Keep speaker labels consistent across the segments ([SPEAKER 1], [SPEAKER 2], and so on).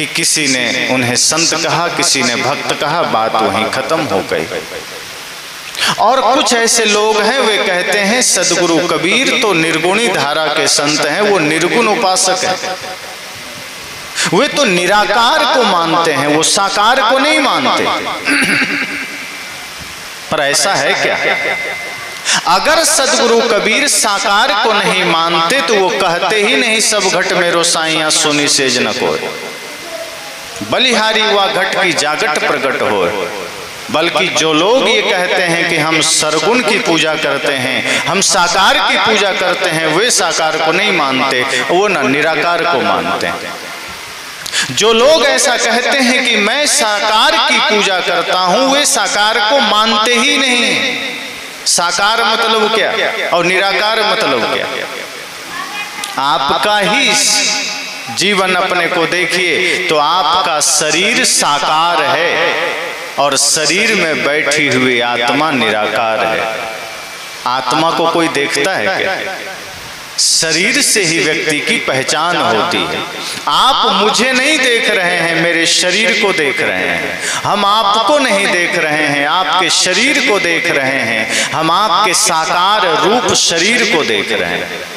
[SPEAKER 1] कि किसी ने उन्हें संत कहा, किसी ने भक्त कहा, बात वहीं खत्म हो गई। और कुछ ऐसे लोग हैं वे कहते हैं सदगुरु कबीर तो निर्गुणी धारा के संत हैं, वो निर्गुण उपासक है, वे तो निराकार को मानते हैं, वो साकार को नहीं मानते। पर ऐसा है क्या? अगर सदगुरु कबीर साकार को नहीं मानते तो वो कहते ही नहीं सब घट में रोसाइयां सोनी सेज न कोय, बलिहारी हुआ घट की जागट प्रगट हो। बल्कि जो लोग ये कहते हैं कि हम सरगुण की पूजा करते हैं, हम साकार की पूजा करते हैं, वे साकार को नहीं मानते, वो न निराकार को मानते हैं। जो लोग ऐसा कहते हैं कि मैं साकार की पूजा करता हूं, वे साकार को मानते ही नहीं। साकार मतलब क्या और निराकार मतलब क्या? आपका ही जीवन अपने को देखिए तो आपका शरीर साकार है और शरीर में बैठी हुई आत्मा निराकार है। आत्मा को कोई देखता है क्या? शरीर से ही व्यक्ति की पहचान होती है। आप मुझे नहीं देख रहे हैं, मेरे शरीर को देख रहे हैं। हम आपको नहीं देख रहे हैं, आपके शरीर को देख रहे हैं। हम आपके साकार रूप शरीर को देख रहे हैं।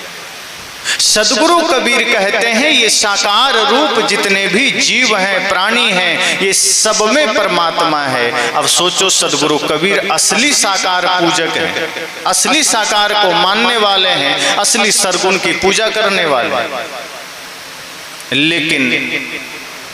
[SPEAKER 1] सदगुरु कबीर कहते हैं ये साकार रूप जितने भी जीव हैं, प्राणी हैं, ये सब में परमात्मा है। अब सोचो, सदगुरु कबीर असली साकार पूजक हैं, असली साकार को मानने वाले हैं, असली सरगुण की पूजा करने वाले हैं। लेकिन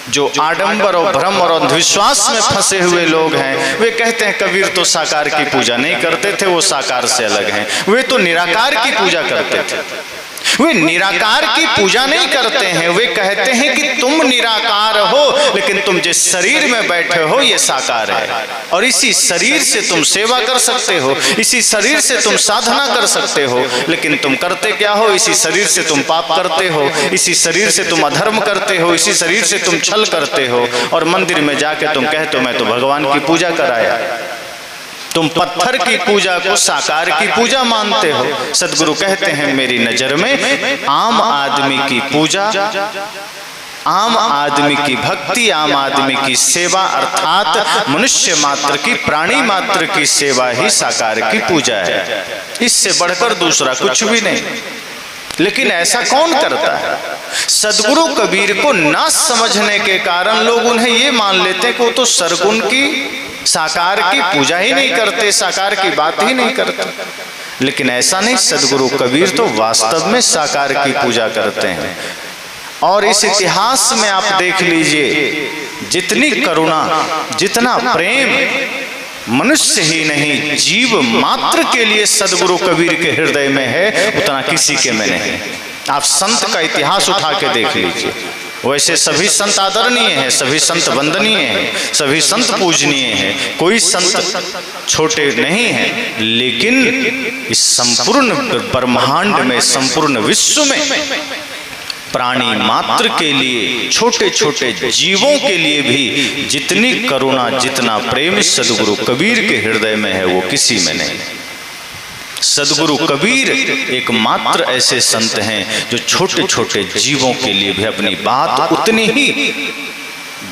[SPEAKER 1] जो आडंबर और भ्रम और अंधविश्वास में फंसे हुए लोग हैं, वे कहते हैं कबीर तो साकार की पूजा नहीं करते थे, वो साकार से अलग हैं, वे तो निराकार की पूजा करते थे। वे निराकार की पूजा नहीं करते हैं, वे कहते हैं कि तुम निराकार हो, लेकिन तुम जिस शरीर में बैठे हो ये साकार है, और इसी शरीर से तुम सेवा कर सकते हो, इसी शरीर से तुम साधना कर सकते हो। लेकिन तुम करते क्या हो? इसी शरीर से तुम पाप करते हो, इसी शरीर से तुम अधर्म करते हो, इसी शरीर से तुम छल करते हो, और मंदिर में जाके तुम कहते हो मैं तो भगवान की पूजा कराया। तुम पत्थर की पूजा को साकार की पूजा मानते हो। सदगुरु कहते हैं मेरी नजर में आम आदमी की पूजा, आम आदमी की भक्ति, आम आदमी की सेवा अर्थात मनुष्य मात्र की, प्राणी मात्र की सेवा ही साकार की पूजा है। इससे बढ़कर दूसरा कुछ भी नहीं। लेकिन ऐसा कौन करता है? सदगुरु कबीर को ना समझने के कारण लोग उन्हें ये मान लेते हैं कि वो तो सरगुण की, साकार की पूजा ही नहीं करते, साकार की बात ही नहीं करते। लेकिन ऐसा नहीं, सदगुरु कबीर तो वास्तव में साकार की पूजा करते हैं। और इस इतिहास में आप देख लीजिए, जितनी करुणा, जितना प्रेम मनुष्य ही नहीं जीव मात्र के लिए सदगुरु कबीर के हृदय में है, उतना किसी के में नहीं। आप संत का इतिहास उठा के देख लीजिए। वैसे सभी संत आदरणीय हैं, सभी संत वंदनीय हैं, सभी संत पूजनीय हैं, कोई संत छोटे नहीं हैं। लेकिन इस संपूर्ण ब्रह्मांड में, संपूर्ण विश्व में प्राणी मात्र के लिए, छोटे छोटे जीवों के लिए भी जितनी करुणा, जितना प्रेम सदगुरु कबीर के हृदय में है वो किसी में नहीं। सदगुरु कबीर एकमात्र ऐसे संत हैं जो छोटे छोटे जीवों के लिए भी अपनी बात उतनी ही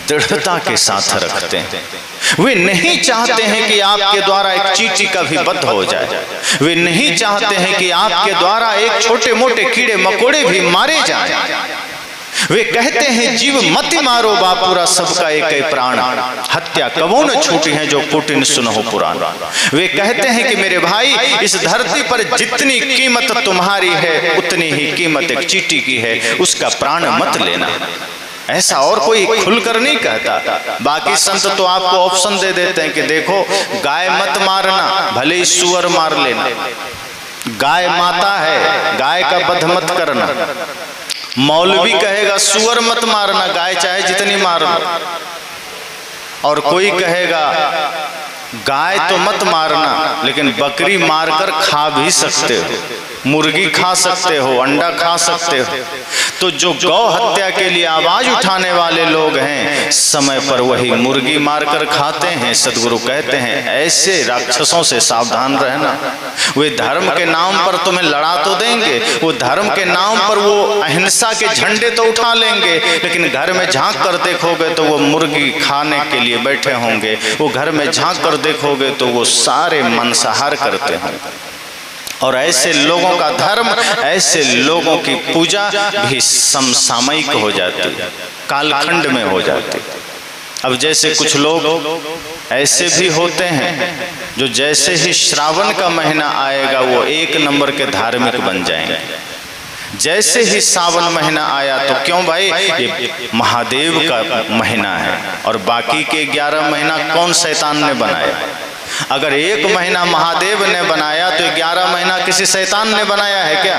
[SPEAKER 1] दृढ़ता के साथ रखते हैं। वे नहीं चाहते हैं कि आपके द्वारा एक चींटी का भी वध हो जाए, वे नहीं चाहते हैं कि आपके द्वारा एक छोटे मोटे कीड़े मकोड़े भी मारे जाएं। वे कहते हैं जीव मत मारो बापुरा, सबका एक ही प्राण, हत्या कबो न छूटी है जो कुटिन सुनो पुराण। वे कहते हैं कि मेरे भाई, इस धरती पर जितनी कीमत तुम्हारी है उतनी ही कीमत एक चींटी की है, उसका प्राण मत लेना। ऐसा और कोई खुलकर नहीं कहता। बाकी संत तो आपको ऑप्शन दे देते हैं कि देखो गाय मत मारना, भले ही सुअर मार लेना, गाय माता है, गाय का वध मत करना। मौलवी कहेगा सुअर मत मारना, गाय चाहे जितनी मारना। और कोई कहेगा गाय तो मत मारना, लेकिन बकरी मारकर खा भी सकते हो। मुर्गी खा सकते हो, अंडा खा सकते हो। तो जो गौ हत्या के लिए आवाज उठाने वाले लोग हैं, समय पर वही मुर्गी मारकर खाते हैं। सदगुरु कहते हैं ऐसे राक्षसों से सावधान रहना। वे धर्म के नाम पर तुम्हें लड़ा तो देंगे, वो धर्म के नाम पर वो अहिंसा के झंडे तो उठा लेंगे, लेकिन घर में झांक कर देखोगे तो वो मुर्गी खाने के लिए बैठे होंगे। वो घर में झांक कर देखोगे तो वो सारे मांसाहार करते होंगे। और ऐसे लोगों का धर्म, ऐसे लोगों की पूजा भी समसामयिक हो जाती है, कालखंड में हो जाती है। अब जैसे कुछ लोग ऐसे भी होते हैं जो जैसे ही श्रावण का महीना आएगा वो एक नंबर के धार्मिक बन जाएंगे। जैसे ही सावन महीना आया तो क्यों भाई, ये महादेव का महीना है और बाकी के 11 महीना कौन शैतान ने बनाया? अगर एक महीना महादेव ने बनाया तो 11 महीना किसी शैतान ने बनाया है क्या?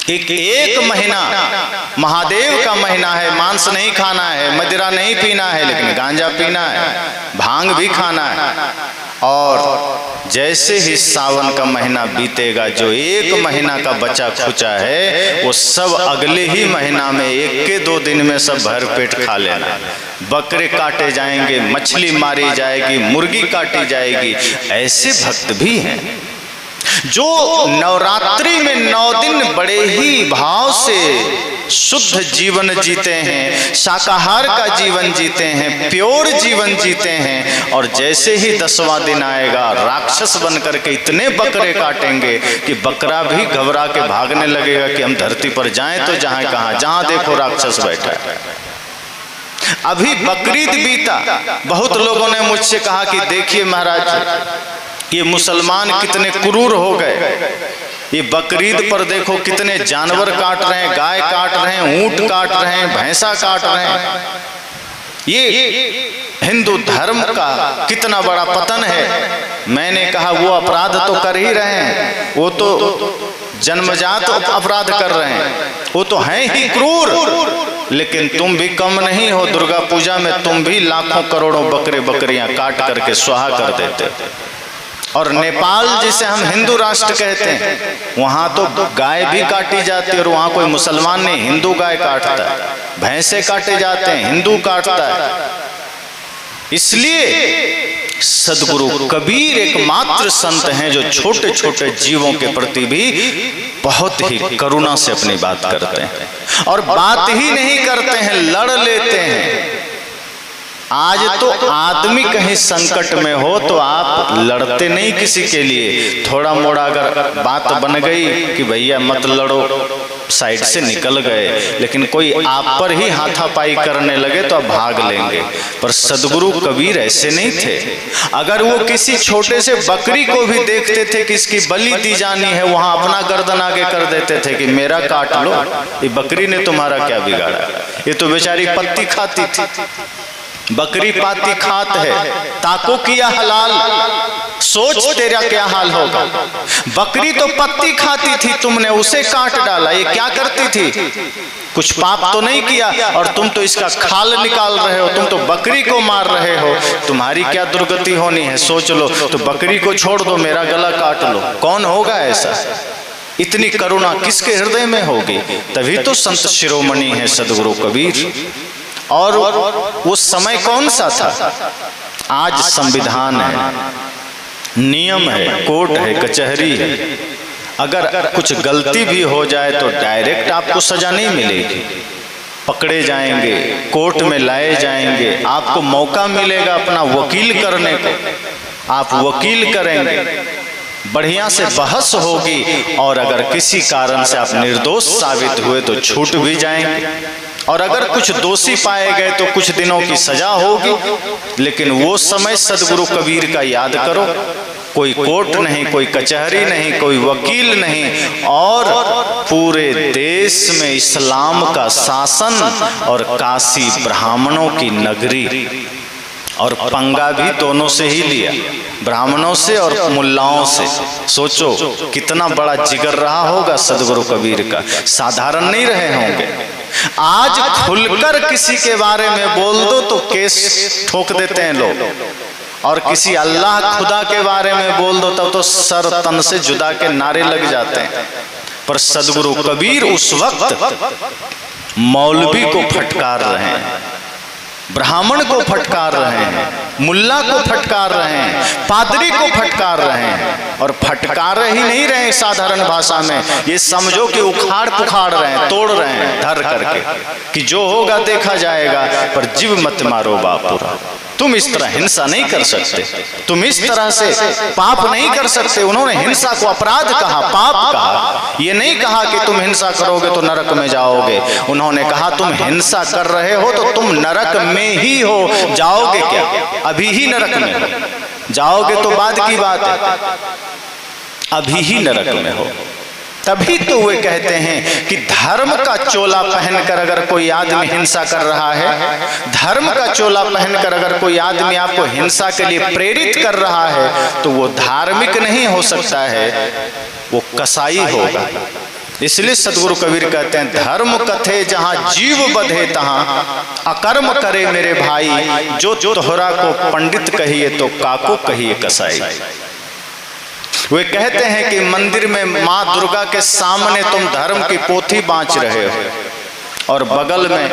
[SPEAKER 1] एक महीना महादेव का महीना है, मांस नहीं खाना है, मदिरा नहीं पीना है, लेकिन गांजा पीना है, भांग भी खाना है। और जैसे ही सावन का महीना बीतेगा, जो एक महीना का बचा खुचा है वो सब अगले ही महीना में 1 के 2 दिन में सब भर पेट खा लेना। बकरे काटे जाएंगे, मछली मारी जाएगी, मुर्गी काटी जाएगी। ऐसे भक्त भी हैं जो नवरात्रि में 9 दिन बड़े ही भाव से शुद्ध जीवन जीते हैं, शाकाहार का जीवन जीते हैं, प्योर जीवन जीते हैं। और जैसे ही 10वां दिन आएगा राक्षस बन करके इतने बकरे काटेंगे कि बकरा भी घबरा के भागने लगेगा कि हम धरती पर जाएं तो जहां कहां, जहां देखो राक्षस बैठा है। अभी बकरीद बीता, बहुत लोगों ने मुझसे कहा कि देखिए महाराज ये मुसलमान कितने क्रूर हो गए, ये बकरीद पर देखो कितने जानवर काट रहे हैं, गाय काट रहे हैं, ऊंट काट रहे हैं, भैंसा काट रहे हैं। ये हिंदू धर्म का कितना बड़ा पतन है। मैंने कहा वो अपराध तो कर ही रहे हैं, वो तो जन्मजात अपराध कर रहे हैं, वो तो हैं ही क्रूर। लेकिन तुम भी कम नहीं हो, दुर्गा पूजा में तुम भी लाखों करोड़ों बकरे बकरियां काट करके स्वाहा कर देते। और नेपाल जिसे हम हिंदू राष्ट्र कहते हैं, वहां तो गाय भी काटी जाती है और वहां कोई मुसलमान नहीं, हिंदू गाय काटता है, भैंसे काटे जाते हैं, हिंदू काटता है। इसलिए सदगुरु कबीर एकमात्र संत हैं जो छोटे छोटे जीवों के प्रति भी बहुत ही करुणा से अपनी बात करते हैं। और बात ही नहीं करते हैं, लड़ लेते हैं। आज तो आदमी कहीं संकट में हो तो आप लड़ते नहीं किसी के लिए। थोड़ा मोड़ा अगर बात बन गई कि भैया मत लड़ो, साइड से निकल गए, लेकिन कोई आप पर ही हाथापाई करने लगे तो आप भाग लेंगे। पर सदगुरु कबीर ऐसे नहीं थे। अगर वो किसी छोटे से बकरी को भी देखते थे कि इसकी बलि दी जानी है, वहां अपना गर्दन आगे कर देते थे कि मेरा काट लो, ये बकरी ने तुम्हारा क्या बिगाड़ा, ये तो बेचारी पत्ती खाती थी। बकरी पाती खात है, ताको किया हलाल, सोच तेरा क्या हाल होगा। बकरी तो पत्ती खाती थी, तुमने उसे काट डाला, ये क्या करती थी? कुछ पाप तो नहीं किया और तुम तो इसका खाल निकाल रहे हो, तुम तो बकरी को मार रहे हो, तुम्हारी क्या दुर्गति होनी है सोच लो। तो बकरी को छोड़ दो, मेरा गला काट लो। कौन होगा ऐसा? इतनी करुणा किसके हृदय में होगी? तभी तो संत शिरोमणि है सदगुरु कबीर। और वो समय कौन सा था? आज संविधान है, नियम है, कोर्ट है, कचहरी है। अगर कुछ गलती भी हो जाए तो डायरेक्ट आपको सजा नहीं मिलेगी, पकड़े जाएंगे, कोर्ट में लाए जाएंगे, आपको मौका मिलेगा अपना वकील करने को, आप वकील करेंगे, बढ़िया से बहस होगी और अगर किसी कारण से आप निर्दोष साबित हुए तो छूट भी जाएंगे। और अगर कुछ दोषी पाए गए तो कुछ दिनों की सजा होगी। लेकिन वो समय सदगुरु कबीर का याद करो, कोई कोर्ट नहीं, कोई कचहरी नहीं, कोई वकील नहीं, और पूरे देश में इस्लाम का शासन और काशी ब्राह्मणों की नगरी। और पंगा भी दोनों से ही लिया, ब्राह्मणों से और मुल्लाओं से। सोचो कितना बड़ा जिगर रहा होगा सदगुरु कबीर का, साधारण नहीं रहे होंगे। आज खुलकर किसी के बारे में बोल दो तो केस ठोक देते हैं लोग, और किसी अल्लाह खुदा के बारे में बोल दो तब तो सर तन से जुदा के नारे लग जाते हैं। पर सदगुरु कबीर उस वक्त मौलवी को फटकार रहे हैं, ब्राह्मण को फटकार रहे हैं, मुल्ला को फटकार रहे हैं, पादरी को फटकार रहे हैं। और फटकार ही नहीं रहे साधारण भाषा में, ये समझो कि उखाड़ पुखाड़ रहे हैं, तोड़ रहे हैं धर करके कि जो होगा देखा जाएगा, पर जीव मत मारो बापुरा। तुम इस तरह हिंसा नहीं कर सकते, तुम इस तरह से पाप नहीं कर सकते। उन्होंने हिंसा को अपराध कहा, पाप कहा। ये नहीं कहा कि तुम हिंसा करोगे तो नरक में जाओगे। उन्होंने कहा तुम हिंसा कर रहे हो तो तुम नरक में ही हो, जाओगे क्या? अभी ही नरक में हो, जाओगे तो बाद की बात है, अभी ही नरक में हो। तभी तो वे कहते हैं कि धर्म का चोला पहनकर अगर कोई आदमी हिंसा कर रहा है, धर्म का चोला पहनकर अगर कोई आदमी आपको हिंसा के लिए प्रेरित कर रहा है तो वो धार्मिक नहीं हो सकता है, वो कसाई होगा। इसलिए सदगुरु कबीर कहते हैं धर्म कथे जहां जीव बधे तहां अकर्म करे मेरे भाई, जो तोहरा को पंडित कहिए तो काको कहिए कसाई। वे कहते हैं कि मंदिर में माँ दुर्गा के सामने तुम धर्म की पोथी बांच रहे हो और बगल में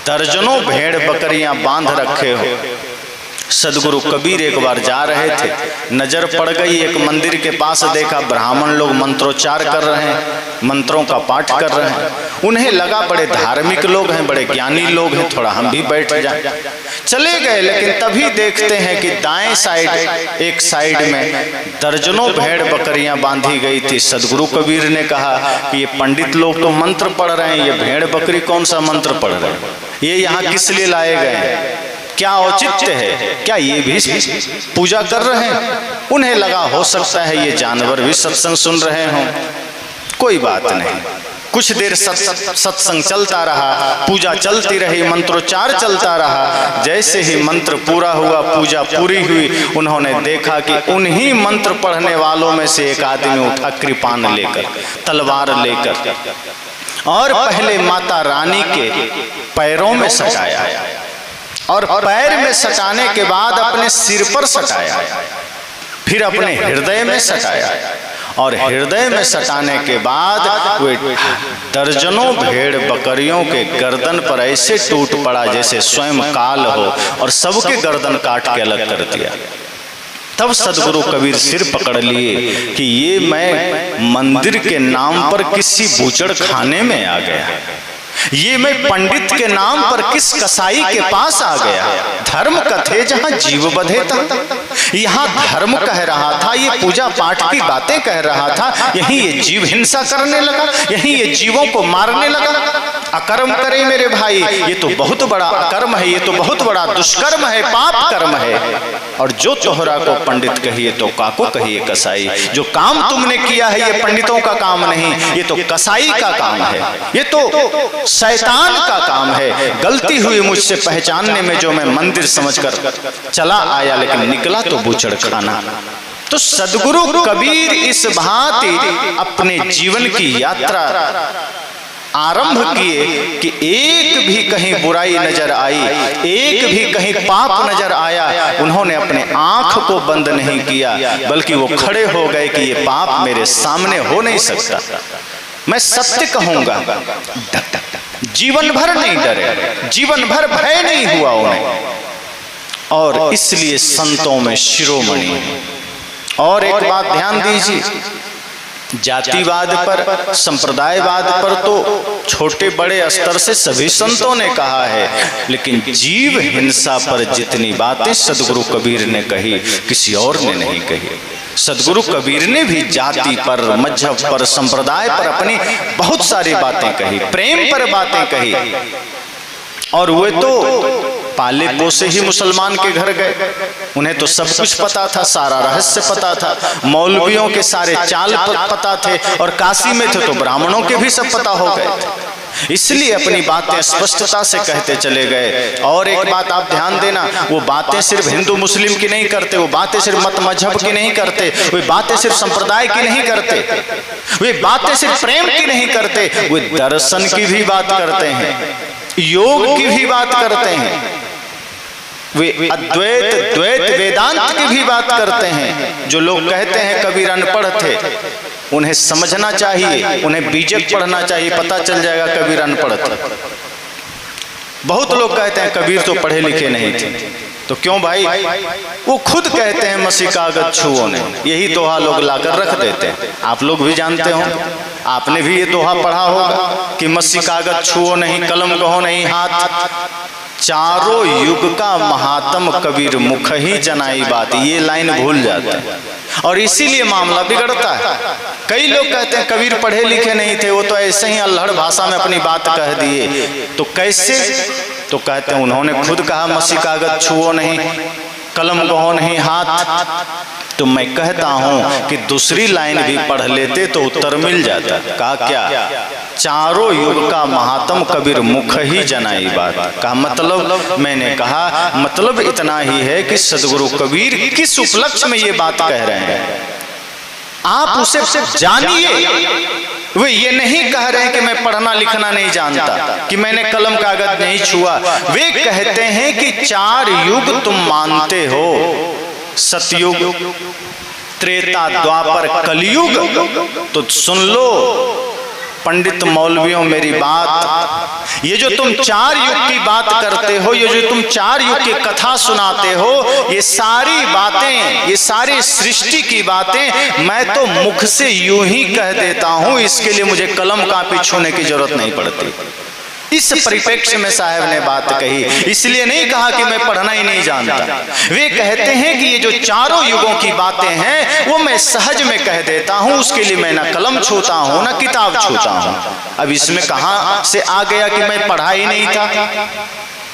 [SPEAKER 1] दर्जनों भेड़ बकरियां बांध रखे हो। सदगुरु कबीर एक बार जा रहे थे, नजर पड़ गई एक मंदिर के पास, देखा ब्राह्मण लोग मंत्रोच्चार कर रहे हैं, मंत्रों का पाठ कर रहे हैं। उन्हें लगा बड़े धार्मिक लोग हैं, बड़े ज्ञानी लोग हैं, थोड़ा हम भी बैठ जाए। चले गए, लेकिन तभी देखते हैं कि दाएं साइड, एक साइड में दर्जनों भेड़ बकरियां बांधी गई थी। सदगुरु कबीर ने कहा कि ये पंडित लोग तो मंत्र पढ़ रहे हैं, ये भेड़ बकरी कौन सा मंत्र पढ़ रहे हैं? ये यहाँ किस लिए लाए गए हैं? क्या औचित्य है? क्या ये भी पूजा कर रहे हैं? उन्हें लगा हो सकता है ये जानवर भी सत्संग सुन रहे हों। कोई बात नहीं, कुछ देर सत्संग चलता रहा, पूजा चलती रही, मंत्रोच्चार चलता रहा। जैसे ही मंत्र पूरा हुआ, पूजा पूरी हुई, उन्होंने देखा कि उन्हीं मंत्र पढ़ने वालों में से एक आदमी उठा कृपान लेकर, तलवार लेकर, और पहले माता रानी के पैरों में सटाया और पैर में सटाने के बाद अपने सिर पर सटाया, फिर अपने हृदय में सटाया और हृदय में सटाने के बाद वे दर्जनों भेड़ बकरियों के गर्दन पर ऐसे टूट पड़ा जैसे स्वयं काल हो और सबके गर्दन काट के अलग कर दिया। तब सदगुरु कबीर सिर पकड़ लिए कि ये मैं मंदिर के नाम पर किसी बूचड़ खाने में आ गया, ये मैं पंडित के नाम पर किस कसाई के पास आ गया। धर्म कथे जहां जीव बधे था, यहाँ धर्म कह रहा था, ये पूजा पाठ की बातें कह रहा था, यहीं ये जीव हिंसा करने लगा, यहीं ये जीवों को मारने लगा। अकर्म करे मेरे भाई, ये तो बहुत बड़ा अकर्म है, ये तो बहुत बड़ा दुष्कर्म है, पाप कर्म है। और जो तोहरा को पंडित कहिए तो काको कहिए कसाई। जो काम तुमने किया है ये पंडितों का काम नहीं, ये तो कसाई का काम है, ये तो शैतान का काम है। गलती हुई मुझसे पहचानने में, जो मैं मंदिर समझकर चला आया लेकिन निकला तो बूचड़ खाना। तो सदगुरु कबीर इस भांति अपने जीवन की यात्रा आरंभ किए कि एक भी कहीं बुराई नजर आई, एक भी कहीं पाप नजर आया, उन्होंने अपने आंख को बंद नहीं किया, बल्कि वो खड़े हो गए कि ये पाप मेरे सामने हो नहीं सकता, मैं सत्य कहूंगा। जीवन भर नहीं डरे, जीवन भर भय नहीं हुआ उन्हें, और इसलिए संतों में शिरोमणि। और एक बात ध्यान दीजिए, जातिवाद पर, संप्रदायवाद पर तो छोटे बड़े स्तर से सभी संतों ने कहा है, लेकिन जीव हिंसा पर जितनी बातें सदगुरु कबीर ने कही किसी और ने नहीं कही। सदगुरु कबीर ने भी जाति पर, मजहब पर, संप्रदाय पर अपनी बहुत सारी बातें कही, प्रेम पर बातें कही। और वे तो पाले पोसे ही मुसलमान के घर गए, उन्हें तो सब कुछ पता था, सारा रहस्य पता था, मौलवियों के सारे चाल पता थे, और काशी में थे तो ब्राह्मणों के भी सब पता हो गए थे। इसलिए अपनी बातें स्पष्टता से कहते चले गए। और एक बात आप ध्यान देना, वो बातें सिर्फ हिंदू मुस्लिम की नहीं करते, वो बातें सिर्फ मत मजहब की नहीं करते, वे बातें सिर्फ संप्रदाय की नहीं करते, वे बातें सिर्फ प्रेम की नहीं करते, वे दर्शन की भी बात करते हैं, योग की भी बात करते हैं। वे अद्वैत द्वैत वेदांत की भी बात करते हैं। जो लोग कहते हैं कबीर अनपढ़ थे, उन्हें समझना चाहिए, उन्हें बीजक पढ़ना चाहिए, पता चल जाएगा कबीर अनपढ़ थे। बहुत लोग कहते हैं कबीर तो पढ़े लिखे नहीं थे, तो क्यों भाई? वो खुद कहते हैं मसी कागज छुओ नहीं, यही दोहा लोग लाकर रख देते हैं। आप लोग भी जानते हो, आपने भी ये दोहा पढ़ा होगा कि मसी कागज छुओ नहीं, कलम कहो नहीं हाथ, चारों युग का महात्म कबीर मुख ही जनाई बात। ये लाइन भूल जाते हैं और इसीलिए मामला बिगड़ता है। कई लोग कहते हैं कबीर पढ़े लिखे नहीं थे, वो तो ऐसे ही अल्हड़ भाषा में अपनी बात कह दिए। तो कैसे? तो कहते हैं उन्होंने खुद कहा मसी कागज छुओ नहीं, कलम कहो नहीं हाथ। तो मैं कहता हूं कि दूसरी लाइन भी पढ़ लेते तो उत्तर मिल जाता। कहा क्या? चारों युग का महात्म कबीर मुख ही जनाई बात। का मतलब मैंने कहा मतलब इतना ही है कि सदगुरु कबीर किस उपलक्ष्य में ये बात कह रहे हैं, आप उसे जानिए। वे ये नहीं कह रहे हैं कि मैं पढ़ना लिखना नहीं जानता, कि मैंने कलम कागज नहीं छुआ। वे कहते हैं कि 4 युग तुम मानते हो, सतयुग, त्रेता, द्वापर, कलयुग। तो सुन लो पंडित मौलवियों मेरी बात, ये जो तुम 4 युग की बात करते हो, ये जो तुम 4 युग की कथा सुनाते हो, ये सारी बातें, ये सारी सृष्टि की बातें मैं तो मुख से यूं ही कह देता हूं, इसके लिए मुझे कलम कापी छूने की जरूरत नहीं पड़ती। इस परिप्रेक्ष्य में साहब ने बात कही, इसलिए नहीं कहा कि मैं पढ़ना ही नहीं जानता। वे कहते हैं कि ये जो 4 युगों की बातें हैं वो मैं सहज में कह देता हूं, उसके लिए मैं ना कलम छूता हूं ना किताब छूता हूं। अब इसमें कहां से आ गया कि मैं पढ़ा ही नहीं था?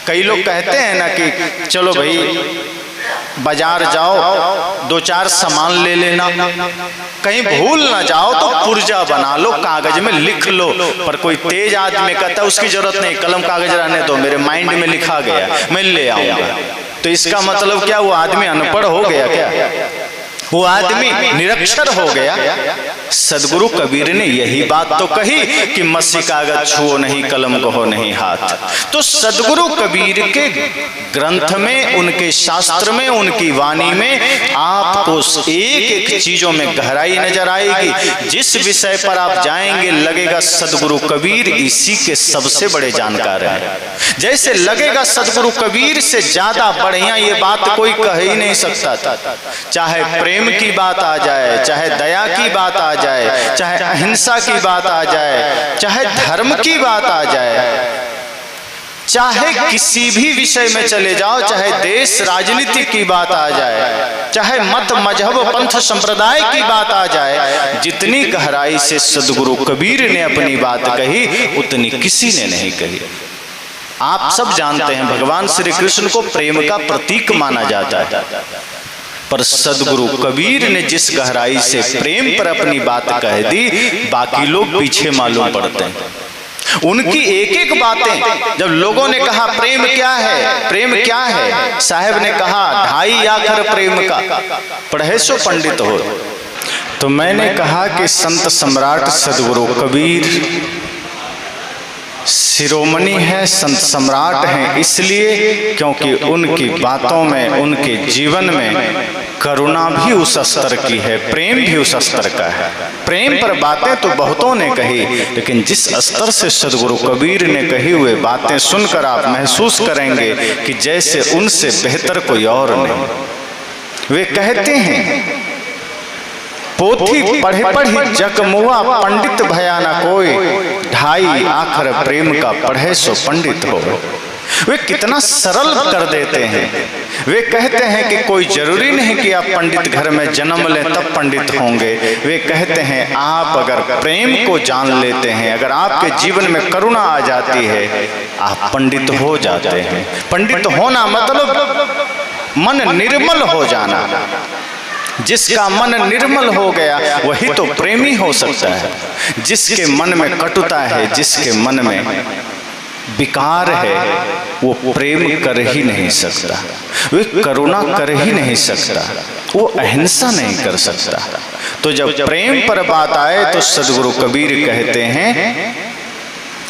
[SPEAKER 1] कई लोग कहते हैं ना कि चलो भाई बाजार जाओ, 2-4 सामान ले लेना, कहीं भूल ना जाओ तो पुर्जा बना लो, कागज में लिख लो। पर कोई तेज आदमी कहता है उसकी जरूरत नहीं, कलम कागज रहने दो, मेरे माइंड में लिखा गया, मैं ले आऊंगा। तो इसका मतलब क्या? वो आदमी अनपढ़ हो गया क्या? वो आदमी निरक्षर हो गया? सदगुरु कबीर ने यही बात तो कही कि मसी कागज छुओ नहीं, कलम कहो नहीं हाथ। तो सदगुरु कबीर के ग्रंथ में, उनके शास्त्र में, उनकी वाणी में आपको एक एक चीजों में गहराई नजर आएगी। जिस विषय पर आप जाएंगे लगेगा सदगुरु कबीर इसी के सबसे बड़े जानकार हैं। जैसे लगेगा सदगुरु कबीर से ज्यादा बढ़िया ये बात कोई कह ही नहीं सकता था। चाहे प्रेम की बात आ जाए, चाहे दया की बात आ जाए, चाहे अहिंसा की बात आ जाए, चाहे धर्म की बात आ जाए, चाहे किसी भी विषय में चले जाओ, चाहे देश राजनीति की बात आ जाए, चाहे मत मजहब पंथ संप्रदाय की बात आ जाए, जितनी गहराई से सदगुरु कबीर ने अपनी बात कही उतनी किसी ने नहीं कही। आप सब जानते हैं भगवान श्री कृष्ण को प्रेम का प्रतीक माना जाता है, पर सदगुरु कबीर ने जिस गहराई से प्रेम पर अपनी बात कह दी, बाकी लोग पीछे मालूम पड़ते हैं। उनकी एक एक बातें, जब लोगों ने कहा प्रेम क्या है, प्रेम क्या है, साहब ने कहा 2.5 आखर प्रेम का, पढ़े सो पंडित हो। तो मैंने कहा कि संत सम्राट सदगुरु कबीर शिरोमणि है, संत सम्राट हैं, इसलिए क्योंकि उनकी बातों में, उनके जीवन में करुणा भी उस स्तर की है, प्रेम भी उस स्तर का है। प्रेम पर बातें तो बहुतों ने कही, लेकिन जिस स्तर से सदगुरु कबीर ने कही हुए बातें सुनकर आप महसूस करेंगे कि जैसे उनसे बेहतर कोई और नहीं। वे कहते हैं पोथी पढ़े पढ़ी जकमुआ पंडित भया न कोई, 2.5 आखर प्रेम का पढ़े सो पंडित हो। वे कितना सरल कर देते हैं। वे कहते हैं कि कोई जरूरी नहीं कि आप पंडित घर में जन्म लें तब पंडित होंगे। वे कहते हैं आप अगर प्रेम को जान लेते हैं, अगर आपके जीवन में करुणा आ जाती है, आप पंडित हो जाते हैं। पंडित होना मतलब मन निर्मल हो जाना। जिसका मन निर्मल हो गया वही तो प्रेमी हो सकता है। जिसके मन में कटुता है, जिसके मन में विकार है, वो प्रेम कर ही नहीं सकता, वो करुणा कर ही नहीं सकता, वो अहिंसा नहीं कर सकता। तो जब प्रेम पर बात आए तो सदगुरु कबीर कहते हैं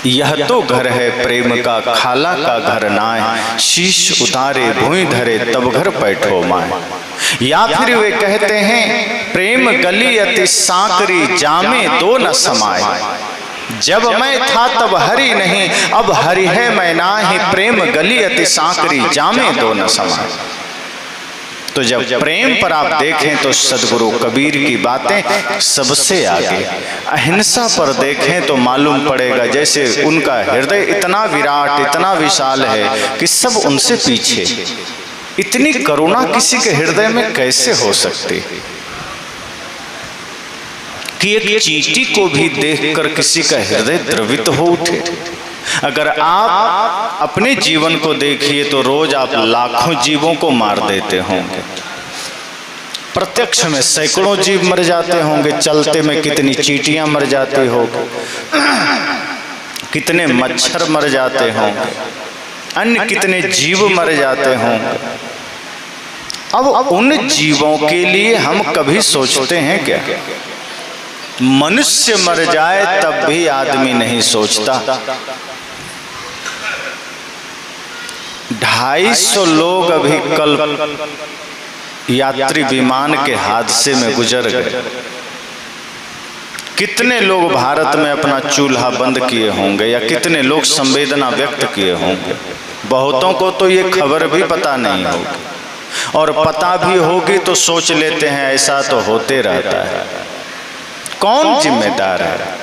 [SPEAKER 1] यह तो घर है प्रेम का, खाला का घर नाय, शीश उतारे भूमि धरे तब घर बैठो माए। या फिर वे कहते हैं प्रेम गली अति सांकरी, जामे दो न समाए। जब मैं था तब हरि नहीं, अब हरि है मैं नाही, प्रेम गली अति सांकरी, जामे दो न समाए। तो जब प्रेम पर आप देखें तो सदगुरु कबीर की बातें सबसे आगे। अहिंसा पर देखें तो मालूम पड़ेगा जैसे उनका हृदय इतना विराट, इतना विशाल है कि सब उनसे पीछे। इतनी करुणा किसी के हृदय में कैसे हो सकती कि एक चींटी को भी देखकर किसी का हृदय द्रवित हो उठे। अगर आप अपने जीवन को देखिए तो रोज आप लाखों जीवों को मार देते होंगे। प्रत्यक्ष में सैकड़ों जीव मर जाते होंगे, चलते में कितनी चींटियां मर जाती होंगी, कितने मच्छर मर जाते होंगे, अन्य कितने जीव मर जाते होंगे। अब उन जीवों के लिए हम कभी सोचते हैं क्या? मनुष्य मर जाए तब भी आदमी नहीं सोचता। 250 लोग अभी कल यात्री विमान के हादसे में गुजर गए। कितने लोग भारत में अपना चूल्हा बंद किए होंगे या कितने लोग संवेदना व्यक्त किए होंगे। बहुतों को तो ये खबर भी पता नहीं होगी, और पता भी होगी तो सोच लेते हैं ऐसा तो होते रहता है। कौन जिम्मेदार है?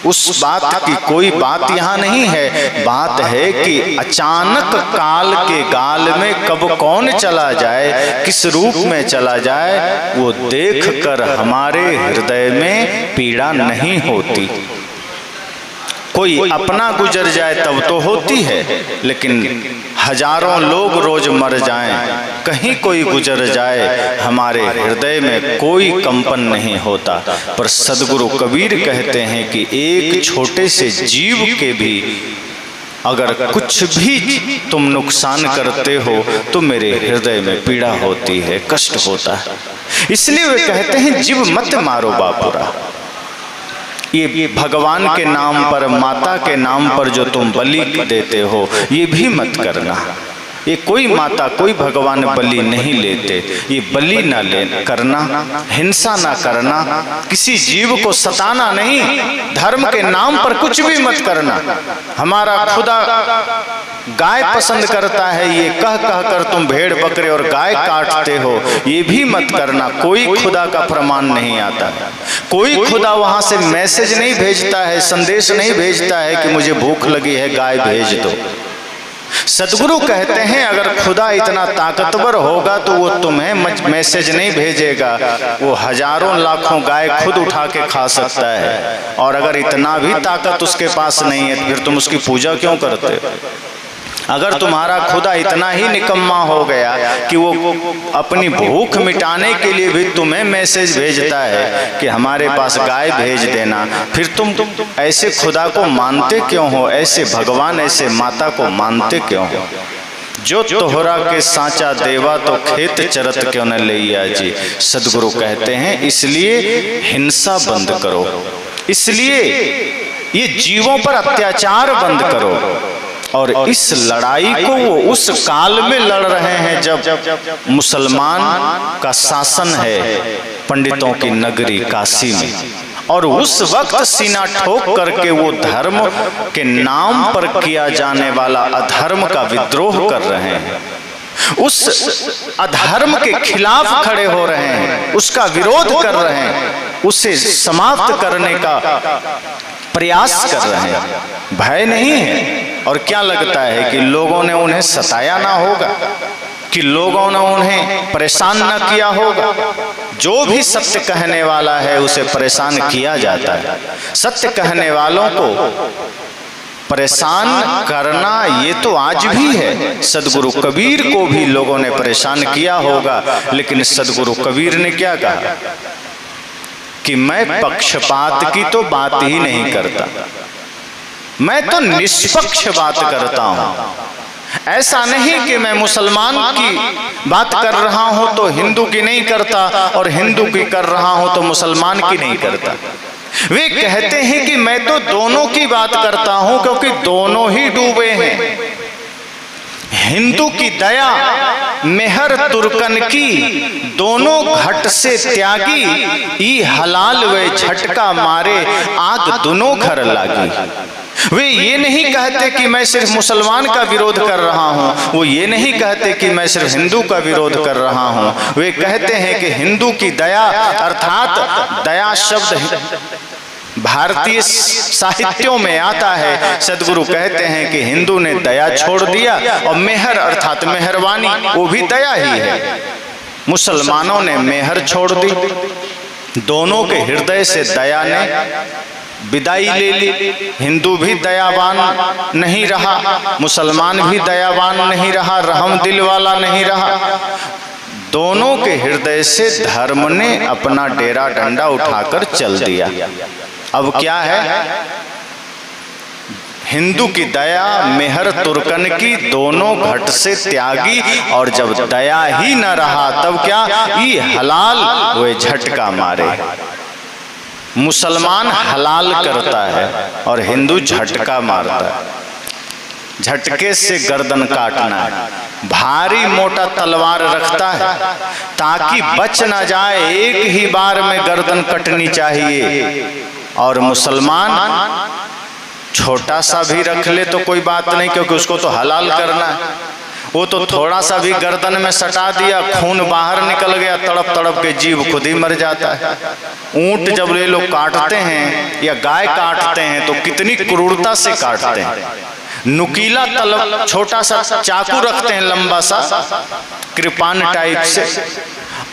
[SPEAKER 1] उस बात की कोई बात यहाँ नहीं है। बात है कि अचानक काल के गाल में कब कौन चला जाए, किस रूप में चला जाए, वो देखकर हमारे हृदय में पीड़ा नहीं होती। कोई अपना गुजर जाए तब तो होती है, लेकिन हजारों लोग रोज मर जाएं, कहीं कोई गुजर जाए, हमारे हृदय में कोई कंपन नहीं होता। पर सदगुरु कबीर कहते हैं कि एक छोटे से जीव के भी अगर कुछ भी तुम नुकसान करते हो तो मेरे हृदय में पीड़ा होती है, कष्ट होता है। इसलिए वे कहते हैं जीव मत मारो बापुरा। ये भगवान के नाम पर, माता के नाम पर जो तुम बलि देते हो, ये भी मत करना। ये कोई माता कोई भगवान बलि नहीं लेते। ये बलि ना ले करना, हिंसा ना करना, किसी जीव को सताना नहीं, धर्म के नाम पर कुछ भी मत करना। हमारा खुदा गाय पसंद करता है, ये कह कह कर तुम भेड़ बकरे और गाय काटते हो, ये भी मत करना। कोई खुदा का प्रमाण नहीं आता, कोई खुदा वहां से मैसेज नहीं भेजता है, संदेश नहीं भेजता है कि मुझे भूख लगी है गाय भेज दो। सदगुरु कहते हैं अगर खुदा इतना ताकतवर होगा तो वो तुम्हें मैसेज नहीं भेजेगा, वो हजारों लाखों गाय खुद उठा के खा सकता है। और अगर इतना भी ताकत उसके पास नहीं है तो फिर तुम उसकी पूजा क्यों करते हो? अगर तुम्हारा खुदा इतना ही निकम्मा हो गया कि वो अपनी भूख मिटाने के लिए भी तुम्हें मैसेज भेजता है कि हमारे पास गाय भेज देना, फिर तुम ऐसे खुदा को मानते क्यों हो? ऐसे भगवान, ऐसे माता को मानते क्यों हो? जो तोहरा के सांचा देवा तो खेत चरत क्यों न लैया जी। सदगुरु कहते हैं इसलिए हिंसा बंद करो, इसलिए ये जीवों पर अत्याचार बंद करो। और इस लड़ाई को वो उस काल में लड़ रहे हैं जब मुसलमान का शासन है पंडितों की नगरी काशी में, और उस वक्त सीना ठोक करके वो धर्म के नाम पर किया जाने वाला अधर्म का विद्रोह कर रहे हैं, उस अधर्म के खिलाफ खड़े हो रहे हैं, उसका विरोध कर रहे हैं, उसे समाप्त करने का प्रयास कर रहे हैं। भय नहीं है। और क्या लगता है कि लोगों ने उन्हें सताया ना होगा, कि लोगों ने उन्हें परेशान ना किया होगा? जो भी सत्य कहने वाला है उसे परेशान किया जाता है। सत्य कहने वालों को परेशान करना ये तो आज भी है। सदगुरु कबीर को भी लोगों ने परेशान किया होगा, लेकिन सदगुरु कबीर ने क्या कहा कि मैं पक्षपात की तो बात ही नहीं करता, मैं तो निष्पक्ष बात करता हूं। ऐसा नहीं कि मैं मुसलमान की बात कर रहा हूं तो हिंदू की नहीं करता, और हिंदू की कर रहा हूं तो मुसलमान की नहीं करता। वे कहते हैं कि मैं तो दोनों की बात करता हूं, क्योंकि दोनों ही डूबे हैं। हिंदू की दया मेहर तुर्कन की, दोनों घट से त्यागी, ई हलाल वे झटका मारे, आग दोनों घर लागी। वे ये नहीं कहते कि मैं सिर्फ मुसलमान का विरोध कर रहा हूं, वो ये नहीं कहते कि मैं सिर्फ हिंदू का विरोध कर रहा हूं। वे कहते हैं कि हिंदू की दया, अर्थात दया शब्द भारतीय साहित्यों में आता है। सदगुरु कहते हैं कि हिंदू ने दया छोड़ दिया, और मेहर अर्थात मेहरबानी वो भी दया ही है। मुसलमानों ने मेहर छोड़ दी, दोनों के हृदय से दया ने विदाई ले ली। हिंदू भी दयावान नहीं रहा, मुसलमान भी दयावान नहीं रहा, रहम दिल वाला नहीं रहा। दोनों के हृदय से धर्म ने अपना डेरा डंडा उठाकर चल दिया। अब क्या है? हिंदू की दया मेहर तुर्कन की, दोनों घट से त्यागी, और जब दया ही न रहा तब क्या? ये हलाल वे झटका मारे। मुसलमान हलाल करता है और हिंदू झटका मारता है। झटके से गर्दन काटना है, भारी मोटा तलवार रखता है ताकि बच ना जाए, एक ही बार में गर्दन कटनी चाहिए। और मुसलमान छोटा सा भी रख ले तो कोई बात नहीं, क्योंकि उसको तो हलाल करना है। वो तो थोड़ा सा भी गर्दन में सटा दिया, खून बाहर निकल गया, तड़प तड़प के जीव खुद ही मर जाता है। ऊंट जब ये लोग काटते हैं या गाय काटते हैं तो कितनी क्रूरता से काटते हैं। नुकीला तलव छोटा सा चाकू रखते हैं, लंबा सा कृपान टाइप से,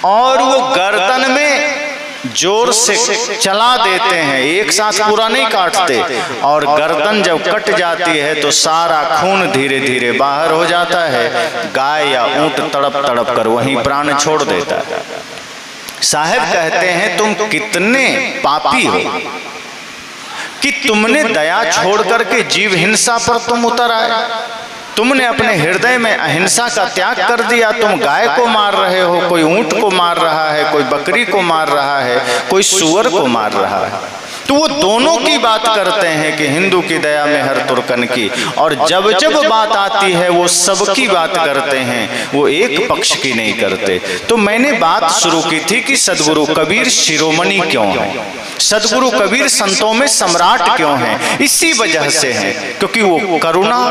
[SPEAKER 1] और वो गर्दन में जोर से चला देते हैं, एक साथ पूरा नहीं काटते। और गर्दन जब कट जाती है तो सारा खून धीरे धीरे बाहर हो जाता है। गाय या ऊंट तड़प तड़प कर वहीं प्राण छोड़ देता है। साहब कहते हैं तुम कितने पापी हो कि तुमने दया छोड़ करके जीव हिंसा पर तुम उतर आए। तुमने अपने हृदय में अहिंसा का त्याग कर दिया। तुम गाय को मार रहे हो, कोई ऊंट को मार रहा है, कोई बकरी को मार रहा है, कोई सूअर को मार रहा है। तो वो दोनों की बात करते हैं कि हिंदू की दया में हर तुर्कन की, और जब जब बात आती है वो सबकी बात करते हैं, वो एक पक्ष की नहीं करते। तो मैंने बात शुरू की थी कि सदगुरु कबीर शिरोमणि क्यों है, सदगुरु कबीर संतों में सम्राट क्यों हैं? इसी वजह से हैं क्योंकि वो करुणा,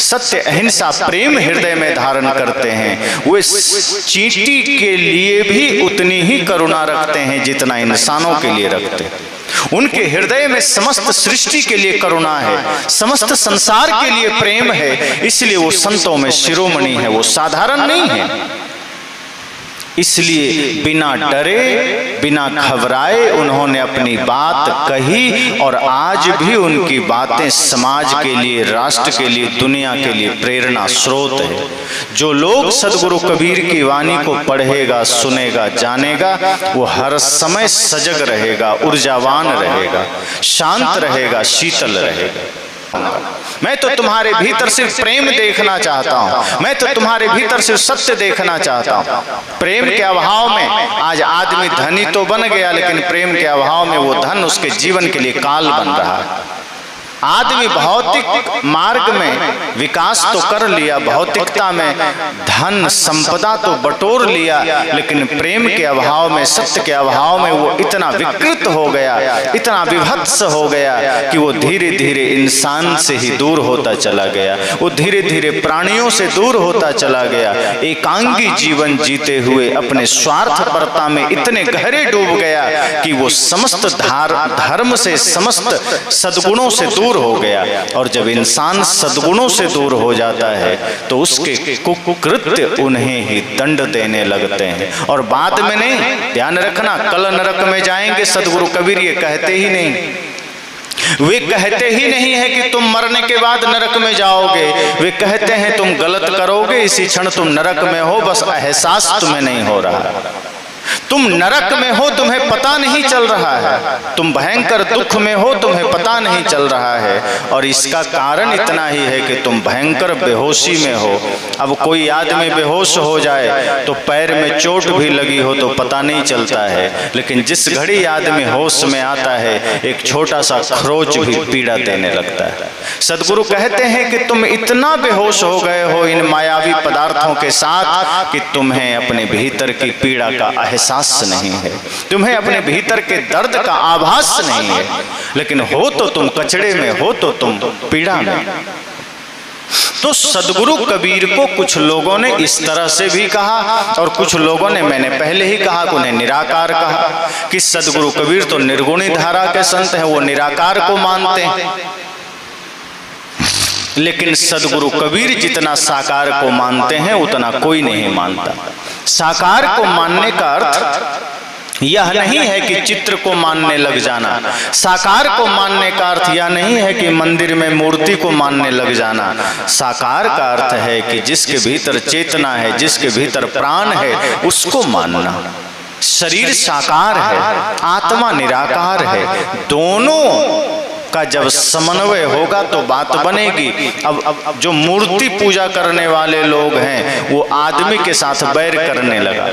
[SPEAKER 1] सत्य, अहिंसा, प्रेम हृदय में धारण करते हैं। वो चींटी के लिए भी उतनी ही करुणा रखते हैं जितना इंसानों के लिए रखते हैं। उनके हृदय में समस्त सृष्टि के लिए करुणा है, समस्त संसार के लिए प्रेम है, इसलिए वो संतों में शिरोमणि है, वो साधारण नहीं है। इसलिए बिना डरे, बिना घबराए उन्होंने अपनी बात कही, और आज भी उनकी बातें समाज के लिए, राष्ट्र के लिए, दुनिया के लिए प्रेरणा स्रोत है। जो लोग सदगुरु कबीर की वाणी को पढ़ेगा, सुनेगा, जानेगा, वो हर समय सजग रहेगा, ऊर्जावान रहेगा, शांत रहेगा, शीतल रहेगा। मैं तो तुम्हारे भीतर सिर्फ प्रेम देखना चाहता हूँ, मैं तो तुम्हारे भीतर सिर्फ सत्य देखना चाहता हूँ। प्रेम के अभाव में आज आदमी धनी तो बन गया, लेकिन प्रेम के अभाव में वो धन उसके जीवन के लिए काल बन रहा है। आदमी भौतिक मार्ग में विकास तो कर लिया, भौतिकता में धन संपदा तो बटोर लिया, लेकिन प्रेम के अभाव में, सत्य के अभाव में वो इतना विकृत हो गया, इतना विभत्स हो गया कि वो धीरे धीरे इंसान से ही दूर होता चला गया, वो धीरे धीरे प्राणियों से दूर होता चला गया। एकांगी जीवन जीते हुए अपने स्वार्थपरता में इतने गहरे डूब गया कि वो समस्त धर्म से, समस्त सद्गुणों से दूर हो गया। और जब इंसान सद्गुणों से दूर हो जाता है तो उसके कुकृत्य उन्हें ही दंड देने लगते हैं, और बाद में नहीं। ध्यान रखना, कल नरक में जाएंगे, सदगुरु कबीर ये कहते ही नहीं। वे कहते ही नहीं है कि तुम मरने के बाद नरक में जाओगे, वे कहते हैं तुम गलत करोगे, इसी क्षण तुम नरक में हो, बस एहसास तुम्हें नहीं हो रहा। तुम नरक में हो, तुम्हें पता नहीं चल रहा है। तुम भयंकर दुख में हो, तुम्हें पता नहीं चल रहा है। और इसका कारण इतना ही है कि तुम भयंकर बेहोशी में हो। अब कोई आदमी बेहोश हो जाए तो पैर में चोट भी लगी हो तो पता नहीं चलता है, लेकिन जिस घड़ी आदमी होश में आता है एक छोटा सा खरोच भी पीड़ा देने लगता है। सदगुरु कहते हैं कि तुम इतना बेहोश हो गए हो इन मायावी पदार्थों के साथ कि तुम्हें अपने भीतर की पीड़ा का एहसास नहीं है, तुम्हें अपने भीतर के दर्द का आभास नहीं है। लेकिन हो तो तुम कचड़े में, हो तो तुम पीड़ा में। तो सदगुरु कबीर को कुछ लोगों ने इस तरह से भी कहा और कुछ लोगों ने, मैंने पहले ही कहा, उन्हें निराकार कहा कि सदगुरु कबीर तो निर्गुणी धारा के संत हैं, वो निराकार को मानते हैं। लेकिन सदगुरु कबीर जितना साकार को मानते हैं उतना कोई नहीं मानता। साकार को मानने का अर्थ यह नहीं है कि चित्र को मानने लग जाना। साकार को मानने का अर्थ यह नहीं है कि मंदिर में मूर्ति को मानने लग जाना। साकार का अर्थ है कि जिसके भीतर चेतना है, जिसके भीतर प्राण है, उसको मानना। शरीर साकार है, आत्मा निराकार है। दोनों का जब समन्वय होगा तो बात बनेगी। अब जो मूर्ति पूजा करने वाले लोग हैं वो आदमी के साथ बैर करने लगा,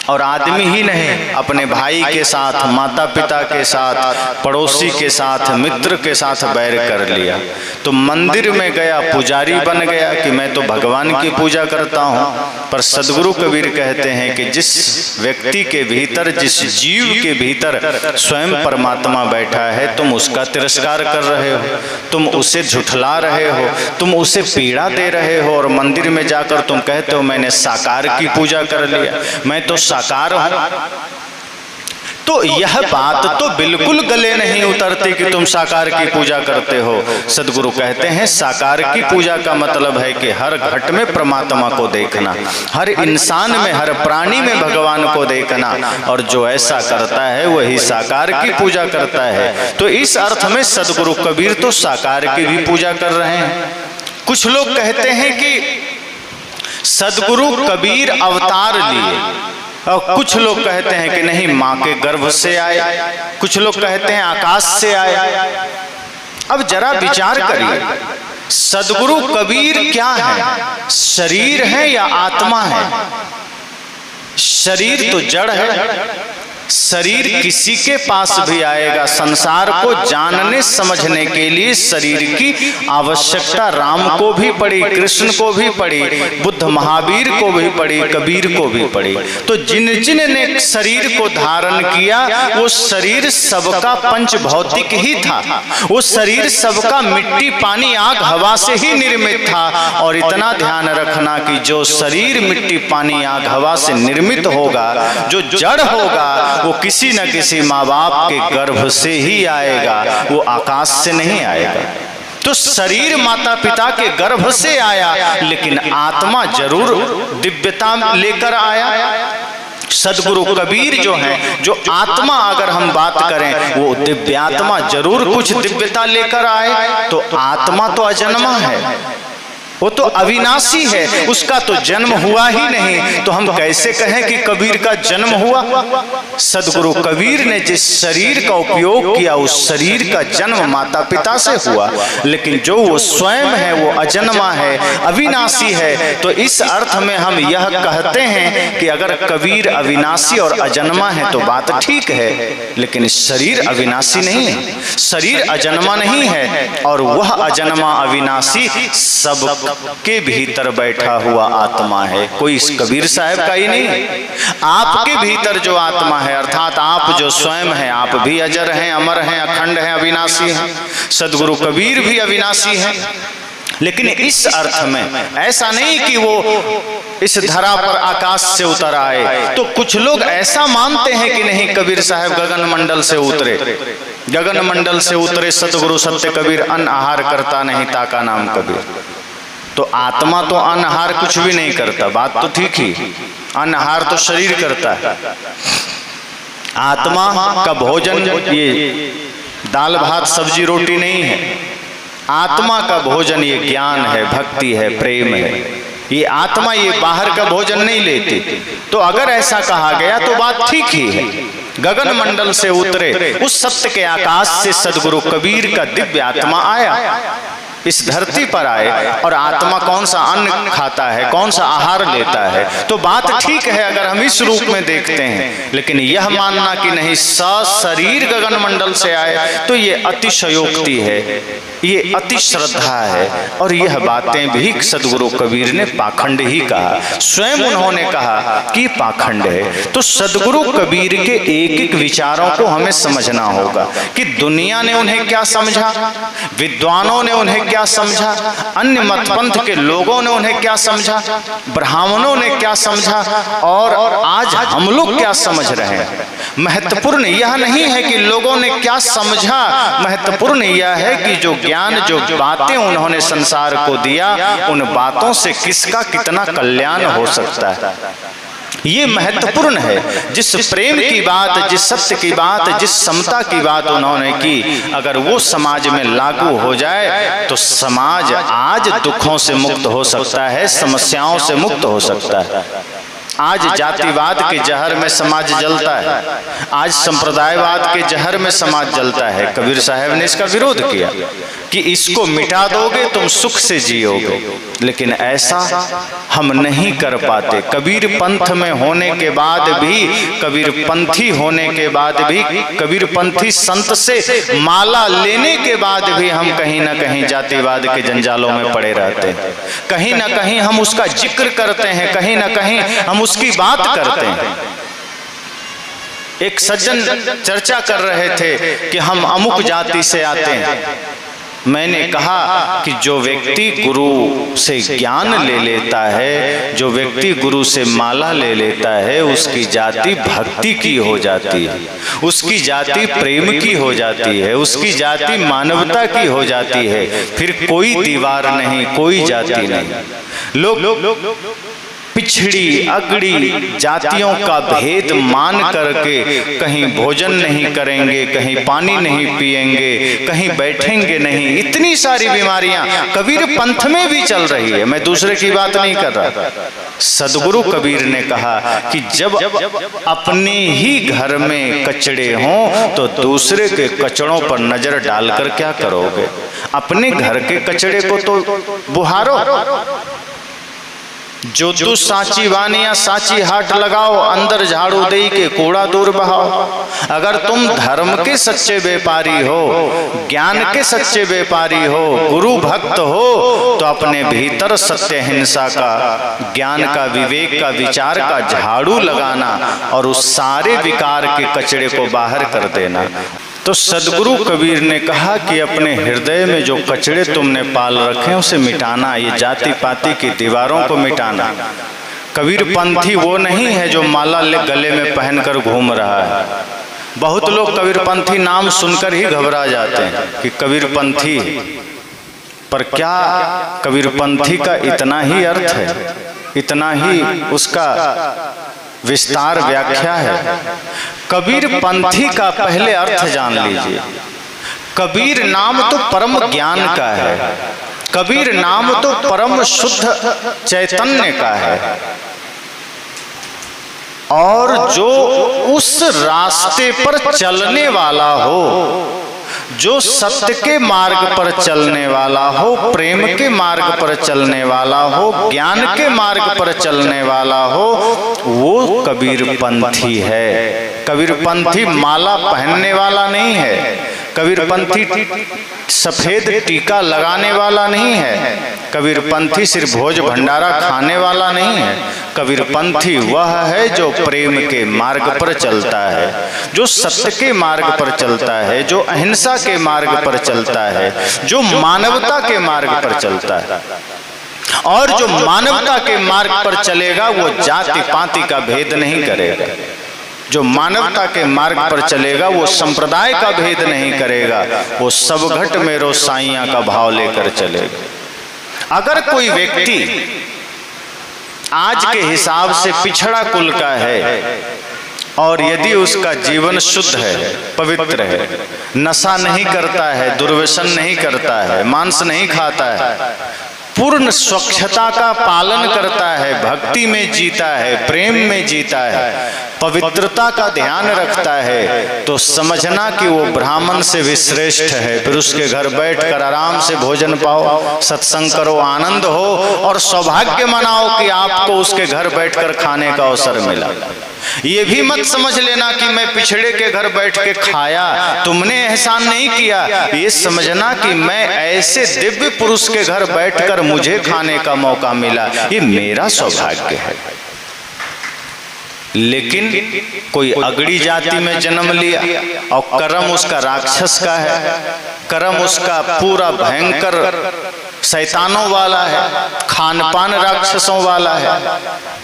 [SPEAKER 1] और आदमी ही नहीं, अपने भाई के साथ, माता पिता के साथ, पड़ोसी के साथ, मित्र के साथ बैर कर लिया। तो मंदिर में गया, पुजारी बन गया कि मैं तो भगवान की पूजा करता हूँ। पर सदगुरु कबीर कहते हैं कि जिस व्यक्ति के भीतर, जिस जीव के भीतर स्वयं परमात्मा बैठा है, तुम उसका तिरस्कार कर रहे हो, तुम उसे झुठला रहे हो, तुम उसे पीड़ा दे रहे हो, और मंदिर में जाकर तुम कहते हो मैंने साकार की पूजा कर लिया, मैं तो साकार हूं। तो यह बात तो बिल्कुल गले नहीं उतरती कि तुम साकार की पूजा करते हो। सदगुरु कहते हैं साकार की पूजा का मतलब है कि हर घट में परमात्मा को देखना, हर इंसान में, हर प्राणी में भगवान को देखना, और जो ऐसा करता है वही साकार की पूजा करता है। तो इस अर्थ में सदगुरु कबीर तो साकार की भी पूजा कर रहे हैं। कुछ लोग कहते हैं कि सदगुरु कबीर अवतार लिए, और कुछ लोग कहते हैं कि नहीं, माँ के गर्भ से आए, कुछ लोग कहते हैं आकाश से आए। अब जरा विचार करिए, सदगुरु कबीर क्या है? शरीर है या आत्मा है? शरीर तो जड़ है, शरीर किसी के पास भी आएगा। संसार को जानने समझने के लिए शरीर की आवश्यकता राम को भी पड़ी, कृष्ण को भी पड़ी, बुद्ध महावीर को भी पड़ी, कबीर को भी पड़ी। तो जिन जिन ने शरीर को धारण किया वो शरीर सबका पंच भौतिक ही था, वो शरीर सबका मिट्टी पानी आग हवा से ही निर्मित था। और इतना ध्यान रखना कि जो शरीर मिट्टी पानी आग हवा से निर्मित होगा, जो जड़ होगा, वो किसी न किसी माँ बाप के गर्भ से ही आएगा, वो आकाश से नहीं आएगा। तो शरीर माता पिता के गर्भ से आया, लेकिन आत्मा जरूर दिव्यता लेकर आया। सदगुरु कबीर जो हैं, जो आत्मा अगर हम बात करें, वो दिव्यात्मा जरूर कुछ दिव्यता लेकर आए। तो आत्मा तो अजन्मा है, वो तो अविनाशी है, उसका तो जन्म हुआ ही नहीं। तो हम कैसे कहें कि कबीर का जन्म हुआ? सदगुरु कबीर ने जिस शरीर का उपयोग किया उस शरीर का जन्म माता पिता से हुआ, लेकिन जो वो स्वयं है वो अजन्मा है, अविनाशी है। तो इस अर्थ में हम यह कहते हैं कि अगर कबीर अविनाशी और अजन्मा है तो बात ठीक है, लेकिन शरीर अविनाशी नहीं है, शरीर अजन्मा नहीं है, और वह अजन्मा अविनाशी सब के भीतर बैठा हुआ आत्मा है। कोई इस कबीर साहब का ही नहीं है। आपके भीतर जो आत्मा है, अर्थात आप जो स्वयं हैं, आप भी अजर हैं, अमर हैं, अखंड हैं, अविनाशी हैं। सदगुरु कबीर भी अविनाशी हैं। लेकिन इस अर्थ में ऐसा नहीं कि वो इस धरा पर आकाश से उतर आए। तो कुछ लोग ऐसा मानते हैं कि नहीं, कबीर साहब गगन मंडल से उतरे, गगन मंडल से उतरे सतगुरु सत्य कबीर, अन्न आहार करता नहीं ताका नाम कबीर। तो आत्मा तो अनहार कुछ भी नहीं करता, बात तो ठीक ही, अनहार तो शरीर करता है। आत्मा का भोजन ये दाल भात सब्जी रोटी नहीं है, आत्मा का भोजन ये ज्ञान है, भक्ति है, प्रेम है। ये आत्मा ये बाहर का भोजन नहीं लेती। तो अगर ऐसा कहा गया तो बात ठीक ही है। गगन मंडल से उतरे उस सत्य के आकाश से सदगुरु कबीर का दिव्य आत्मा आया, इस धरती पर आए, और आत्मा कौन सा अन्न खाता है, कौन सा आहार लेता है, तो बात ठीक है अगर हम इस रूप में देखते हैं। लेकिन यह मानना कि नहीं सशरीर गगन मंडल से आए, तो ये अतिशयोक्ति है, ये अति श्रद्धा है। और यह बातें भी सदगुरु कबीर ने पाखंड ही कहा, स्वयं उन्होंने कहा कि पाखंड है। तो सदगुरु कबीर के एक एक विचारों को हमें समझना होगा कि दुनिया ने उन्हें क्या समझा, विद्वानों ने उन्हें क्या समझा, अन्य मतपंथ के लोगों ने उन्हें क्या समझा, ब्राह्मणों ने क्या समझा, और आज हम लोग क्या समझ रहे हैं। महत्वपूर्ण यह नहीं है कि लोगों ने क्या समझा, महत्वपूर्ण यह है कि जो ज्ञान, जो बातें उन्होंने संसार को दिया, उन बातों से किसका कितना कल्याण हो सकता है, ये महत्वपूर्ण है। जिस प्रेम की बात, जिस सत्य की बात, जिस समता की बात उन्होंने की, अगर वो समाज में लागू हो जाए तो समाज आज दुखों से मुक्त हो सकता है, समस्याओं से मुक्त हो सकता है। आज जातिवाद के जहर में समाज जलता है, आज संप्रदायवाद के जहर में समाज जलता है। कबीर साहब ने इसका विरोध किया कि इसको मिटा दोगे तुम सुख से जियोगे, लेकिन ऐसा हम नहीं कर पाते। कबीर पंथ में होने के बाद भी, कबीर पंथी होने के बाद भी, कबीर पंथी संत से माला लेने के बाद भी हम कहीं ना कहीं जातिवाद के जंजालों में पड़े रहते हैं। कहीं ना कहीं हम उसका जिक्र करते हैं, कहीं ना कहीं हम उसकी बात करते हैं। एक सज्जन चर्चा कर रहे थे कि हम अमुक जाति से आते हैं। मैंने कहा कि जो व्यक्ति गुरु से ज्ञान ले लेता है, जो व्यक्ति गुरु से माला ले लेता है, उसकी जाति भक्ति की हो जाती है, उसकी जाति प्रेम की हो जाती है, उसकी जाति मानवता की हो जाती है। फिर कोई दीवार नहीं, कोई जाति नहीं। लोग पिछड़ी अगड़ी जातियों का भेद मान करके कहीं भोजन नहीं करेंगे, कहीं पानी नहीं पिएंगे, कहीं बैठेंगे नहीं। इतनी सारी बीमारियां कबीर पंथ में भी चल रही है। मैं दूसरे की बात नहीं कर रहा। सदगुरु कबीर ने कहा कि जब अपने ही घर में कचड़े हों तो दूसरे के कचड़ों पर नजर डालकर क्या करोगे। अपने घर के कचड़े को तो बुहारो। जो तू साची वानिया साची हाट लगाओ, अंदर झाड़ू दे के कूड़ा दूर बहाओ। अगर तुम धर्म के सच्चे व्यापारी हो, ज्ञान के सच्चे व्यापारी हो, गुरु भक्त हो, तो अपने भीतर सत्य हिंसा का, ज्ञान का, विवेक का, विचार का झाड़ू लगाना और उस सारे विकार के कचड़े को बाहर कर देना। तो सदगुरु कबीर ने कहा कि अपने हृदय में जो कचड़े तुमने पाल रखे हैं उसे मिटाना, ये जाति पाति की दीवारों को मिटाना। कबीर पंथी वो नहीं है जो माला गले में पहनकर घूम रहा है। बहुत लोग कबीर पंथी नाम सुनकर ही घबरा जाते हैं कि कबीर पंथी, पर क्या कबीर पंथी का इतना ही अर्थ है, इतना ही उसका विस्तार व्याख्या है। कबीर पंथी का पहले अर्थ जान लीजिए। कबीर नाम तो परम ज्ञान का है, कबीर नाम तो परम शुद्ध चैतन्य का है, और जो उस रास्ते पर चलने वाला हो, जो सत्य के मार्ग पर चलने वाला हो, प्रेम के मार्ग पर चलने वाला हो, ज्ञान के मार्ग पर चलने वाला हो, वो कबीर पंथी है। कबीर पंथी माला पहनने वाला नहीं है, कबीर पंथी सफेद टीका लगाने वाला नहीं है, कबीर पंथी सिर्फ भोज भंडारा खाने वाला नहीं है। कबीर पंथी वह है जो प्रेम के मार्ग पर चलता है, जो सत्य के मार्ग पर चलता है, जो अहिंसा के मार्ग पर चलता है, जो मानवता के मार्ग पर चलता है। और जो मानवता के मार्ग पर चलेगा वो जाति पाति का भेद नहीं करेगा। जो मानवता के मार्ग पर चलेगा वो संप्रदाय का भेद नहीं करेगा, वो सब घट मेरो साइया का भाव लेकर चलेगा। अगर कोई व्यक्ति आज के हिसाब से पिछड़ा कुल का है और यदि उसका जीवन शुद्ध है, पवित्र है, नशा नहीं करता है, दुर्व्यसन नहीं करता है, मांस नहीं खाता है, पूर्ण स्वच्छता का पालन करता है, भक्ति में जीता है, प्रेम में जीता है, पवित्रता का ध्यान रखता है, तो समझना कि वो ब्राह्मण से भी श्रेष्ठ है। फिर उसके घर बैठकर आराम से भोजन पाओ, सत्संग करो, आनंद हो और सौभाग्य मनाओ कि आपको उसके घर बैठकर खाने का अवसर मिला। ये भी मत समझ लेना कि मैं पिछड़े के घर बैठ के खाया, तुमने एहसान नहीं किया। ये समझना कि मैं ऐसे दिव्य पुरुष के घर बैठकर मुझे खाने का मौका मिला, ये मेरा सौभाग्य है। लेकिन कोई अगड़ी जाति में जन्म लिया और कर्म उसका राक्षस का है, कर्म उसका पूरा भयंकर शैतानों वाला है, खान पान राक्षसों वाला है,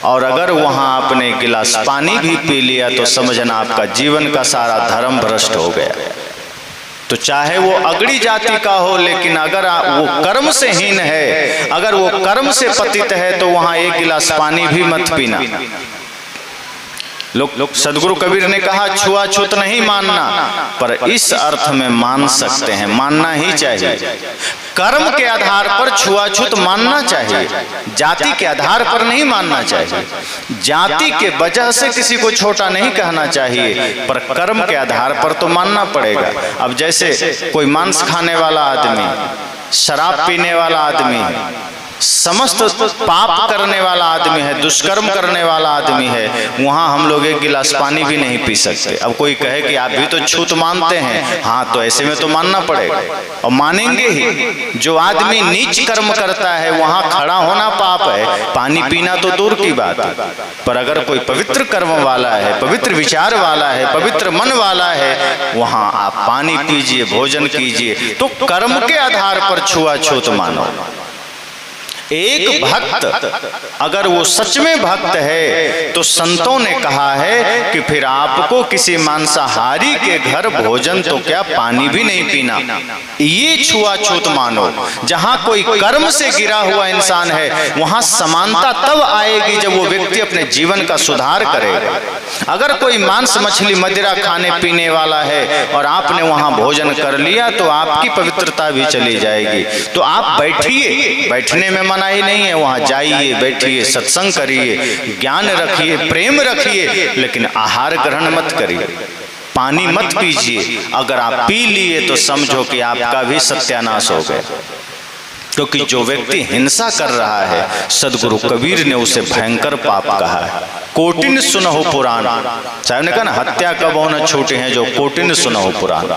[SPEAKER 1] और अगर वहां आपने गिलास पानी भी पी लिया तो समझना आपका जीवन का सारा धर्म भ्रष्ट हो गया। तो चाहे वो अगड़ी जाति का हो, लेकिन अगर वो कर्म से हीन है, अगर वो कर्म से पतित है, तो वहां एक गिलास पानी भी मत पीना। लोग सदगुरु कबीर ने कहा छुआछूत नहीं मानना, पर इस अर्थ में मान सकते हैं, मानना ही चाहिए। कर्म के आधार पर छुआछूत मानना चाहिए, जाति के आधार पर नहीं मानना चाहिए। जाति के वजह से किसी को छोटा नहीं कहना चाहिए, पर कर्म के आधार पर तो मानना पड़ेगा। अब जैसे कोई मांस खाने वाला आदमी, शराब पीने वाला आदमी, समस्त पाप करने वाला आदमी है, दुष्कर्म करने वाला आदमी है, वहां हम लोग एक गिलास पानी भी नहीं पी सकते। अब कोई कहे कि आप भी तो छूत मानते हैं, हाँ, तो ऐसे में तो मानना पड़ेगा और मानेंगे ही। जो आदमी नीच कर्म करता है वहां खड़ा होना पाप है, पानी पीना तो दूर की बात है। पर अगर कोई पवित्र कर्म वाला है, पवित्र विचार वाला है, पवित्र मन वाला है, वहां आप पानी पीजिए, भोजन कीजिए। तो कर्म के आधार पर छुआछूत मानो। एक भक्त अगर वो सच में भक्त है तो संतों ने कहा है कि फिर आपको किसी मांसाहारी के घर भोजन तो क्या पानी भी नहीं पीना। ये छुआछूत मानो। जहां कोई कर्म से गिरा हुआ इंसान है वहां समानता तब आएगी जब वो व्यक्ति अपने जीवन का सुधार करेगा। अगर कोई मांस मछली मदिरा खाने पीने वाला है और आपने वहां भोजन कर लिया तो आपकी पवित्रता भी चली जाएगी। तो आप बैठिए, बैठने में मनाही नहीं है, वहां जाइए, बैठिए, सत्संग करिए, ज्ञान रखिए, प्रेम रखिए, लेकिन आहार ग्रहण मत करिए, पानी मत पीजिए। अगर आप पी लिए तो समझो कि आपका भी सत्यानाश हो गया। क्योंकि जो व्यक्ति हिंसा कर रहा है, सदगुरु कबीर ने उसे भयंकर पाप कहा है। कोटिन सुनहु पुराण, साहब ने कहा ना, हत्या कब न छूटे हैं जो कोटिन सुनहु पुराण।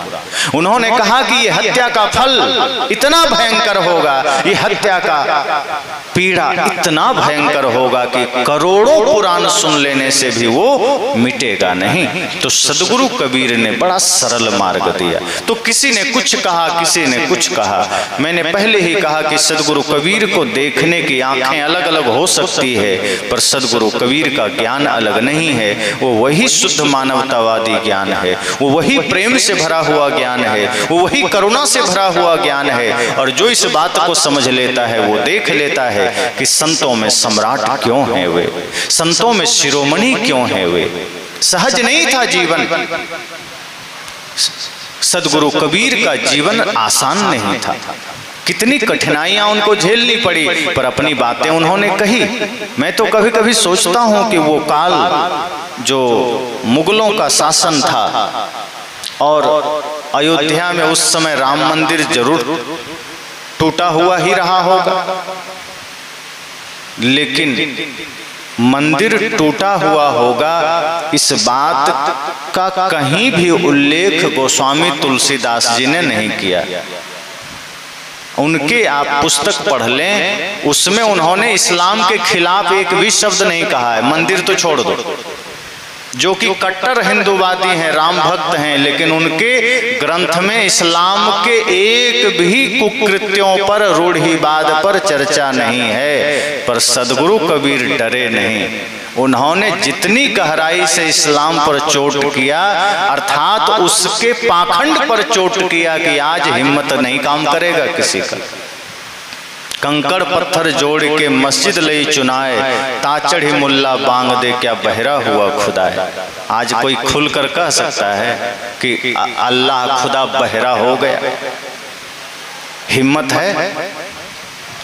[SPEAKER 1] उन्होंने कहा कि ये हत्या का फल इतना भयंकर होगा, ये हत्या का पीड़ा इतना भयंकर होगा कि करोड़ों पुराण सुन लेने से भी वो मिटेगा नहीं। तो सदगुरु कबीर ने बड़ा सरल मार्ग दिया। तो किसी ने कुछ कहा, किसी ने कुछ कहा। मैंने पहले ही कहा कि सदगुरु कबीर को देखने की आंखें अलग अलग हो सकती है, पर सदगुरु कबीर का ज्ञान अलग नहीं है। वो वही शुद्ध मानवतावादी ज्ञान है, वो वही प्रेम से भरा हुआ ज्ञान है, वो वही करुणा से भरा हुआ ज्ञान है। और जो इस बात को समझ लेता है वो देख लेता है कि संतों में सम्राट क्यों हैं वे, संतों में शिरोमणि क्यों हैं वे। सहज नहीं था जीवन, सदगुरु कबीर का जीवन आसान नहीं था, कितनी कठिनाइयां उनको झेलनी पड़ी, पर अपनी बातें उन्होंने कही। मैं तो कभी कभी सोचता हूं कि वो काल जो मुगलों का शासन था और अयोध्या में उस समय राम मंदिर जरूर टूटा हुआ ही रहा होगा, लेकिन मंदिर टूटा हुआ होगा इस बात का कहीं भी उल्लेख गोस्वामी तुलसीदास जी ने नहीं किया। उनके आप पुस्तक पढ़ लें, उसमें उन्होंने इस्लाम के खिलाफ एक भी शब्द नहीं कहा है। मंदिर तो छोड़ दो, जो कि कट्टर हिंदूवादी हैं, राम भक्त हैं, लेकिन उनके ग्रंथ में इस्लाम के एक भी कुकृत्यों पर, रूढ़िवाद पर चर्चा नहीं है। पर सदगुरु कबीर डरे नहीं, उन्होंने जितनी गहराई से इस्लाम पर चोट किया, अर्थात उसके पाखंड पर चोट किया कि आज हिम्मत नहीं काम करेगा किसी का। कंकड़ पत्थर जोड़ के मस्जिद लई चुनाए, ताचढ़ी मुल्ला बांग दे क्या बहरा हुआ खुदा है। आज कोई खुलकर कह सकता है कि अल्लाह खुदा बहरा हो गया? हिम्मत है?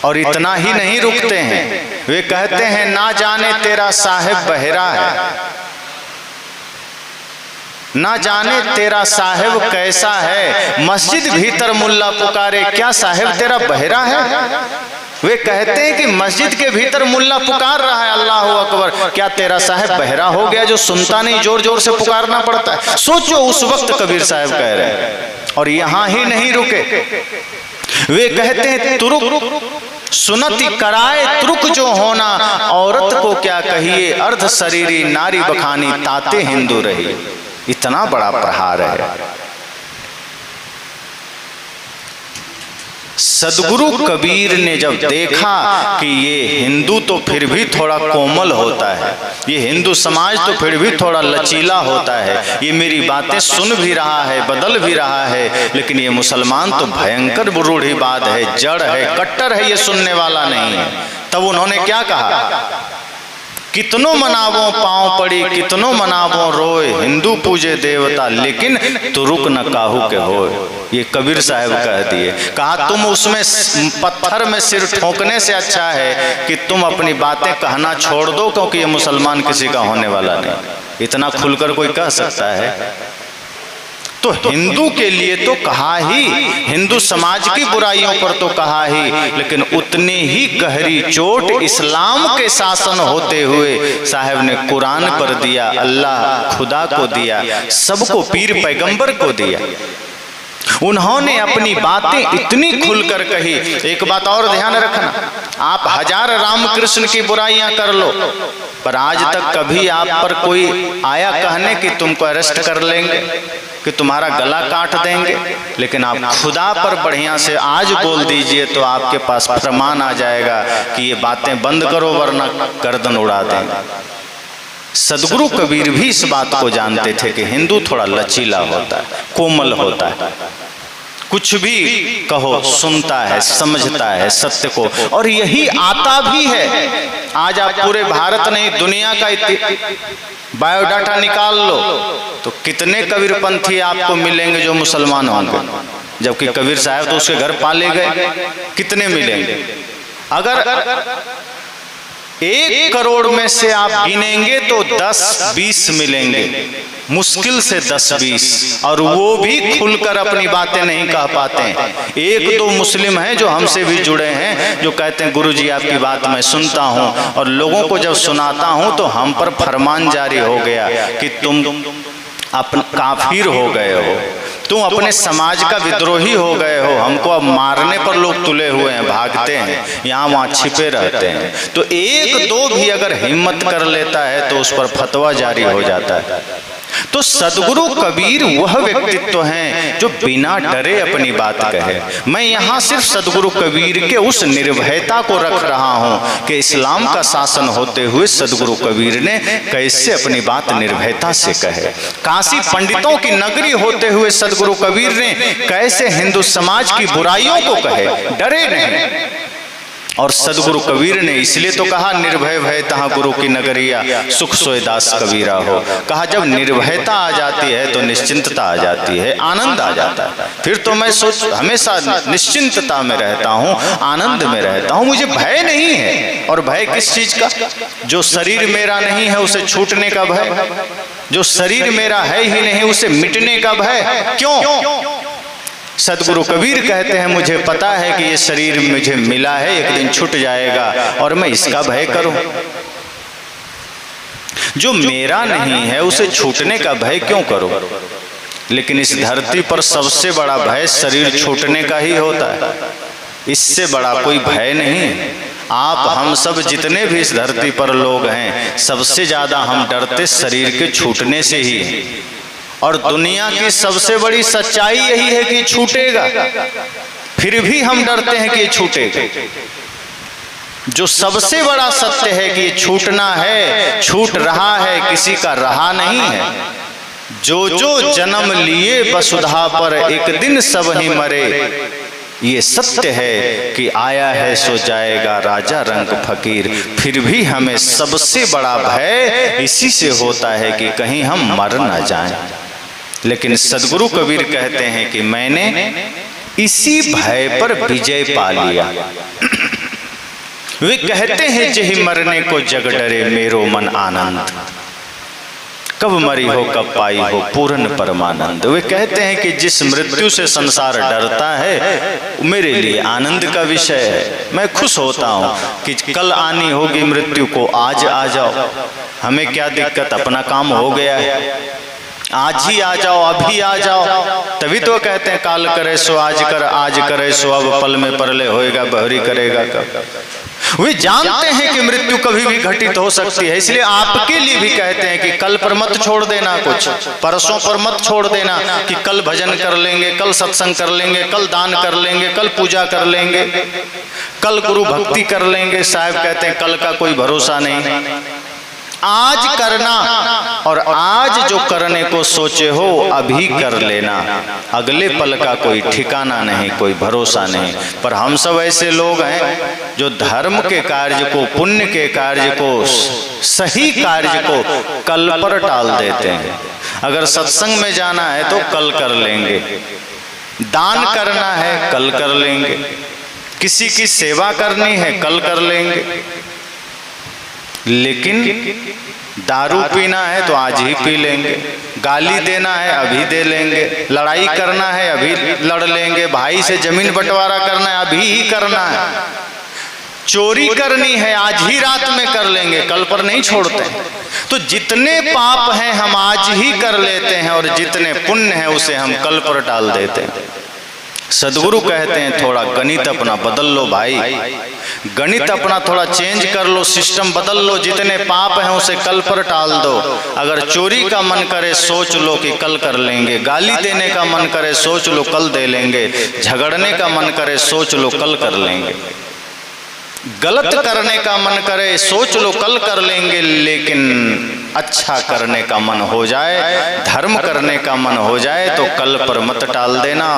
[SPEAKER 1] और इतना ही नहीं रुकते हैं, वे कहते हैं ना जाने तेरा साहिब बहरा है, ना जाने तेरा साहिब कैसा है, मस्जिद भीतर मुल्ला पुकारे क्या साहिब तेरा बहरा है। वे कहते हैं कि मस्जिद के भीतर मुल्ला पुकार रहा है अल्लाह अकबर, क्या तेरा साहिब बहरा हो गया जो सुनता नहीं, जोर जोर से पुकारना पड़ता है। सोचो उस वक्त कबीर साहब कह रहे हैं। और यहां ही नहीं रुके, वे कहते हैं तुरुक सुनती कराए तुरुक जो होना, औरत को क्या कहिए अर्ध शरीरी नारी बखानी ताते हिंदू रही। इतना बड़ा प्रहार है। सदगुरु कबीर ने जब देखा कि ये हिंदू तो फिर भी थोड़ा कोमल होता है, ये हिंदू समाज तो फिर भी थोड़ा लचीला होता है, ये मेरी बातें सुन भी रहा है, बदल भी रहा है, लेकिन ये मुसलमान तो भयंकर रूढ़िवाद है, जड़ है, कट्टर है, ये सुनने वाला नहीं है। तब उन्होंने क्या कहा, कितनों मनावों पांव पड़ी, कितनों मनावों रोए, हिंदू पूजे देवता लेकिन तुरुक न काहू के होए। ये कबीर साहब कह दिए। कहा तुम उसमें पत्थर में सिर ठोकने से अच्छा है कि तुम अपनी बातें कहना छोड़ दो, क्योंकि ये मुसलमान किसी का होने वाला नहीं। इतना खुलकर कोई कह सकता है? तो हिंदू के लिए तो कहा ही, हिंदू समाज की बुराइयों पर तो कहा ही, लेकिन उतनी ही गहरी चोट इस्लाम के शासन होते हुए साहब ने कुरान पर दिया, अल्लाह खुदा को दिया, सबको पीर पैगंबर को दिया। उन्होंने अपनी बातें इतनी खुलकर कही। एक बात और ध्यान रखना, आप हजार रामकृष्ण की बुराइयां कर लो, पर आज तक कभी आप पर कोई आया कहने कि तुमको अरेस्ट कर लेंगे, कि तुम्हारा गला काट देंगे, लेकिन आप खुदा पर बढ़िया से आज बोल दीजिए तो आपके पास फरमान आ जाएगा कि ये बातें बंद करो वरना गर्दन उड़ा देंगे। सदगुरु कबीर भी इस बात को जानते थे कि हिंदू थोड़ा लचीला होता है, कोमल होता है, कुछ भी कहो सुनता है, समझता है सत्य को, और यही आता भी है। आज आप पूरे भारत नहीं दुनिया का बायोडाटा निकाल लो तो कितने कबीरपंथी आपको मिलेंगे जो मुसलमान होंगे, जबकि कबीर साहब तो उसके घर पाले गए। कितने मिलेंगे? अगर 1 करोड़ में से आप गिनेंगे तो 10-20 मिलेंगे, मुश्किल से 10-20, और वो भी खुलकर अपनी बातें नहीं कह पाते हैं। 1-2 मुस्लिम हैं जो हमसे भी जुड़े हैं, जो कहते हैं गुरुजी आपकी बात मैं सुनता हूं और लोगों को जब सुनाता हूं तो हम पर फरमान जारी हो गया कि तुम अपन काफिर हो गए हो, तुम अपने समाज का विद्रोही हो गए हो, हमको अब मारने पर लोग तुले हुए हैं, भागते हैं, यहाँ वहाँ छिपे रहते हैं। तो 1-2 भी अगर हिम्मत कर लेता है तो उस पर फतवा जारी हो जाता है। तो सदगुरु कबीर वह व्यक्तित्व हैं जो बिना डरे अपनी बात कहे। मैं यहाँ सिर्फ सदगुरु कबीर के उस निर्भयता को रख रहा हूँ कि इस्लाम का शासन होते हुए सदगुरु कबीर ने कैसे अपनी बात निर्भयता से कहे। काशी पंडितों की नगरी होते हुए सदगुरु कबीर ने कैसे हिंदू समाज की बुराइयों को कहे, डरे नहीं। और सदगुरु कबीर ने इसलिए तो कहा निर्भय भय तहाँ गुरु की नगरिया, सुख सोए दास कबीरा हो। कहा जब निर्भयता आ जाती है तो निश्चिंतता आ जाती है, आनंद आ जाता है। फिर तो मैं हमेशा निश्चिंतता में रहता हूँ, आनंद में रहता हूँ, मुझे भय नहीं है। और भय किस चीज का? जो शरीर मेरा नहीं है उसे छूटने का भय, जो शरीर मेरा है ही नहीं उसे मिटने का भय। क्यों? सदगुरु कबीर कहते हैं मुझे पता है कि ये शरीर मुझे मिला है, एक दिन छूट जाएगा, और मैं इसका भय करूं। जो मेरा नहीं है उसे छूटने का भय क्यों करूं? लेकिन इस धरती पर सबसे बड़ा भय शरीर छूटने का ही होता है, इससे बड़ा कोई भय नहीं है। आप हम सब जितने भी इस धरती पर लोग हैं, सबसे ज्यादा हम डरते शरीर के छूटने से ही हैं। और दुनिया की सबसे बड़ी सच्चाई यही है कि छूटेगा, फिर भी हम डरते हैं कि ये छूटेगा। जो सबसे बड़ा सत्य है कि ये छूटना है, छूट रहा है, किसी का रहा नहीं है। जो जो जन्म लिए वसुधा पर एक दिन सब ही मरे, ये सत्य है कि आया है सो जाएगा राजा रंग फकीर। फिर भी हमें सबसे बड़ा भय इसी से होता है कि कहीं हम मर ना जाएं। लेकिन सदगुरु कबीर कहते हैं कि मैंने इसी भय पर विजय पा लिया। वे कहते हैं जेहि मरने को जग डरे मेरो मन आनंद, कब मरी हो कब पाई हो पूर्ण परमानंद। वे कहते हैं कि जिस मृत्यु से संसार डरता है मेरे लिए आनंद का विषय है। मैं खुश होता हूँ कि कल आनी होगी मृत्यु को, आज आ जाओ, हमें क्या दिक्कत, अपना काम हो गया है, आज ही आ जाओ, अभी आ जाओ। तभी तो कहते हैं काल करे सो आज कर, आज करे सो अब, पल में परले होएगा बहरी करेगा कब। वे जानते हैं कि मृत्यु कभी भी घटित हो सकती है, इसलिए आपके लिए भी कहते हैं कि कल पर मत छोड़ देना, कुछ परसों पर मत छोड़ देना कि कल भजन कर लेंगे, कल सत्संग कर लेंगे, कल दान कर लेंगे, कल पूजा कर लेंगे, कल गुरु भक्ति कर लेंगे। साहब कहते हैं कल का कोई भरोसा नहीं, आज करना, और आज जो करने को सोचे हो अभी कर लेना, अगले पल का कोई ठिकाना नहीं, कोई भरोसा नहीं। पर हम सब ऐसे लोग हैं जो धर्म के कार्य को, पुण्य के कार्य को, सही कार्य को कल पर टाल देते हैं। अगर सत्संग में जाना है तो कल कर लेंगे, दान करना है कल कर लेंगे, किसी की सेवा करनी है कल कर लेंगे, लेकिन दारू पीना है तो आज ही पी लेंगे, गाली देना है अभी दे लेंगे, लड़ाई करना है अभी लड़ लेंगे, भाई से जमीन बंटवारा करना है अभी ही करना है, चोरी करनी है आज ही रात में कर लेंगे, कल पर नहीं छोड़ते। तो जितने पाप हैं हम आज ही कर लेते हैं और जितने पुण्य हैं उसे हम कल पर टाल देते हैं। सदगुरु कहते हैं थोड़ा गणित अपना बदल लो भाई, गणित अपना थोड़ा चेंज कर लो, सिस्टम बदल लो, जितने पाप हैं उसे कल पर टाल दो। अगर चोरी का मन करे सोच लो कि कल कर लेंगे, गाली देने का मन करे सोच लो कल दे लेंगे, झगड़ने का मन करे सोच लो कल कर लेंगे, गलत करने का मन करे सोच लो कल कर लेंगे, लेकिन अच्छा करने का मन हो जाए, धर्म करने का मन हो जाए तो कल पर मत टाल देना,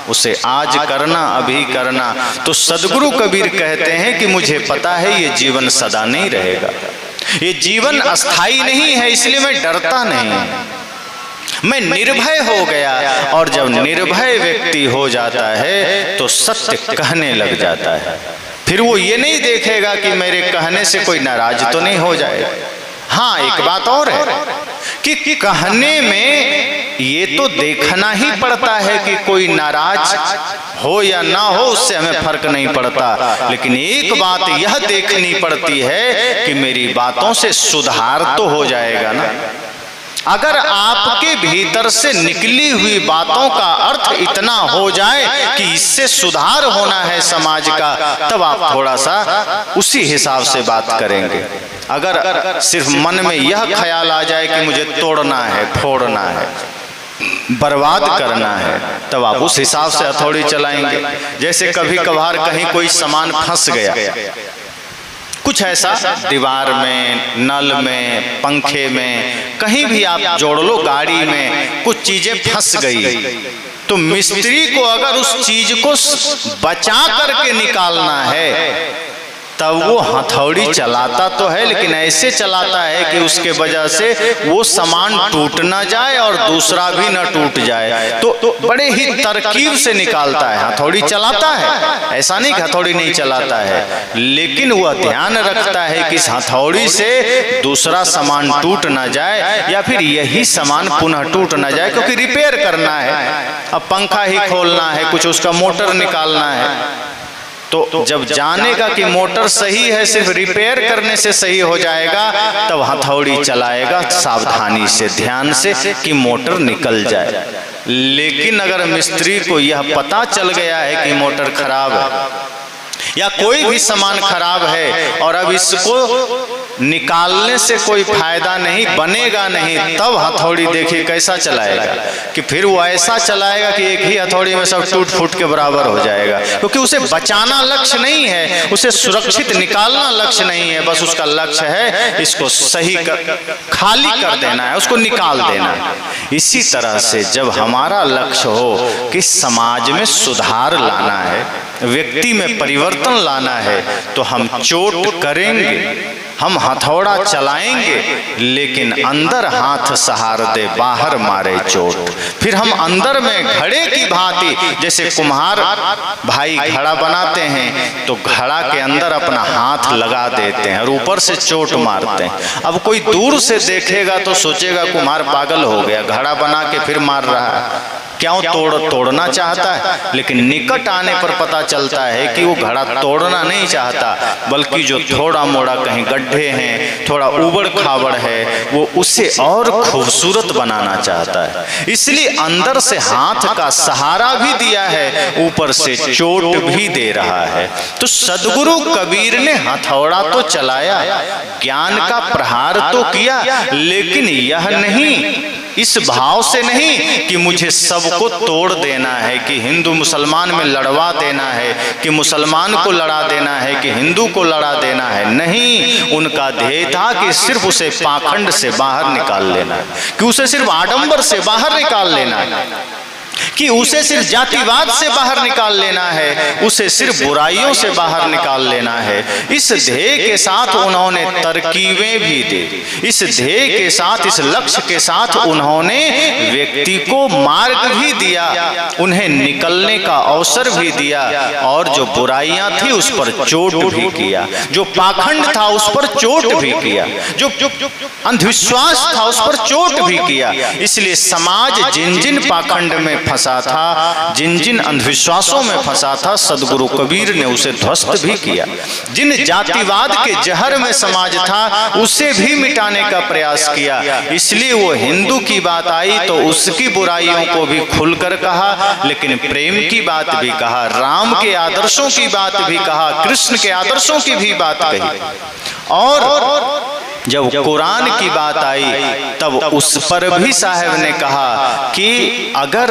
[SPEAKER 1] उसे आज करना, अभी करना। तो सदगुरु कबीर कहते हैं कि मुझे पता है ये जीवन सदा नहीं रहेगा, ये जीवन अस्थाई नहीं है, इसलिए मैं डरता नहीं, मैं निर्भय हो गया। और जब निर्भय व्यक्ति हो जाता है तो सत्य कहने लग जाता है, फिर वो ये नहीं देखेगा कि मेरे कहने से कोई नाराज तो नहीं हो जाएगा। हाँ, एक बात और है कि कहने में ये तो देखना ही पड़ता है कि कोई नाराज हो या ना हो, उससे हमें फर्क नहीं पड़ता, लेकिन एक बात यह देखनी पड़ती है कि मेरी बातों से सुधार तो हो जाएगा ना। अगर आपके भीतर से निकली हुई बातों का अर्थ इतना हो जाए कि इससे सुधार होना है समाज का, तब आप थोड़ा सा उसी हिसाब से बात करेंगे। अगर सिर्फ मन में यह ख्याल आ जाए कि मुझे तोड़ना है, फोड़ना है, बर्बाद करना है, तब आप उस हिसाब से हथौड़ी चलाएंगे। जैसे कभी कभार कहीं कोई सामान फंस गया, कुछ ऐसा दीवार में, नल में, पंखे में, कहीं भी आप जोड़ लो, गाड़ी में कुछ चीजें फंस गई, तो मिस्त्री को अगर उस चीज को बचा करके निकालना है तब वो हथौड़ी चलाता तो है, लेकिन ऐसे चलाता है कि उसके वजह से वो सामान टूट ना जाए और दूसरा भी ना टूट जाए। तो बड़े ही तरकीब से निकालता है, हथौड़ी चलाता है, ऐसा नहीं कि हथौड़ी नहीं चलाता है, लेकिन वह ध्यान रखता है कि इस हथौड़ी से दूसरा सामान टूट ना जाए या फिर यही सामान पुनः टूट ना जाए, क्योंकि रिपेयर करना है। अब पंखा ही खोलना है, कुछ उसका मोटर निकालना है, तो जब जानेगा कि मोटर सही है, सिर्फ रिपेयर करने से सही हो जाएगा, तब हथौड़ी चलाएगा सावधानी से, ध्यान से कि मोटर निकल जाए। लेकिन अगर मिस्त्री को यह पता चल गया है कि मोटर खराब है या कोई भी सामान खराब है और अब इसको निकालने से कोई फायदा नहीं, बनेगा नहीं, तब हथौड़ी देखिए कैसा चलाएगा, कि फिर वो ऐसा चलाएगा कि एक ही हथौड़ी में सब टूट फूट के बराबर हो जाएगा, क्योंकि उसे बचाना लक्ष्य नहीं है, उसे सुरक्षित निकालना लक्ष्य नहीं है, बस उसका लक्ष्य है इसको सही खाली कर देना है, उसको निकाल देना है। इसी तरह से जब हमारा लक्ष्य हो कि समाज में सुधार लाना है, व्यक्ति में परिवर्तन लाना है, तो हम चोट करेंगे, हम हथौड़ा चलाएंगे लेकिन अंदर हाथ सहार दे, बाहर मारे चोट। फिर हम अंदर में घड़े की भांति, जैसे कुम्हार भाई घड़ा बनाते हैं तो घड़ा के अंदर अपना हाथ लगा देते हैं और ऊपर से चोट मारते हैं। अब कोई दूर से देखेगा तो सोचेगा कुम्हार पागल हो गया, घड़ा बना के फिर मार रहा है, क्यों तोड़ना चाहता है। लेकिन निकट आने पर पता चलता है कि वो घड़ा तोड़ना नहीं चाहता, बल्कि जो थोड़ा मोड़ा कहीं गड्ढे हैं, थोड़ा उबड़ खाबड़ है, वो उसे और खूबसूरत बनाना चाहता है। इसलिए अंदर से हाथ का सहारा भी दिया है, ऊपर से चोट भी दे रहा है। तो सदगुरु कबीर ने हथौड़ा तो चलाया, ज्ञान का प्रहार तो किया, लेकिन यह नहीं, इस भाव से नहीं कि मुझे सबको तोड़ देना है, कि हिंदू मुसलमान में लड़वा देना है, कि मुसलमान को लड़ा देना है, कि हिंदू को लड़ा देना है। नहीं, उनका ध्येय था कि सिर्फ उसे पाखंड से बाहर निकाल लेना है, कि उसे सिर्फ आडंबर से बाहर निकाल लेना है, कि उसे सिर्फ जातिवाद से बाहर निकाल लेना है, उसे सिर्फ बुराइयों से बाहर निकाल लेना है। इस ध्येय के साथ उन्होंने तरकीबें भी दी, इस ध्येय के साथ, इस लक्ष्य के साथ उन्होंने व्यक्ति को मार्ग भी दिया, उन्हें निकलने का अवसर भी दिया, और जो बुराइयां थी उस पर चोट भी किया, जो पाखंड था उस पर चोट भी किया, जो अंधविश्वास था उस पर चोट भी किया। इसलिए समाज जिन जिन पाखंड में फंसा था, जिन जिन अंधविश्वासों में फंसा था, सदगुरु कबीर ने उसे ध्वस्त भी किया। जिन जातिवाद के जहर में समाज था उसे भी मिटाने का प्रयास किया। इसलिए वो हिंदू की बात आई तो उसकी बुराइयों को भी खुलकर कहा, लेकिन प्रेम की बात भी कहा, राम के आदर्शों की बात भी कहा, कृष्ण के आदर्शों की भी बात कही। और जब कुरान की बात आई तब उस पर भी साहब ने कहा कि अगर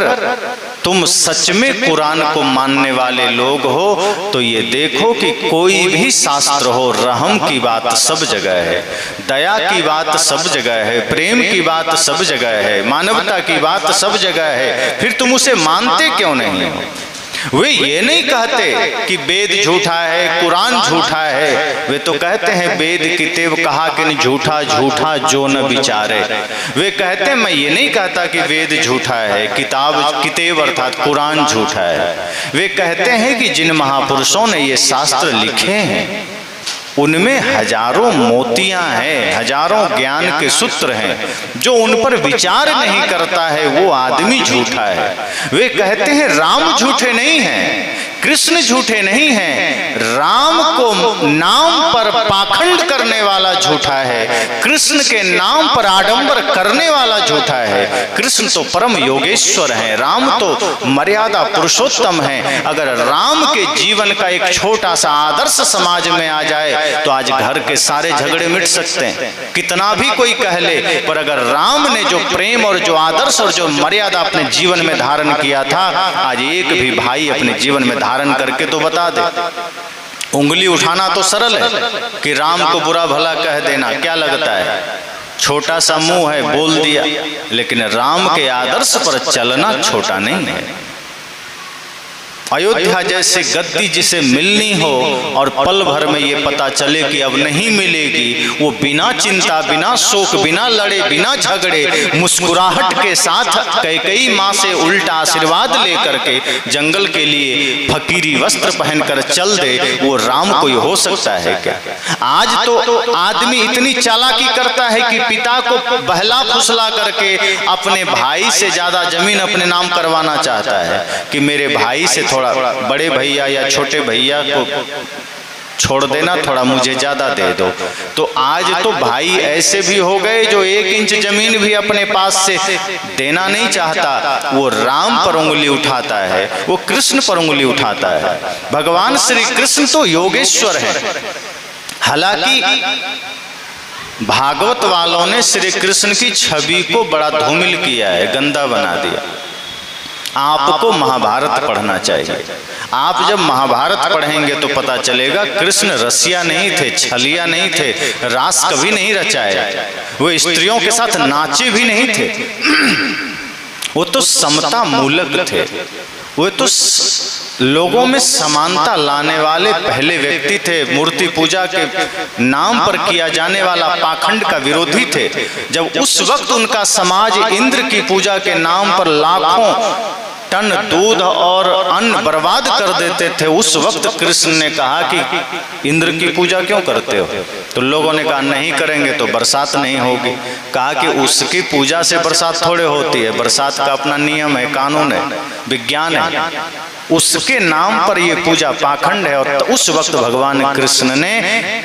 [SPEAKER 1] तुम सच में कुरान को मानने वाले लोग हो तो ये देखो कि कोई भी शास्त्र हो, रहम की बात सब जगह है, दया की बात सब जगह है, प्रेम की बात सब जगह है, मानवता की बात सब जगह है, फिर तुम उसे मानते क्यों नहीं हो? वे ये नहीं कहते कि वेद झूठा है, कुरान झूठा है, वे तो कहते हैं वेद किताब कहा कि झूठा झूठा जो न विचारे। वे कहते हैं, मैं ये नहीं कहता कि वेद झूठा है, किताब अर्थात कुरान झूठा है। वे कहते हैं कि जिन महापुरुषों ने ये शास्त्र लिखे हैं उनमें हजारों मोतियां हैं, हजारों ज्ञान के सूत्र हैं, जो उन पर विचार नहीं करता है वो आदमी झूठा है। वे कहते हैं राम झूठे नहीं हैं, कृष्ण झूठे नहीं हैं, राम को नाम पर पाखंड करने वाला झूठा है, कृष्ण के नाम पर आडंबर करने वाला झूठा है। कृष्ण तो परम योगेश्वर हैं, राम तो मर्यादा पुरुषोत्तम हैं। अगर राम के जीवन का एक छोटा सा आदर्श समाज में आ जाए तो आज घर के सारे झगड़े मिट सकते हैं, कितना भी कोई कह ले, पर अगर राम ने जो प्रेम और जो आदर्श और जो मर्यादा अपने जीवन में धारण किया था, आज एक भी भाई अपने जीवन में धारण करके तो बता दे। उंगली उठाना तो सरल है कि राम को बुरा भला कह देना, क्या लगता है, छोटा सा मुंह है, बोल दिया, लेकिन राम के आदर्श पर चलना छोटा नहीं है। अयोध्या जैसे गद्दी जिसे मिलनी हो और पल भर में ये पता चले कि अब नहीं मिलेगी, वो बिना चिंता, बिना शोक, बिना लड़े, बिना झगड़े, मुस्कुराहट के साथ कैकेयी माँ से उल्टा आशीर्वाद लेकर के जंगल के लिए फकीरी वस्त्र पहनकर चल दे, वो राम कोई हो सकता है क्या? आज तो आदमी इतनी चालाकी करता है कि पिता को बहला फुसला करके अपने भाई से ज्यादा जमीन अपने नाम करवाना चाहता है कि मेरे भाई से थोड़ा बड़े भैया या छोटे भैया को छोड़ देना, थोड़ा मुझे ज्यादा दे दो। तो आज तो भाई ऐसे भी हो गए जो 1 इंच जमीन भी अपने पास से देना नहीं चाहता, वो राम पर उंगली उठाता है, वो कृष्ण पर उंगली उठाता है। भगवान श्री कृष्ण तो योगेश्वर है। हालांकि भागवत वालों ने श्री कृष्ण की छवि को बड़ा धूमिल किया है, गंदा बना दिया। आपको महाभारत पढ़ना चाहिए। आप जब महाभारत पढ़ेंगे तो पता चलेगा कृष्ण रसिया नहीं थे, छलिया नहीं थे, रास कभी नहीं रचाया, वो स्त्रियों के साथ नाचे भी नहीं थे, वो तो समता मूलक थे। वे तो लोगों में समानता लाने वाले पहले व्यक्ति थे। मूर्ति पूजा के नाम पर किया जाने वाला पाखंड का विरोधी थे। जब उस वक्त उनका समाज इंद्र की पूजा के नाम पर लाखों टन दूध और अन्न बर्बाद कर देते थे, उस वक्त कृष्ण ने कहा कि इंद्र की पूजा क्यों करते हो? तो लोगों ने कहा नहीं करेंगे तो बरसात नहीं होगी। कहा कि उसकी पूजा से बरसात थोड़े होती है, बरसात का अपना नियम है, कानून है, विज्ञान है। उसके नाम पर ये पूजा पाखंड है। और उस वक्त भगवान कृष्ण ने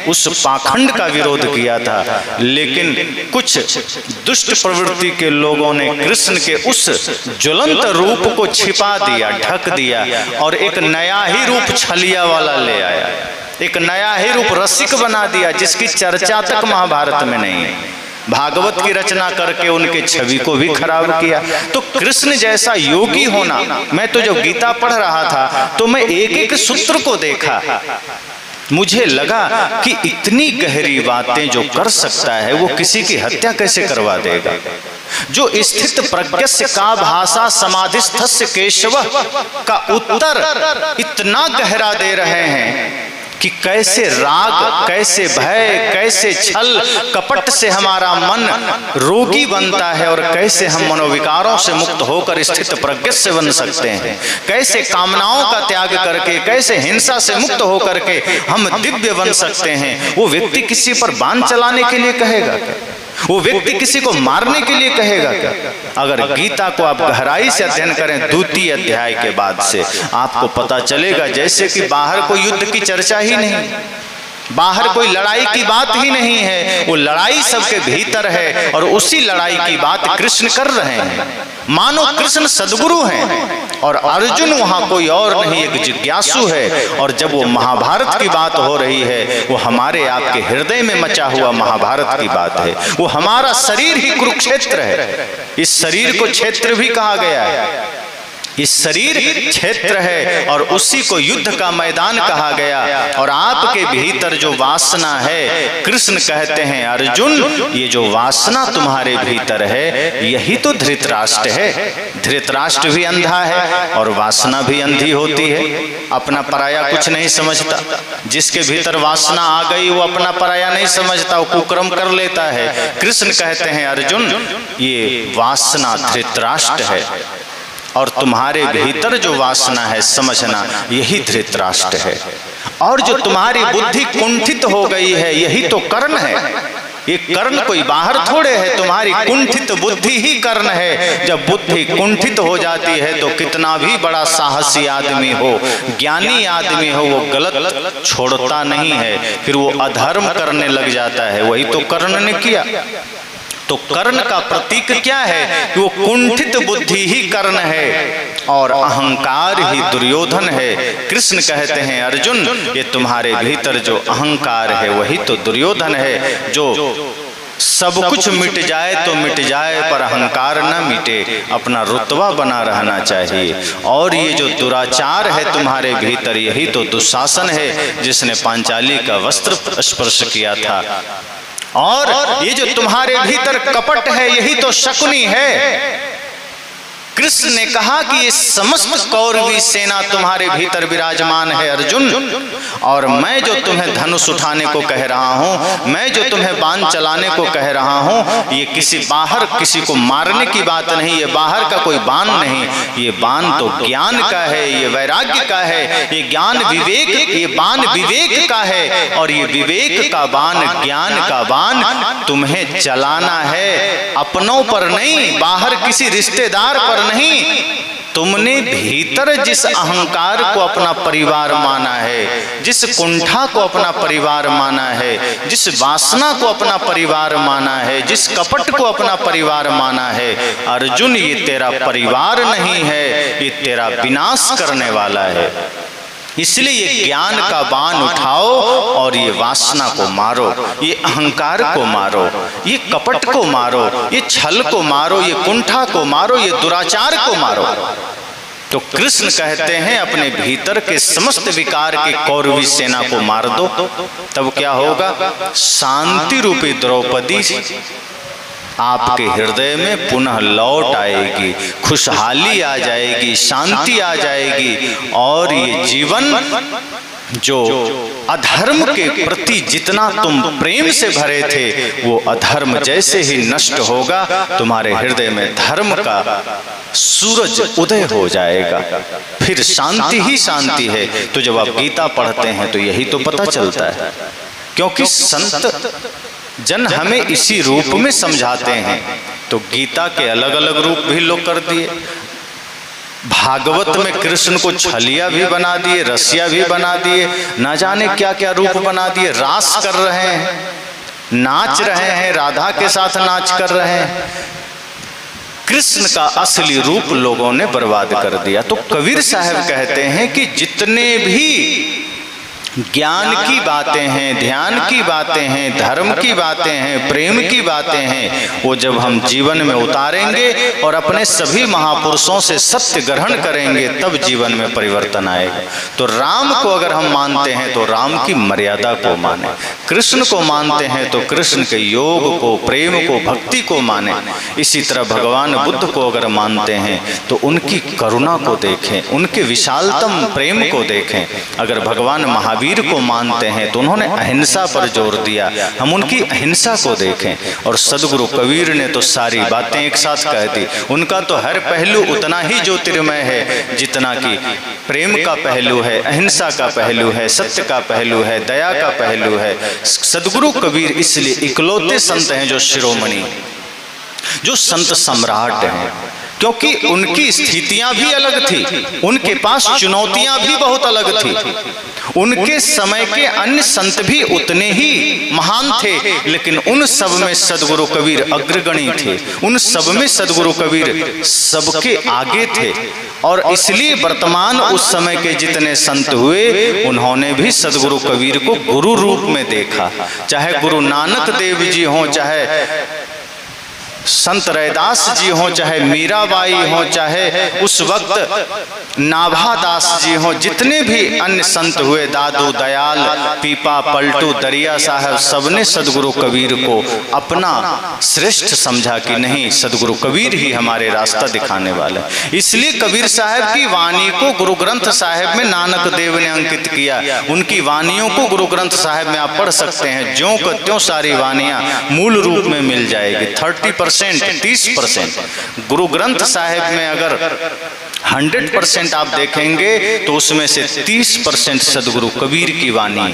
[SPEAKER 1] उस पाखंड का विरोध किया था। लेकिन कुछ दुष्ट प्रवृत्ति के लोगों ने कृष्ण के उस ज्वलंत रूप को छिपा दिया, ढक दिया और एक नया ही रूप छलिया वाला ले आया, एक नया ही रूप रसिक बना दिया, जिसकी चर्चा तक महाभारत में नहीं है। भागवत की रचना करके उनके छवि को भी खराब किया। तो कृष्ण जैसा योगी होना, मैं तो जब गीता पढ़ रहा था तो मैं एक एक सूत्र को देखा, मुझे लगा कि इतनी गहरी बातें जो कर सकता है वो किसी की हत्या कैसे करवा देगा। जो स्थित प्रज्ञस्य का भाषा समाधिस्थस्य केशव का उत्तर इतना गहरा दे रहे हैं कि कैसे राग, कैसे भय, कैसे छल कपट से हमारा मन रोगी बनता है और कैसे हम मनोविकारों से मुक्त होकर स्थित प्रज्ञस्य बन सकते हैं, कैसे कामनाओं का त्याग करके, कैसे हिंसा से मुक्त होकर के हम दिव्य बन सकते हैं। वो व्यक्ति किसी पर बाण चलाने के लिए कहेगा क्या? वो व्यक्ति किसी को मारने के लिए कहेगा क्या? अगर गीता को आप गहराई से अध्ययन करें द्वितीय अध्याय के बाद से, आपको पता चलेगा जैसे कि बाहर कोई युद्ध की चर्चा ही नहीं, बाहर कोई लड़ाई की बात ही नहीं है, वो लड़ाई सबके भीतर है और उसी लड़ाई की बात कृष्ण कर रहे हैं। मानो कृष्ण सदगुरु हैं और अर्जुन वहां कोई और नहीं, एक जिज्ञासु है। और जब वो महाभारत की बात हो रही है, वो हमारे आपके हृदय में मचा हुआ महाभारत की बात है। वो हमारा शरीर ही कुरुक्षेत्र है। इस शरीर को क्षेत्र भी कहा गया है। इस शरीर क्षेत्र है और उसी को युद्ध का मैदान कहा गया। और आपके भीतर जो वासना है, कृष्ण कहते हैं अर्जुन, ये जो वासना तुम्हारे भीतर है यही तो धृतराष्ट्र है। धृतराष्ट्र भी अंधा है और वासना भी अंधी होती है, अपना पराया कुछ नहीं समझता। जिसके भीतर वासना आ गई वो अपना पराया नहीं समझता, वो कुकर्म कर लेता है। कृष्ण कहते हैं अर्जुन, ये वासना धृतराष्ट्र है और तुम्हारे भीतर जो वासना है समझना यही धृतराष्ट्र है। और जो तुम्हारी बुद्धि कुंठित हो गई है यही तो कर्ण है। ये कर्ण कोई बाहर थोड़े है, तुम्हारी कुंठित बुद्धि ही कर्ण है। जब बुद्धि कुंठित हो जाती है तो कितना भी बड़ा साहसी आदमी हो, ज्ञानी आदमी हो, वो गलत छोड़ता नहीं है, फिर वो अधर्म करने लग जाता है। वही तो कर्ण ने किया। तो कर्ण का प्रतीक क्या है कि वो कुंठित बुद्धि ही कर्ण है और अहंकार ही दुर्योधन है। कृष्ण कहते हैं अर्जुन, ये तुम्हारे भीतर जो अहंकार है वही तो दुर्योधन है। जो सब कुछ मिट जाए तो मिट जाए पर अहंकार न मिटे, अपना रुतबा बना रहना चाहिए। और ये जो दुराचार है तुम्हारे भीतर यही तो दुशासन है, जिसने पांचाली का वस्त्र स्पर्श किया था। और ये जो तुम्हारे भीतर कपट है यही तो शकुनी है। कृष्ण ने कहा कि ये समस्त कौरवी सेना तुम्हारे भीतर विराजमान है अर्जुन। और मैं जो तुम्हें धनुष उठाने को कह रहा हूँ, मैं जो तुम्हें बाण चलाने को कह रहा हूँ, ये किसी बाहर किसी को मारने की बात नहीं, ये बाहर का कोई बाण नहीं। ये बाण तो ज्ञान का है, ये वैराग्य का है, ये ज्ञान विवेक, ये बाण विवेक का है। और ये विवेक का बाण, ज्ञान का बाण तुम्हें चलाना है अपनों पर नहीं, बाहर किसी रिश्तेदार पर नहीं। तुमने भीतर जिस अहंकार को अपना परिवार माना है, जिस कुंठा को अपना परिवार माना है, जिस वासना को अपना परिवार माना है, जिस कपट को अपना परिवार माना है, अर्जुन ये तेरा परिवार नहीं है, ये तेरा विनाश करने वाला है। इसलिए ये ज्ञान का बाण उठाओ और ये वासना को मारो, ये अहंकार को मारो, ये कपट को मारो, ये छल को मारो, ये कुंठा को मारो, ये दुराचार को मारो। तो कृष्ण कहते हैं अपने भीतर के समस्त विकार की कौरवी सेना को मार दो, तब क्या होगा? शांति रूपी द्रौपदी आपके हृदय में पुनः लौट आएगी, खुशहाली आ जाएगी, शांति आ जाएगी, और ये जीवन जो अधर्म के प्रति जितना तुम प्रेम से भरे थे, वो अधर्म जैसे ही नष्ट होगा, तुम्हारे हृदय में धर्म का सूरज उदय हो जाएगा, फिर शांति ही शांति है। तो जब आप गीता पढ़ते हैं तो यही तो पता चलता है, क्योंकि संत जन हमें इसी रूप में समझाते हैं। तो गीता के अलग अलग रूप भी लोग कर दिए, भागवत में कृष्ण को छलिया भी बना दिए, रसिया भी बना दिए, ना जाने क्या क्या रूप बना दिए, रास कर रहे हैं, नाच रहे हैं, राधा के साथ नाच कर रहे हैं। कृष्ण का असली रूप लोगों ने बर्बाद कर दिया। तो कबीर साहब कहते हैं कि जितने भी ज्ञान की बातें हैं, ध्यान की बातें हैं, धर्म की बातें हैं, प्रेम की बातें हैं, वो जब हम जीवन में उतारेंगे और अपने सभी महापुरुषों से सत्य ग्रहण करेंगे, तब जीवन में परिवर्तन आएगा। तो राम को अगर हम मानते हैं तो राम की मर्यादा को माने, कृष्ण को मानते हैं तो कृष्ण के योग को, प्रेम को, भक्ति को माने। इसी तरह भगवान बुद्ध को अगर मानते हैं तो उनकी करुणा को देखें, उनके विशालतम प्रेम को देखें। अगर भगवान महावीर को मानते हैं तो उन्होंने अहिंसा पर जोर दिया, हम उनकी अहिंसा को देखें। और सदगुरु कबीर ने तो सारी बातें एक साथ कह दी। उनका तो हर पहलू उतना ही ज्योतिर्मय है जितना कि प्रेम का पहलू है, अहिंसा का पहलू है, सत्य का पहलू है, दया का पहलू है। सदगुरु कबीर इसलिए इकलौते संत हैं जो शिरोमणि, जो संत सम्राट हैं, क्योंकि उनकी स्थितियां भी अलग थी, उनके पास चुनौतियां भी बहुत अलग थी। उनके समय के अन्य संत भी उतने ही महान थे, लेकिन उन सब में सदगुरु कबीर अग्रगणी थे, उन सब में सदगुरु कबीर सबके आगे थे। और इसलिए वर्तमान उस समय के जितने संत हुए, उन्होंने भी सदगुरु कबीर को गुरु रूप में देखा। चाहे गुरु नानक देव जी हों, चाहे संत रैदास जी हों, चाहे मीराबाई हों, चाहे उस वक्त नाभादास जी हों, जितने भी अन्य संत हुए, दादू दयाल, पीपा पलटू, दरिया साहब, सबने सदगुरु कबीर को अपना श्रेष्ठ समझा कि नहीं, सदगुरु कबीर ही हमारे रास्ता दिखाने वाले। इसलिए कबीर साहब की वाणी को गुरु ग्रंथ साहिब में नानक देव ने अंकित किया। उनकी वाणियों को गुरु ग्रंथ साहिब में आप पढ़ सकते हैं, ज्यों को त्यों सारी वाणियां मूल रूप में मिल जाएगी। 30% गुरु ग्रंथ साहिब में अगर 100% आप देखेंगे तो उसमें से 30% सदगुरु कबीर की वाणी।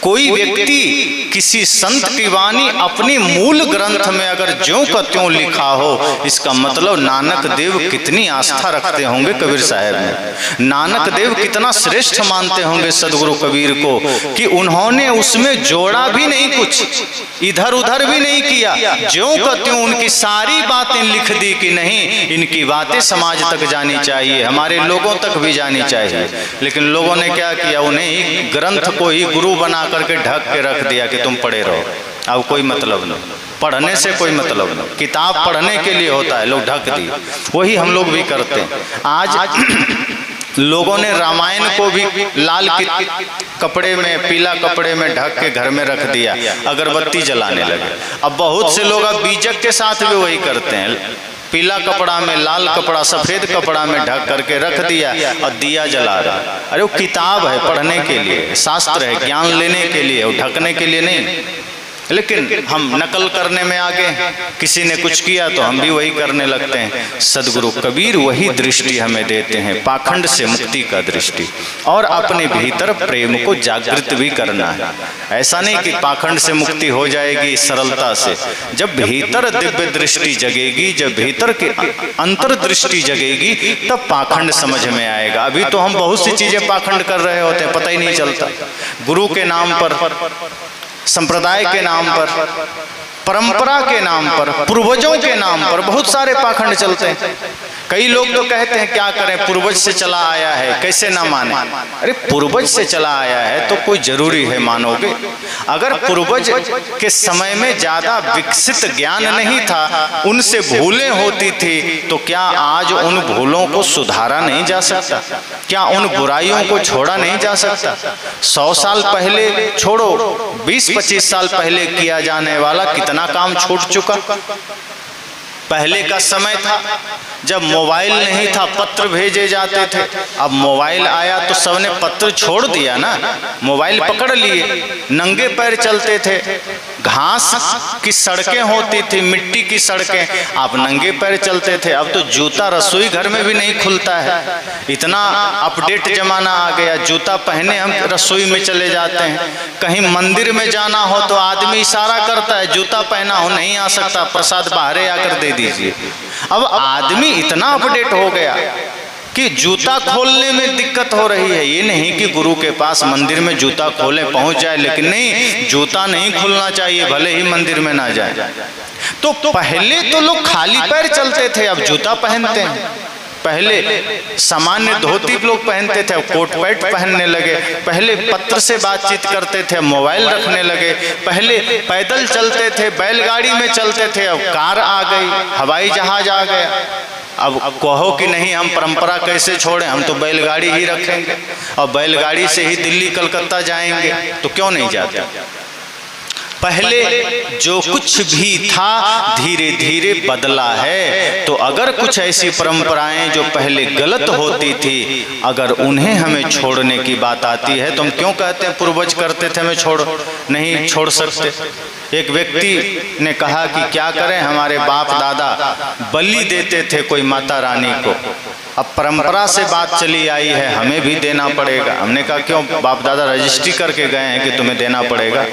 [SPEAKER 1] कोई व्यक्ति किसी संत की वाणी अपनी मूल ग्रंथ में अगर ज्यों का त्यों लिखा हो, इसका मतलब नानक देव कितनी आस्था रखते होंगे कबीर साहब में, नानक देव कितना श्रेष्ठ मानते होंगे सदगुरु कबीर को, कि उन्होंने उसमें जोड़ा भी नहीं, कुछ इधर उधर भी नहीं किया, ज्यों का त्यों उनकी सारी बातें लिख दी कि नहीं, इनकी बातें समाज तक जानी चाहिए, हमारे लोगों तक भी जानी चाहिए। लेकिन लोगों ने क्या किया, उन्हें ग्रंथ को ही गुरु बना करके ढक के रख दिया कि तुम पढ़े रहो, अब कोई मतलब नहीं, पढ़ने से कोई मतलब नहीं, किताब पढ़ने के लिए होता है, लोग ढक दिए। वही हम लोग भी करते हैं। आज लोगों ने रामायण को भी लाल कपड़े में, पीला कपड़े में ढक के घर में रख दिया, अगरबत्ती जलाने लगे। अब बहुत से लोग अब बीजक के साथ भी वही करते हैं, पीला कपड़ा में, लाल कपड़ा, सफेद कपड़ा में ढक करके रख दिया और दिया जला रहा। अरे वो किताब है पढ़ने के लिए, शास्त्र है ज्ञान लेने के लिए, वो ढकने के लिए नहीं। लेकिन हम नकल करने में आगे, किसी ने कुछ किया तो हम भी वही करने लगते हैं। सदगुरु कबीर वही दृष्टि हमें देते हैं, पाखंड से मुक्ति का दृष्टि, और अपने भीतर प्रेम को जागृत भी करना है। ऐसा नहीं कि पाखंड से मुक्ति हो जाएगी सरलता से। जब भीतर दिव्य दृष्टि जगेगी, जब भीतर की अंतर्दृष्टि जगेगी, तब पाखंड समझ में आएगा। अभी तो हम बहुत सी चीजें पाखंड कर रहे होते हैं, पता ही नहीं चलता। गुरु के नाम पर, संप्रदाय के नाम पर, परंपरा के नाम पर, पूर्वजों के नाम पर बहुत सारे पाखंड चलते हैं। कई लोग तो कहते हैं क्या करें, पूर्वज से चला आया है, कैसे ना माने। अरे पूर्वज से चला आया है तो कोई जरूरी है मानोगे? अगर पूर्वज के समय में ज्यादा विकसित ज्ञान नहीं था, उनसे भूलें होती थी, तो क्या आज उन भूलों को सुधारा नहीं जा सकता? क्या उन बुराइयों को छोड़ा नहीं जा सकता? 100 साल पहले छोड़ो, 20-25 साल पहले किया जाने वाला कितना काम छूट चुका। पहले का समय था जब मोबाइल नहीं था, पत्र भेजे जाते थे। अब मोबाइल आया तो सबने पत्र छोड़ दिया ना, मोबाइल पकड़ लिए, नंगे पैर चलते थे। घास की सड़कें होती थी, मिट्टी की सड़कें, आप नंगे पैर चलते थे। अब तो जूता रसोई घर में भी नहीं खुलता है, इतना अपडेट जमाना आ गया। जूता पहने हम रसोई में चले जाते हैं। कहीं मंदिर में जाना हो तो आदमी इशारा करता है, जूता पहना हो नहीं आ सकता, प्रसाद बाहर आकर दे दीजिए। अब आदमी इतना अपडेट हो गया कि जूता खोलने में दिक्कत हो रही है। ये नहीं कि गुरु के पास मंदिर में जूता खोले पहुंच जाए, लेकिन नहीं, जूता नहीं खुलना चाहिए भले ही मंदिर में ना जाए। तो पहले तो लोग खाली पैर चलते थे, अब जूता पहनते हैं। पहले सामान्य धोती लोग पहनते थे, अब कोट पैंट पहनने लगे। पहले पत्र से बातचीत करते थे, मोबाइल रखने लगे। पहले पैदल चलते थे, बैलगाड़ी में चलते थे, अब कार आ गई, हवाई जहाज आ गया। अब कहो कि नहीं हम परंपरा कैसे छोड़ें, हम तो बैलगाड़ी ही रखेंगे और बैलगाड़ी से ही दिल्ली कलकत्ता जाएंगे, तो क्यों नहीं जाते। पहले जो कुछ भी था धीरे धीरे बदला है। तो अगर कुछ ऐसी परंपराएं जो पहले गलत होती थी, अगर उन्हें हमें छोड़ने की बात आती है तो हम क्यों कहते हैं पूर्वज करते थे हमें नहीं छोड़ सकते। एक व्यक्ति ने कहा कि क्या करें, हमारे बाप दादा बलि देते थे कोई माता रानी को, अब परंपरा से बात चली आई है हमें भी देना पड़ेगा। हमने कहा क्यों, बाप दादा रजिस्ट्री करके गए हैं कि तुम्हें देना पड़ेगा।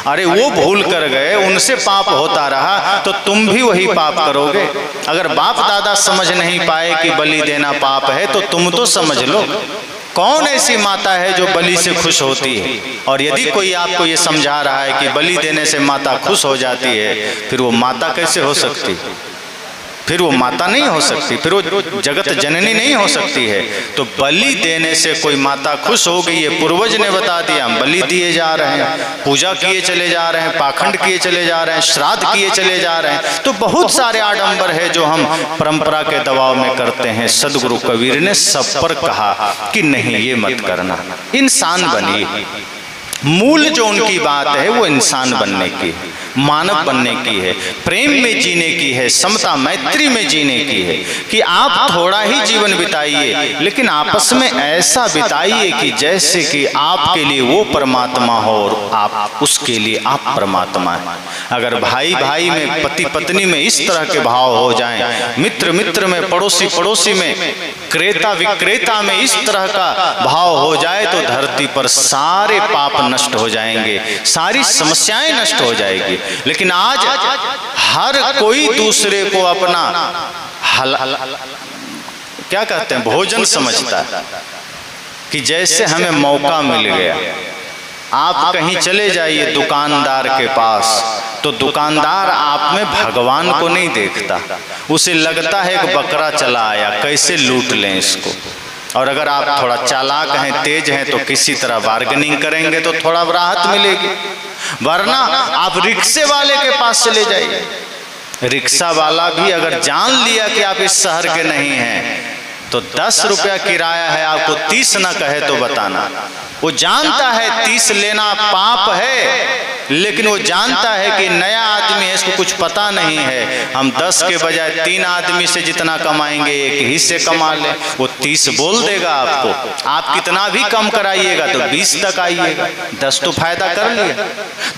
[SPEAKER 1] अरे वो भूल कर गए, उनसे पाप होता रहा तो तुम भी वही पाप करोगे। अगर बाप दादा समझ नहीं पाए कि बलि देना पाप है तो तुम तो समझ लो। कौन ऐसी माता है जो बलि से खुश होती है? और यदि कोई आपको ये समझा रहा है कि बलि देने से माता खुश हो जाती है, फिर वो माता कैसे हो सकती? फिर वो माता नहीं हो सकती, फिर वो जगत जननी नहीं हो सकती है। तो बलि देने से कोई माता खुश होगी, ये पूर्वज ने बता दिया। हम बलि दिए जा रहे हैं, पूजा किए चले जा रहे हैं, पाखंड किए चले जा रहे हैं, श्राद्ध किए चले जा रहे हैं। तो बहुत सारे आडंबर है जो हम परंपरा के दबाव में करते हैं। सदगुरु कबीर ने सब पर कहा कि नहीं ये मत करना, इंसान बनिए। मूल जो उनकी बात है वो इंसान बनने की, मानव बनने की है, प्रेम में जीने की है, समता मैत्री में जीने की है कि आप थोड़ा ही जीवन बिताइए, लेकिन आपस में ऐसा बिताइए कि जैसे कि आपके लिए वो परमात्मा हो और आप उसके लिए आप परमात्मा हैं। अगर भाई भाई में, पति पत्नी में इस तरह के भाव हो जाएं, मित्र मित्र में, पड़ोसी पड़ोसी में, क्रेता विक्रेता में इस तरह का भाव हो जाए तो धरती पर सारे पाप नष्ट हो जाएंगे, सारी समस्याएं नष्ट हो जाएगी। लेकिन आज हर कोई दूसरे को अपना क्या कहते हैं भोजन समझता है कि जैसे हमें मौका मिल गया। आप कहीं चले जाइए दुकानदार के पास तो दुकानदार आप में भगवान को नहीं देखता, उसे लगता है एक बकरा चला आया, कैसे लूट लें इसको। और अगर आप थोड़ा चालाक हैं, तेज हैं, तो किसी तरह बार्गेनिंग करेंगे तो थोड़ा राहत मिलेगी। वरना आप रिक्शे वाले के पास चले जाइए, रिक्शा वाला भी अगर जान लिया कि आप इस शहर के नहीं हैं तो 10 रुपया किराया है, आपको 30 ना कहे तो बताना। वो जानता है 30 लेना पाप है, लेकिन वो जानता है कि नया आदमी है, इसको कुछ पता नहीं है, हम 10 के बजाय 3 आदमी से जितना कमाएंगे एक ही से कमा ले। वो 30 बोल देगा आपको, आप कितना भी कम कराइएगा तो 20 तक आइएगा, 10 तो फायदा कर लिया।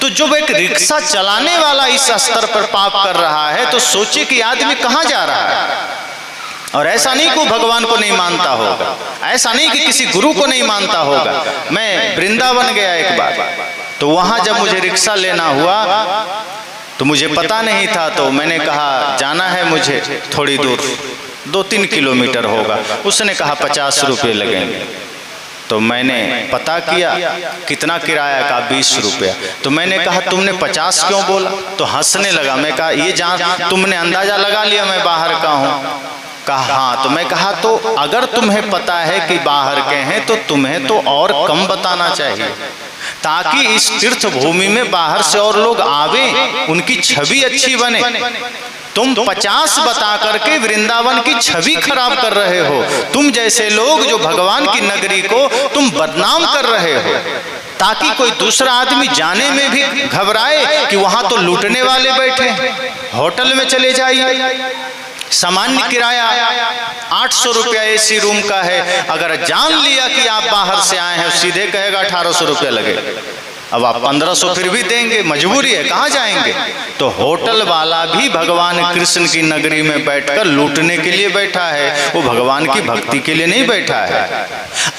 [SPEAKER 1] तो जब एक रिक्शा चलाने वाला इस स्तर पर पाप कर रहा है तो सोचिए कि आदमी कहाँ जा रहा है। और ऐसा नहीं कि भगवान को नहीं मानता होगा, ऐसा नहीं कि किसी गुरु को नहीं मानता होगा। मैं वृंदावन गया एक बार, तो वहां जब मुझे रिक्शा लेना हुआ तो मुझे पता नहीं था, तो मैंने कहा जाना है मुझे थोड़ी दूर, 2-3 किलोमीटर होगा। उसने कहा 50 रुपये लगेंगे। तो मैंने पता किया कितना किराया का, 20 रुपया। तो मैंने कहा तुमने 50 क्यों बोला? तो हंसने लगा। मैं कहा ये जान तुमने अंदाजा लगा लिया मैं बाहर का हूँ? कहा हाँ। तो मैं कहा तो अगर तुम्हें पता है कि बाहर के हैं तो तुम्हें तो और कम बताना चाहिए, ताकि इस तीर्थ भूमि में बाहर से और लोग आवे, उनकी छवि अच्छी बने। तुम 50 बता करके वृंदावन की छवि खराब कर रहे हो। तुम जैसे लोग जो भगवान की नगरी को तुम बदनाम कर रहे हो, ताकि कोई दूसरा आदमी जाने में भी घबराए कि वहां तो लूटने वाले बैठे। होटल में चले जाइए, सामान्य किराया 800 रुपया एसी रूम का है, अगर जान लिया कि आप बाहर से आए हैं सीधे कहेगा 1800 रुपया लगेगा। अब आप 1500 फिर भी देंगे, मजबूरी है, कहाँ जाएंगे। तो होटल वाला भी भगवान कृष्ण की नगरी में बैठकर लूटने के लिए बैठा है, वो भगवान की भक्ति के लिए नहीं बैठा है।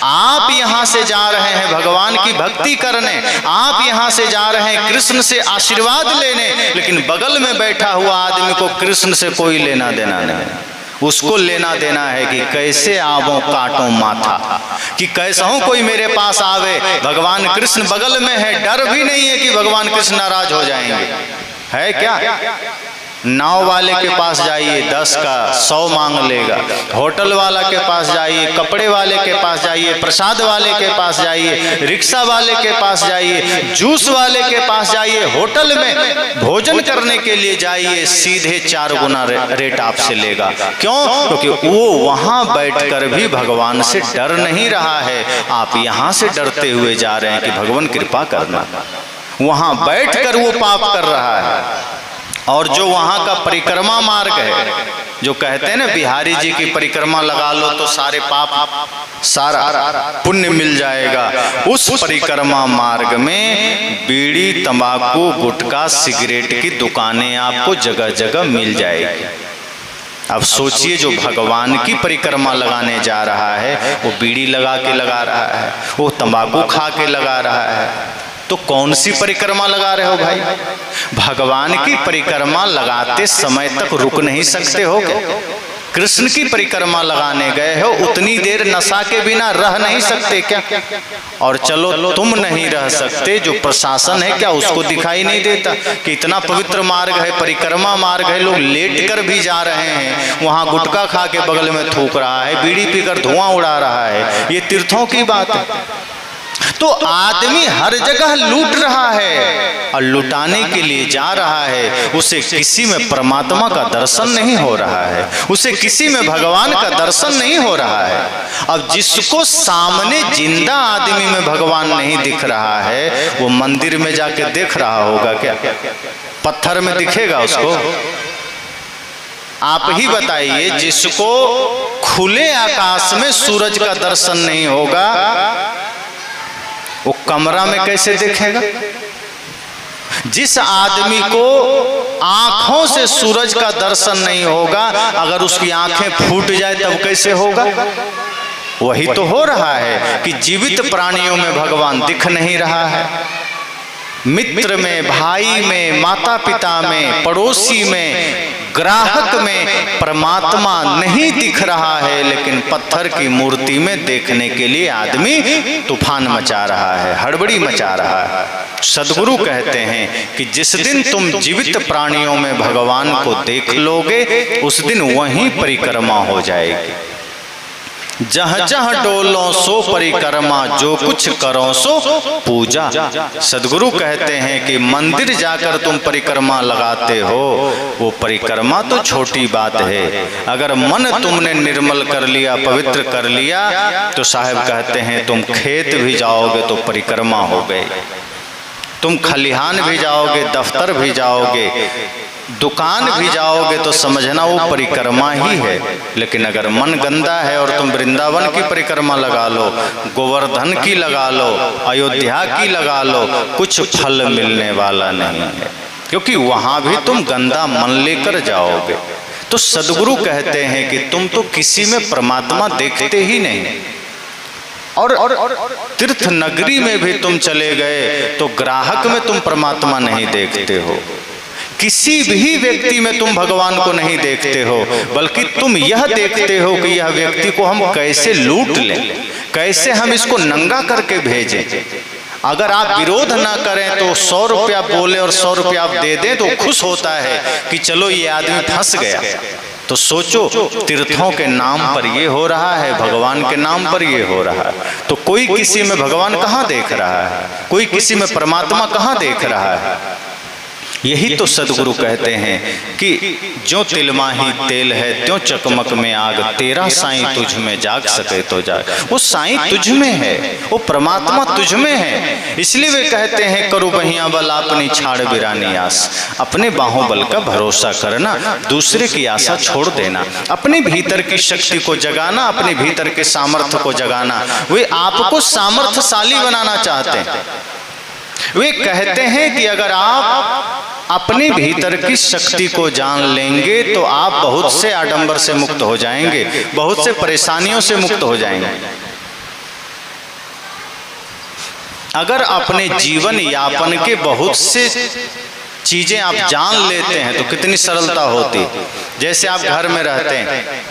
[SPEAKER 1] आप यहाँ से जा रहे हैं भगवान की भक्ति करने, आप यहाँ से जा रहे हैं कृष्ण से आशीर्वाद लेने, लेकिन बगल में बैठा हुआ आदमी को कृष्ण से कोई लेना देना नहीं। उसको लेना देना है कि कैसे आवो काटो माथा, कि कैसा हूं कोई मेरे पास आवे। भगवान कृष्ण बगल में है, डर भी नहीं है कि भगवान कृष्ण नाराज हो जाएंगे, है क्या। नाव वाले के पास जाइए 10 का 100 मांग लेगा, होटल वाला के पास जाइए, कपड़े वाले के पास जाइए, प्रसाद वाले के पास जाइए, रिक्शा वाले के पास जाइए, जूस वाले के पास जाइए, होटल में भोजन करने के लिए जाइए, सीधे 4 गुना रेट आपसे लेगा। क्यों? क्योंकि वो वहां बैठकर भी भगवान से डर नहीं रहा है, आप यहां से डरते हुए जा रहे हैं कि भगवान कृपा करना। वहां बैठकर वो पाप कर रहा है। और जो वहां का परिक्रमा मार्ग है, जो कहते हैं ना बिहारी जी की परिक्रमा लगा लो तो सारे पाप सारा पुण्य मिल जाएगा, उस परिक्रमा मार्ग में बीड़ी, तंबाकू, गुटखा, सिगरेट की दुकानें आपको जगह जगह मिल जाएगी। अब सोचिए, जो भगवान की परिक्रमा लगाने जा रहा है वो बीड़ी लगा के लगा रहा है, वो तंबाकू खा के लगा रहा है, तो कौन सी परिक्रमा लगा रहे हो भाई। भगवान की परिक्रमा लगाते समय तक रुक नहीं सकते हो क्या? कृष्ण की परिक्रमा लगाने गए हो, उतनी देर नशा के बिना रह नहीं सकते क्या? और चलो तुम नहीं रह सकते, जो प्रशासन है क्या उसको दिखाई नहीं देता कि इतना पवित्र मार्ग है, परिक्रमा मार्ग है, लोग लेट कर भी जा रहे हैं, वहां गुटखा खा के बगल में थूक रहा है, बीड़ी पीकर धुआं उड़ा रहा है, ये तीर्थों की बात है। तो आदमी हर जगह लूट रहा है और लुटाने के लिए जा रहा है, उसे किसी में परमात्मा का दर्शन नहीं हो रहा है, उसे किसी में भगवान का दर्शन नहीं हो रहा है। अब जिसको सामने जिंदा आदमी में भगवान नहीं दिख रहा है, वो मंदिर में जाके देख रहा होगा क्या? पत्थर में दिखेगा उसको? आप ही बताइए, जिसको खुले आकाश में सूरज का दर्शन नहीं होगा, वो कमरा में कैसे देखेगा? जिस आदमी को आंखों से सूरज का दर्शन नहीं होगा, अगर उसकी आंखें फूट जाए तब कैसे होगा? वही तो हो रहा है कि जीवित प्राणियों में भगवान दिख नहीं रहा है। मित्र में, भाई में, माता पिता में, पड़ोसी में, ग्राहक में परमात्मा नहीं दिख रहा है, लेकिन पत्थर की मूर्ति में देखने के लिए आदमी तूफान मचा रहा है, हड़बड़ी मचा रहा है। सदगुरु कहते हैं कि जिस दिन तुम जीवित प्राणियों में भगवान को देख लोगे, उस दिन वहीं परिक्रमा हो जाएगी। जहाँ जहाँ डोलो सो परिक्रमा, जो कुछ करो सो पूजा। सदगुरु कहते हैं कि मंदिर जाकर तुम परिक्रमा लगाते हो, वो परिक्रमा तो छोटी बात है, अगर मन तुमने निर्मल कर लिया, पवित्र कर लिया, तो साहब कहते हैं तुम खेत भी जाओगे तो परिक्रमा हो गई, तुम खलिहान भी जाओगे, दफ्तर भी जाओगे, दुकान भी जाओगे तो समझना वो परिक्रमा ही है। लेकिन अगर मन गंदा है और तुम वृंदावन की परिक्रमा लगा लो, गोवर्धन की लगा लो, अयोध्या की लगा लो, कुछ फल मिलने वाला नहीं है, क्योंकि वहां भी तुम गंदा मन लेकर जाओगे। तो सदगुरु कहते हैं कि तुम तो किसी में परमात्मा देखते ही नहीं, और तीर्थ नगरी में भी तुम चले गए तो ग्राहक में तुम परमात्मा नहीं देखते हो, किसी भी व्यक्ति में तुम भगवान को नहीं देखते हो, बल्कि तुम यह देखते हो कि यह व्यक्ति को हम कैसे लूट लें, कैसे हम इसको नंगा करके भेजें। अगर आप विरोध ना करें तो 100 रुपया बोले और 100 रुपया आप दे दें तो खुश होता है कि चलो ये आदमी फंस गया। तो सोचो, तीर्थों के नाम पर ये हो रहा है, भगवान के नाम पर ये हो रहा है, तो कोई किसी में भगवान कहाँ देख रहा है, कोई किसी में परमात्मा कहाँ देख रहा है। यही तो सदगुरु कहते हैं कि जो तिलमाही तेल है त्यों चकमक में आग, तेरा साईं तुझ में जाग सके तो जाग। वो साईं तुझ में है, वो परमात्मा तुझ में है। इसलिए वे कहते हैं करो बहिया बल अपनी छाड़ बिरानी आस। अपने बाहों बल का भरोसा करना, दूसरे की आशा छोड़ देना, अपने भीतर की शक्ति को जगाना, अपने भीतर के सामर्थ्य को जगाना। वे आपको सामर्थ्यशाली बनाना चाहते हैं। वे कहते हैं कि अगर आप अपने भीतर की शक्ति को जान लेंगे तो आप बहुत से आडंबर से मुक्त हो जाएंगे, बहुत से परेशानियों से मुक्त हो जाएंगे। अगर अपने जीवन यापन के बहुत से चीजें आप जान लेते हैं तो कितनी सरलता होती। जैसे आप घर में रहते हैं,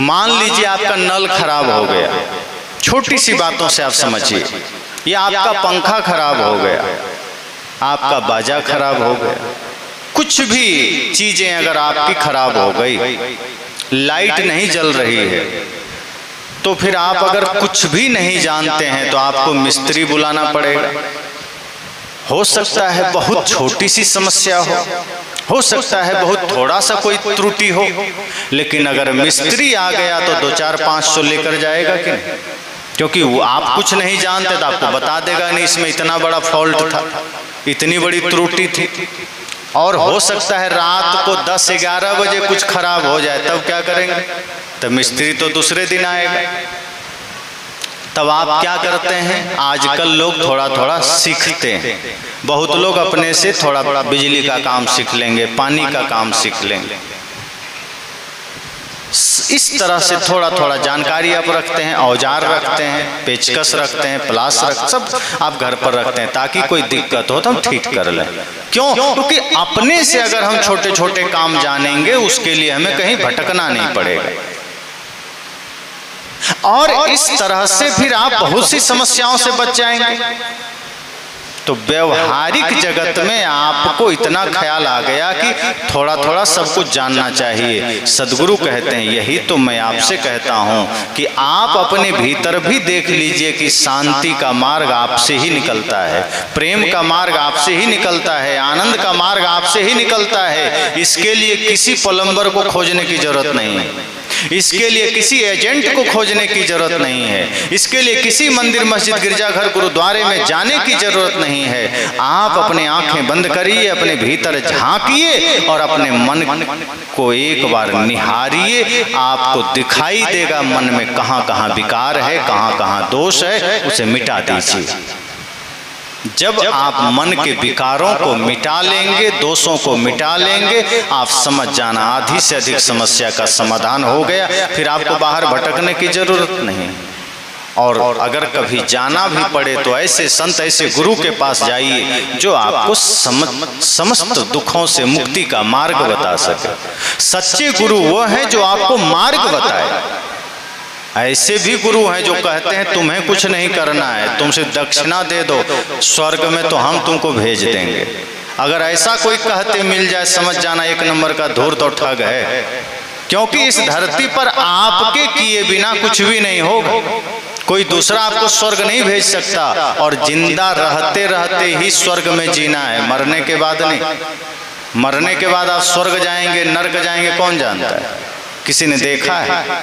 [SPEAKER 1] मान लीजिए आपका नल खराब हो गया, छोटी सी बातों से आप समझिए, या आपका पंखा खराब हो गया, आपका बाजा खराब हो गया, कुछ भी चीजें अगर आपकी खराब हो गई, लाइट नहीं जल रही है, तो फिर आप अगर कुछ भी नहीं जानते हैं तो आपको मिस्त्री बुलाना पड़ेगा। हो सकता है बहुत छोटी सी समस्या हो सकता है बहुत थोड़ा सा कोई त्रुटि हो, लेकिन अगर मिस्त्री आ गया तो 2-4-500 लेकर जाएगा कि नहीं? क्योंकि वो आप कुछ नहीं जानते तो आपको बता देगा नहीं इसमें इतना बड़ा फॉल्ट था, इतनी बड़ी त्रुटि थी। और हो सकता है रात को 10-11 बजे कुछ खराब हो जाए, तब क्या करेंगे? तब मिस्त्री तो दूसरे दिन आएगा। तब आप क्या करते हैं? आजकल लोग थोड़ा थोड़ा सीखते हैं। बहुत लोग अपने से थोड़ा बिजली का काम सीख लेंगे, पानी का काम सीख लेंगे। इस तरह से थोड़ा थोड़ा जानकारी आप रखते हैं, औजार रखते हैं, पेचकस रखते हैं, प्लास सब आप घर पर रखते हैं ताकि कोई दिक्कत हो तो हम ठीक कर लें। क्यों? क्योंकि अपने से अगर हम छोटे छोटे काम जानेंगे उसके लिए हमें कहीं भटकना नहीं पड़ेगा। और इस तरह से फिर आप बहुत सी समस्याओं से बच जाएंगे। तो व्यवहारिक जगत में आपको इतना ख्याल आ गया कि थोड़ा थोड़ा सब कुछ जानना चाहिए। सदगुरु कहते हैं यही तो मैं आपसे कहता हूं कि आप अपने भीतर भी देख लीजिए कि शांति का मार्ग आपसे ही निकलता है, प्रेम का मार्ग आपसे ही निकलता है, आनंद का मार्ग आपसे ही निकलता है। इसके लिए किसी प्लम्बर को खोजने की जरूरत नहीं है, इसके लिए किसी एजेंट को खोजने की जरूरत नहीं है, इसके लिए किसी मंदिर मस्जिद गिरजाघर गुरुद्वारे में जाने की जरूरत नहीं है। आप अपने आंखें बंद करिए, अपने भीतर झांकिए और अपने मन को एक बार निहारिए। आपको दिखाई देगा मन में कहां कहां विकार है, कहां कहां दोष है, उसे मिटा दीजिए। जब आप मन के विकारों को मिटा लेंगे, दोषों को मिटा लेंगे, आप समझ जाना आधी से अधिक समस्या का समाधान हो गया। फिर आपको बाहर भटकने की जरूरत नहीं। और अगर कभी जाना भी पड़े तो ऐसे संत, ऐसे गुरु के पास जाइए जो आपको समस्त दुखों से मुक्ति का मार्ग बता सके। सच्चे गुरु वो हैं जो आपको मार्ग बताए। ऐसे भी गुरु हैं जो कहते हैं तुम्हें कुछ नहीं करना है, तुम सिर्फ दक्षिणा दे दो, स्वर्ग में तो हम तुमको भेज देंगे। अगर ऐसा कोई कहते मिल जाए, समझ जाना एक नंबर का धूर्त और ठग है। क्योंकि इस धरती पर आपके किए बिना कुछ भी नहीं होगा। कोई दूसरा आपको स्वर्ग नहीं भेज सकता। और जिंदा रहते रहते ही स्वर्ग में जीना है, मरने के बाद नहीं। मरने के बाद आप स्वर्ग जाएंगे नर्क जाएंगे कौन जानता है, किसी ने देखा है।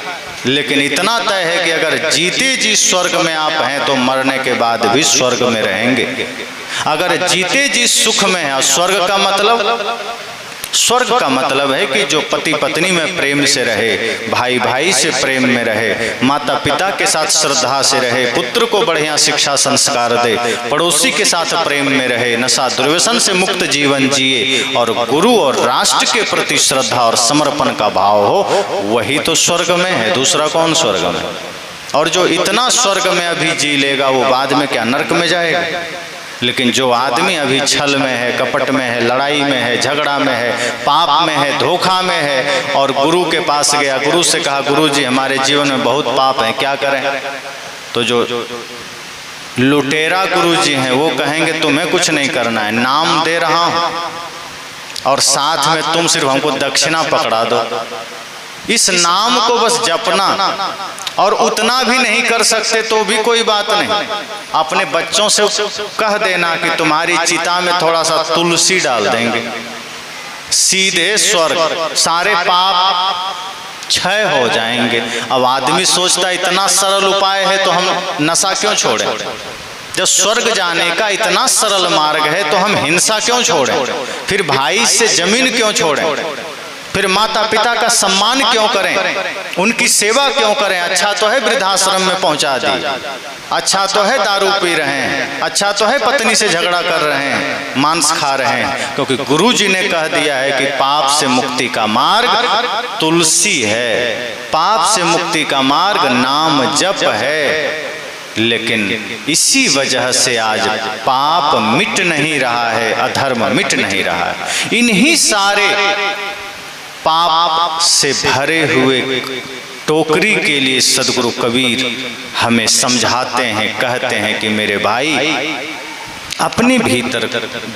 [SPEAKER 1] लेकिन इतना तय है कि अगर जीते जी स्वर्ग में आप हैं तो मरने के बाद भी स्वर्ग में रहेंगे। अगर जीते जी सुख में है, स्वर्ग का मतलब है कि जो पति पत्नी में प्रेम से रहे, भाई भाई से प्रेम में रहे, माता पिता के साथ श्रद्धा से रहे, पुत्र को बढ़िया शिक्षा संस्कार दे, पड़ोसी के साथ प्रेम में रहे, नशा दुर्व्यसन से मुक्त जीवन जिए और गुरु और राष्ट्र के प्रति श्रद्धा और समर्पण का भाव हो, वही तो स्वर्ग में है। दूसरा कौन स्वर्ग में? और जो इतना स्वर्ग में अभी जी लेगा वो बाद में क्या नरक में जाएगा? लेकिन जो आदमी अभी छल में है, कपट में है, लड़ाई में है, झगड़ा में है, पाप में है, धोखा में है, और गुरु के पास गया, गुरु से कहा गुरु जी हमारे जीवन में बहुत पाप है, क्या करें? तो जो लुटेरा गुरु जी हैं वो कहेंगे तुम्हें कुछ नहीं करना है, नाम दे रहा हूं और साथ में तुम सिर्फ हमको दक्षिणा पकड़ा दो। इस नाम को बस जपना, और उतना भी नहीं कर सकते तो भी कोई बात नहीं, अपने बच्चों से कह देना कि तुम्हारी चिता में थोड़ा सा तुलसी डाल देंगे, सीधे स्वर्ग, सारे पाप क्षय हो जाएंगे। अब आदमी सोचता इतना सरल उपाय है तो हम नशा क्यों छोड़ें? जब स्वर्ग जाने का इतना सरल मार्ग है तो हम हिंसा क्यों छोड़ें? फिर भाई से जमीन क्यों छोड़ें? फिर माता पिता का सम्मान क्यों करें? उनकी सेवा क्यों करें? अच्छा तो है वृद्धाश्रम में पहुंचा दी, अच्छा तो है दारू पी रहे हैं, अच्छा तो है पत्नी से झगड़ा कर रहे हैं, मांस खा रहे हैं, क्योंकि गुरु जी ने कह दिया है कि पाप से मुक्ति का मार्ग तुलसी है, पाप से मुक्ति का मार्ग नाम जप है। लेकिन इसी वजह से आज पाप मिट नहीं रहा है, अधर्म मिट नहीं रहा है। इन्हीं सारे पाप से भरे हुए टोकरी के लिए सदगुरु कबीर हमें समझाते हैं, कहते हैं कि मेरे भाई अपने भीतर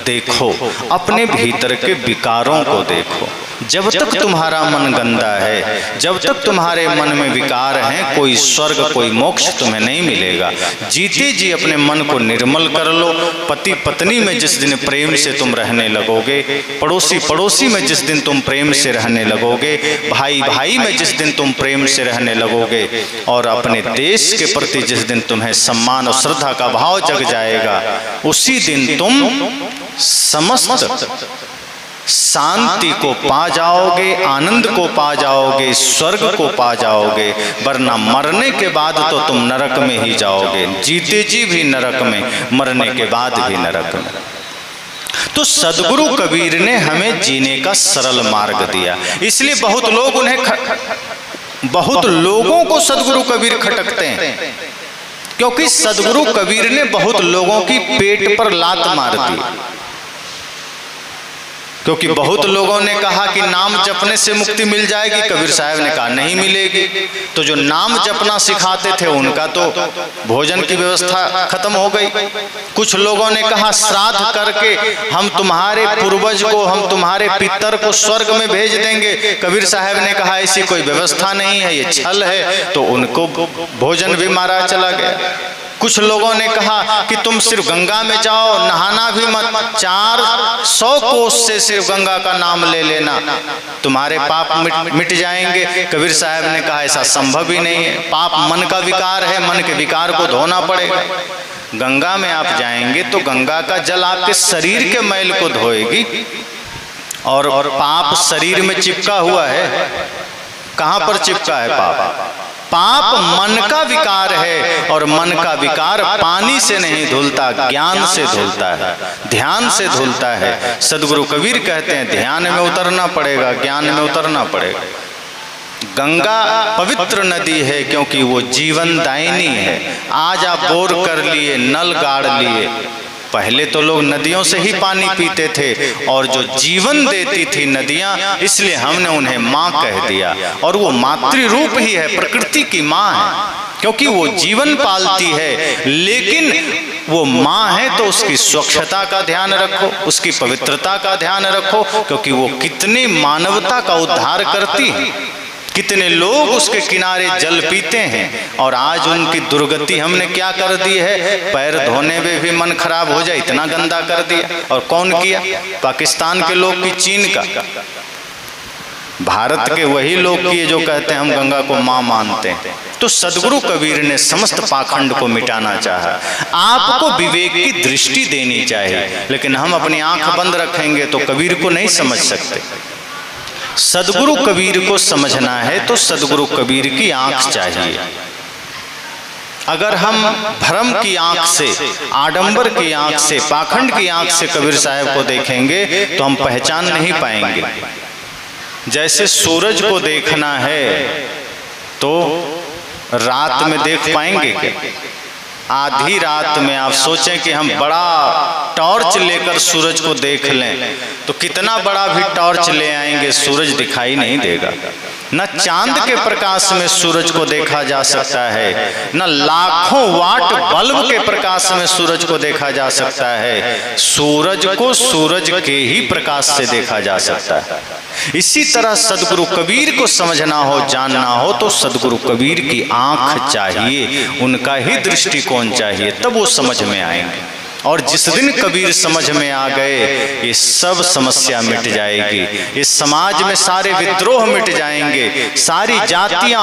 [SPEAKER 1] देखो, अपने भीतर के विकारों को देखो। जब तक तुम्हारा मन गंदा है, जब तक तुम्हारे मन में विकार हैं, कोई स्वर्ग कोई मोक्ष तुम्हें नहीं मिलेगा। जीते जी अपने मन को निर्मल कर लो। पति पत्नी में जिस दिन प्रेम से तुम रहने लगोगे, पड़ोसी पड़ोसी में जिस दिन तुम प्रेम से रहने लगोगे, भाई भाई में जिस दिन तुम प्रेम से रहने लगोगे, और अपने देश के प्रति जिस दिन तुम्हें सम्मान और श्रद्धा का भाव जग जाएगा, उसी दिन तुम समस्त शांति को पा जाओगे, आनंद को पा जाओगे, स्वर्ग को पा जाओगे। वरना मरने के बाद तो तुम नरक में ही जाओगे, जीते जी भी नरक में, मरने के बाद भी नरक में। तो सदगुरु कबीर ने हमें जीने का सरल मार्ग दिया। इसलिए बहुत लोगों को सदगुरु कबीर खटकते हैं, क्योंकि सदगुरु कबीर ने बहुत लोगों की पेट पर लात मार दी। क्योंकि बहुत लोगों ने कहा कि नाम जपने से मुक्ति मिल जाएगी, कबीर साहब ने कहा नहीं मिलेगी। तो जो नाम जपना सिखाते थे उनका तो भोजन की व्यवस्था खत्म हो गई। कुछ लोगों ने कहा श्राद्ध करके हम तुम्हारे पूर्वज को, हम तुम्हारे पितर को स्वर्ग में भेज देंगे। कबीर साहब ने कहा ऐसी कोई व्यवस्था नहीं है, ये छल है। तो उनको भोजन भी मारा चला गया। कुछ लोगों ने कहा कि तुम सिर्फ गंगा में जाओ, नहाना भी मत, 400 कोस से सिर्फ गंगा का नाम ले लेना, तुम्हारे पाप मिट जाएंगे। कबीर साहब ने कहा ऐसा संभव ही नहीं है, पाप मन का विकार है, मन के विकार को धोना पड़ेगा। गंगा में आप जाएंगे तो गंगा का जल आपके शरीर के मैल को धोएगी, और पाप शरीर में चिपका हुआ है। कहाँ पर चिपका है पाप? पाप मन का विकार है, और मन का विकार पानी से नहीं धुलता, ज्ञान से धुलता है, ध्यान से धुलता है। सदगुरु कबीर कहते हैं ध्यान में उतरना पड़ेगा, ज्ञान में उतरना पड़ेगा। गंगा पवित्र नदी है क्योंकि वो जीवन दायिनी है। आज आप बोर कर लिए, नल गाड़ लिए, पहले तो लोग नदियों से ही पानी पीते थे, और जो जीवन देती थी नदियां, इसलिए हमने उन्हें माँ कह दिया। और वो मातृ रूप ही है, प्रकृति की माँ है, क्योंकि वो जीवन पालती है। लेकिन वो माँ है तो उसकी स्वच्छता का ध्यान रखो, उसकी पवित्रता का ध्यान रखो, क्योंकि वो कितनी मानवता का उद्धार करती है। कितने लोग उसके किनारे जल पीते हैं, और आज उनकी दुर्गति हमने क्या कर दी है, पैर धोने में भी मन खराब हो जाए, इतना गंदा कर दिया। और कौन किया? पाकिस्तान के लोग की, चीन का। भारत के वही लोग किए जो कहते हैं हम गंगा को माँ मानते हैं। तो सदगुरु कबीर ने समस्त पाखंड को मिटाना चाहा। आपको विवेक की दृष्टि देनी चाहिए, लेकिन हम अपनी आंख बंद रखेंगे तो कबीर को नहीं समझ सकते। सदगुरु कबीर को समझना है तो सदगुरु कबीर की आंख चाहिए। अगर हम भ्रम की आंख से, आडंबर की आंख से, पाखंड की आंख से कबीर साहब को देखेंगे तो हम पहचान नहीं पाएंगे। जैसे सूरज को देखना है तो रात में देख पाएंगे क्या? आधी रात में आप सोचें कि हम बड़ा टॉर्च लेकर सूरज को देख लें तो कितना बड़ा भी टॉर्च ले आएंगे, सूरज दिखाई नहीं देगा। न चांद के प्रकाश में सूरज को देखा जा सकता है, न लाखों वाट बल्ब के प्रकाश में सूरज को देखा जा सकता है। सूरज को सूरज के ही प्रकाश से देखा जा सकता है। इसी तरह सदगुरु कबीर को समझना हो, जानना हो तो सदगुरु कबीर की आंख चाहिए, उनका ही दृष्टिकोण चाहिए, तब वो समझ में आएंगे। और जिस दिन कबीर समझ में आ गए ये सब समस्या मिट जाएगी, इस समाज में सारे विद्रोह मिट जाएंगे, सारी जातियां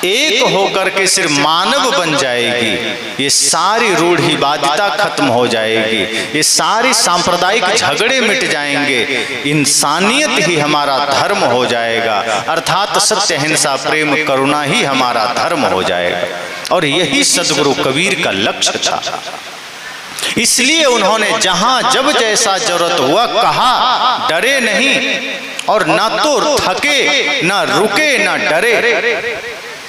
[SPEAKER 1] एक होकर के सिर्फ मानव बन जाएगी, ये सारी रूढ़िवादिता खत्म हो जाएगी, ये सारी सांप्रदायिक झगड़े मिट जाएंगे, इंसानियत ही हमारा धर्म हो जाएगा, अर्थात सत्य अहिंसा प्रेम करुणा ही हमारा धर्म हो जाएगा। और यही सदगुरु कबीर का लक्ष्य था। इसलिए उन्होंने जहां जब जैसा जरूरत हुआ कहा, डरे नहीं और न तो थके न रुके न डरे।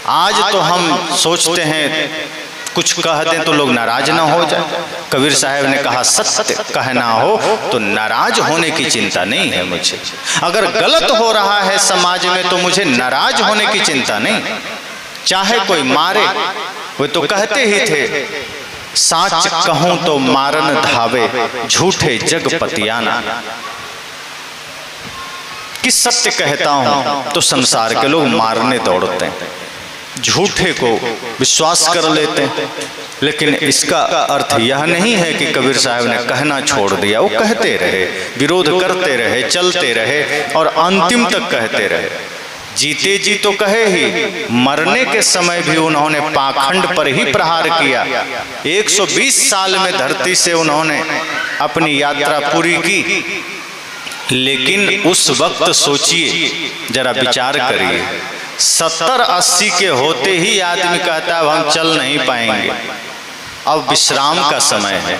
[SPEAKER 1] आज तो हम सोचते हैं कुछ कह दें तो लोग नाराज ना हो जाए। कबीर साहब ने कहा सत्य कहना हो तो नाराज होने की चिंता नहीं है मुझे, अगर गलत हो रहा है समाज में तो मुझे नाराज होने की चिंता नहीं, चाहे कोई मारे। वो तो कहते ही थे, साच कहूं तो मारन धावे, झूठे जग पतियाना। कि सत्य कहता हूं तो संसार के लोग मारने दौड़ते हैं, झूठे को विश्वास कर लेते हैं। लेकिन इसका अर्थ यह नहीं है कि कबीर साहब ने कहना छोड़ दिया, वो कहते रहे, विरोध करते रहे, चलते रहे और अंतिम तक कहते रहे। जीते जी तो कहे ही, मरने के समय भी उन्होंने पाखंड पर ही प्रहार किया। 120 साल में धरती से उन्होंने अपनी यात्रा पूरी की। लेकिन उस वक्त सोचिए, जरा विचार करिए, 70-80 के होते ही आदमी कहता है हम चल नहीं पाएंगे, अब विश्राम का समय है।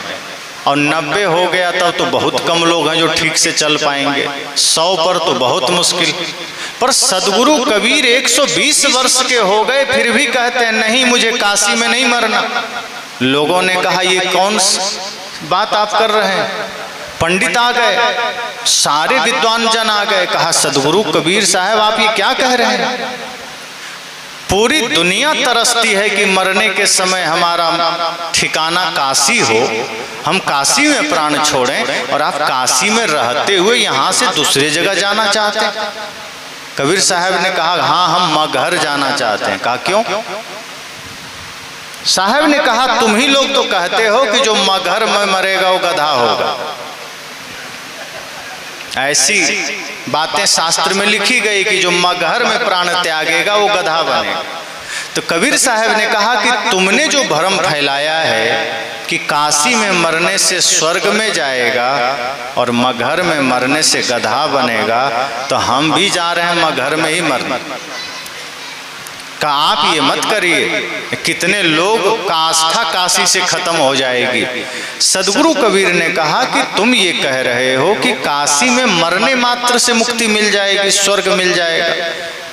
[SPEAKER 1] और 90 हो गया तब तो बहुत कम लोग हैं जो ठीक से चल पाएंगे, 100 पर तो बहुत मुश्किल। पर सदगुरु कबीर 120 वर्ष के हो गए फिर भी कहते हैं नहीं, मुझे काशी में नहीं मरना। लोगों ने कहा ये कौन सी बात आप कर रहे हैं? पंडित आ गए, सारे विद्वान जन आ गए, कहा सदगुरु कबीर साहब आप ये क्या कह रहे हैं? पूरी दुनिया तरसती है कि मरने के समय हमारा ठिकाना काशी हो, हम काशी में प्राण छोड़ें, और आप काशी में रहते हुए यहाँ से दूसरे जगह जाना चाहते हैं। कबीर साहब ने कहा हाँ हम मगहर जाना चाहते हैं। कहा क्यों? साहब ने कहा तुम ही लोग तो कहते हो कि जो मगहर में मरेगा वो गधा होगा। ऐसी बातें शास्त्र में लिखी गई कि जो मगहर में प्राण त्यागेगा वो गधा बनेगा। तो कबीर साहब ने कहा कि तुमने जो भ्रम फैलाया है कि काशी में मरने से स्वर्ग में जाएगा और मगहर में मरने से गधा बनेगा, तो हम भी जा रहे हैं मगहर में ही मरने। कहा आप ये मत करिए, कितने लोग का आस्था काशी से खत्म हो जाएगी। सदगुरु कबीर ने कहा कि तुम ये कह रहे हो कि काशी में मरने मात्र से मुक्ति मिल जाएगी, स्वर्ग मिल जाएगा।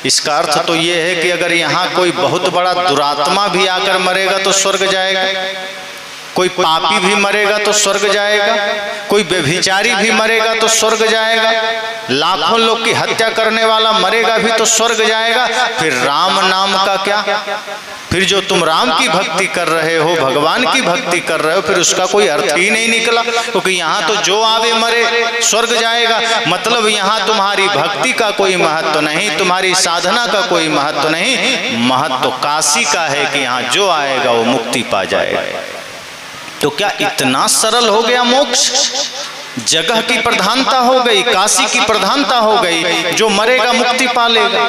[SPEAKER 1] इसका अर्थ तो ये है कि अगर यहाँ कोई बहुत बड़ा दुरात्मा भी आकर मरेगा तो स्वर्ग जाएगा, कोई पापी भी मरेगा तो स्वर्ग जाएगा, कोई व्यभिचारी भी मरेगा तो स्वर्ग जाएगा, लाखों लोग की हत्या करने वाला मरेगा भी तो स्वर्ग जाएगा। फिर राम नाम का क्या? फिर जो तुम राम की भक्ति कर रहे हो, भगवान की भक्ति कर रहे हो, फिर उसका कोई अर्थ ही नहीं निकला। क्योंकि यहाँ तो जो आवे मरे स्वर्ग जाएगा, मतलब यहाँ तुम्हारी भक्ति का कोई महत्व नहीं, तुम्हारी साधना का कोई महत्व नहीं, महत्व काशी का है कि यहाँ जो आएगा वो मुक्ति पा जाएगा। तो क्या इतना सरल हो गया मोक्ष? जगह की प्रधानता हो गई, काशी की प्रधानता हो गई, जो मरेगा मुक्ति पा लेगा।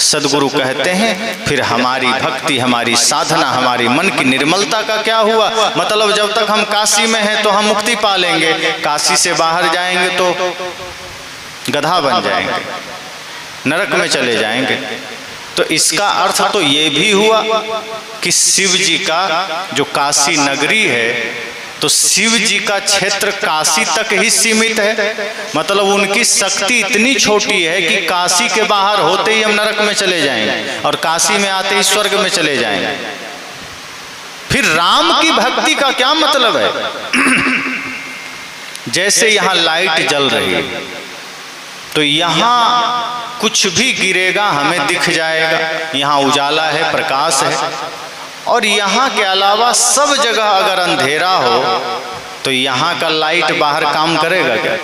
[SPEAKER 1] सदगुरु कहते हैं फिर हमारी भक्ति, हमारी साधना, हमारी मन की निर्मलता का क्या हुआ? मतलब जब तक हम काशी में हैं तो हम मुक्ति पा लेंगे, काशी से बाहर जाएंगे तो गधा बन जाएंगे, नरक में चले जाएंगे। तो इसका अर्थ तो ये भी हुआ कि शिव जी का जो काशी नगरी है, तो शिव जी का क्षेत्र काशी तक ही सीमित है। मतलब उनकी शक्ति इतनी छोटी है कि काशी के बाहर होते ही हम नरक में चले जाएंगे और काशी में आते ही स्वर्ग में चले जाएंगे। फिर राम की भक्ति का क्या मतलब है? जैसे यहाँ लाइट जल रही है तो यहाँ कुछ भी गिरेगा हमें दिख जाएगा, यहाँ उजाला है, प्रकाश है। और यहाँ के अलावा सब जगह अगर अंधेरा हो तो यहाँ का लाइट बाहर काम करेगा क्या?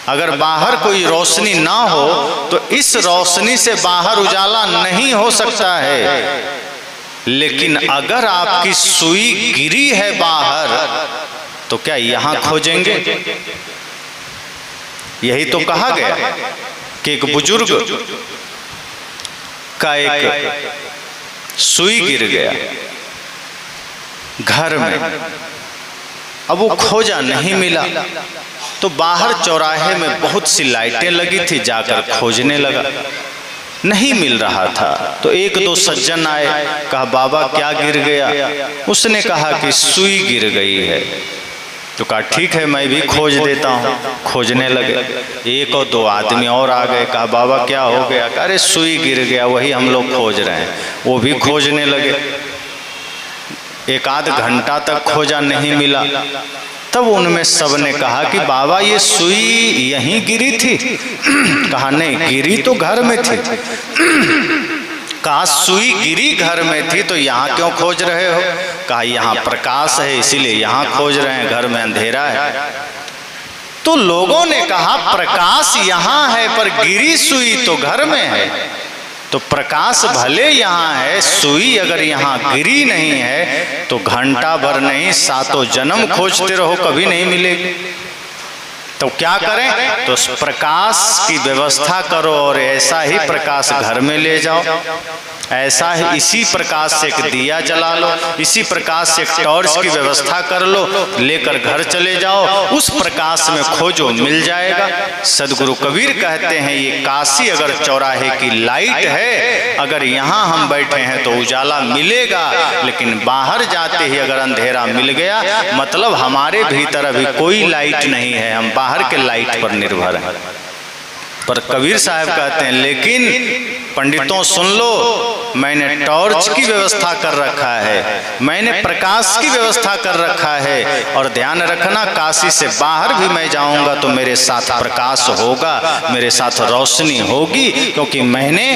[SPEAKER 1] अगर बाहर कोई रोशनी ना हो तो इस रोशनी से बाहर उजाला नहीं हो सकता है। लेकिन अगर आपकी सुई गिरी है बाहर तो क्या यहां खोजेंगे? यही तो कहा गया कि एक बुजुर्ग का एक सुई गिर गया घर में, अब वो खोजा नहीं मिला तो बाहर चौराहे में बहुत सी लाइटें लगी थी, जाकर खोजने लगा, नहीं मिल रहा था। तो एक दो सज्जन आए, कहा बाबा क्या गिर गया? उसने कहा कि सुई गिर गई है। तो कहा ठीक है मैं भी खोज देता हूँ। खोजने लगे, एक और दो आदमी और आ गए, कहा बाबा क्या हो गया? अरे सुई गिर गया, वही हम लोग खोज रहे हैं। वो भी खोजने लगे, एक आध घंटा तक खोजा नहीं मिला। तब उनमें सब ने कहा कि बाबा ये सुई यहीं गिरी थी? कहा नहीं, गिरी तो घर में थी। कहा सुई गिरी घर में थी तो यहाँ क्यों खोज रहे हो? कहा यहाँ प्रकाश है इसीलिए यहाँ खोज रहे हैं, घर में अंधेरा है। तो लोगों ने कहा प्रकाश यहाँ है पर गिरी सुई तो घर में है। तो प्रकाश भले यहाँ है, सुई अगर यहाँ गिरी नहीं है तो घंटा भर नहीं सातों जन्म खोजते रहो कभी नहीं मिलेगी। तो क्या करें? तो प्रकाश की व्यवस्था करो और ऐसा ही प्रकाश घर में ले जाओ, ऐसा ही इसी प्रकाश से एक दिया जला लो, इसी प्रकाश से एक टॉर्च की व्यवस्था कर लो, लेकर घर चले जाओ, उस प्रकाश में खोजो मिल जाएगा। सदगुरु कबीर कहते हैं ये काशी अगर चौराहे की लाइट है, अगर यहाँ हम बैठे हैं तो उजाला मिलेगा, लेकिन बाहर जाते ही अगर अंधेरा मिल गया मतलब हमारे भीतर अभी कोई लाइट नहीं है, हम बाहर के लाइट पर निर्भर हैं। पर कबीर साहब कहते हैं लेकिन पंडितों सुन लो, मैंने टॉर्च की व्यवस्था कर रखा है, मैंने प्रकाश की व्यवस्था कर रखा है, और ध्यान रखना काशी से बाहर भी मैं जाऊंगा तो मेरे साथ प्रकाश होगा, मेरे साथ रोशनी होगी, क्योंकि मैंने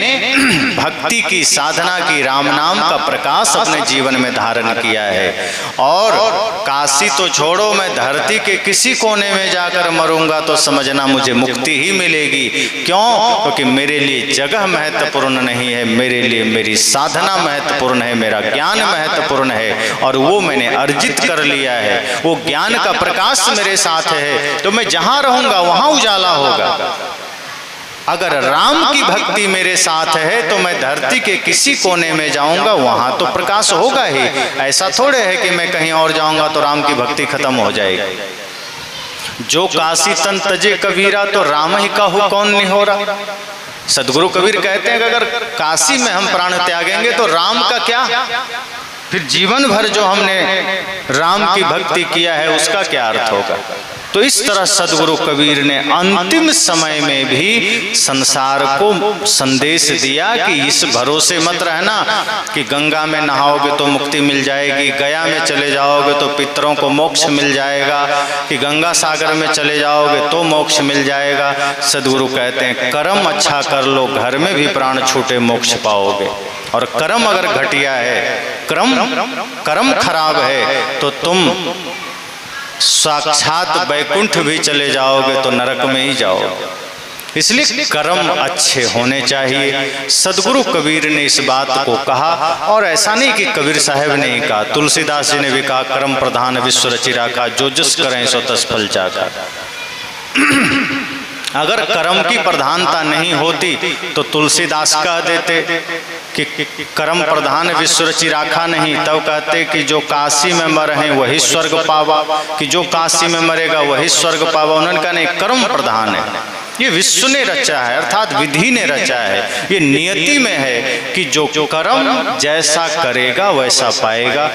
[SPEAKER 1] भक्ति की साधना की, राम नाम का प्रकाश अपने जीवन में धारण किया है। और काशी तो छोड़ो, मैं धरती के किसी कोने में जाकर मरूंगा तो समझना मुझे मुक्ति ही मिलेगी। क्यों? क्योंकि मेरे लिए जगह महत्वपूर्ण नहीं है, मेरे लिए मेरी साधना महत्वपूर्ण है, मेरा ज्ञान महत्वपूर्ण है, और वो मैंने अर्जित कर लिया है। वो ज्ञान का प्रकाश मेरे साथ है तो मैं जहां रहूंगा वहां उजाला होगा। अगर राम की भक्ति मेरे साथ है तो मैं धरती के किसी कोने में जाऊंगा वहां तो प्रकाश होगा ही। ऐसा थोड़े है कि मैं कहीं और जाऊंगा तो राम की भक्ति खत्म हो जाएगी। जो काशी तन तजे कबीरा तो राम ही कहूँ कौन नहीं हो रहा। सदगुरु कबीर कहते हैं कि अगर काशी में हम प्राण त्यागेंगे तो राम का क्या, फिर जीवन भर जो हमने राम की भक्ति किया है उसका क्या अर्थ होगा। तो इस तरह सदगुरु कबीर ने अंतिम समय में भी संसार को संदेश दिया कि इस भरोसे मत रहना कि गंगा में नहाओगे तो मुक्ति मिल जाएगी, गया में चले जाओगे तो पितरों को मोक्ष मिल जाएगा, कि गंगा सागर में चले जाओगे तो मोक्ष मिल जाएगा। सदगुरु कहते हैं कर्म अच्छा कर लो, घर में भी प्राण छूटे मोक्ष पाओगे। और कर्म अगर घटिया है, कर्म खराब है तो तुम साक्षात वैकुंठ भी चले जाओगे तो नरक में ही जाओगे। इसलिए कर्म अच्छे होने चाहिए। सदगुरु कबीर ने इस बात को कहा, और ऐसा नहीं कि कबीर साहब ने ही कहा, तुलसीदास जी ने भी कहा कर्म प्रधान विश्व रचि राखा, जो जस करें सो तस फल चाखा। अगर कर्म की प्रधानता नहीं होती तो तुलसीदास कह देते कि कर्म प्रधान विश्व रचि राखा नहीं, तब कहते कि जो काशी में मरे वही स्वर्ग पावा, कि जो काशी में मरेगा वही स्वर्ग पावा। उन्होंने कहा नहीं, कर्म प्रधान है, ये विश्व ने रचा है, अर्थात विधि ने रचा है, ये नियति में है कि जो कर्म जैसा करेगा वैसा पाएगा।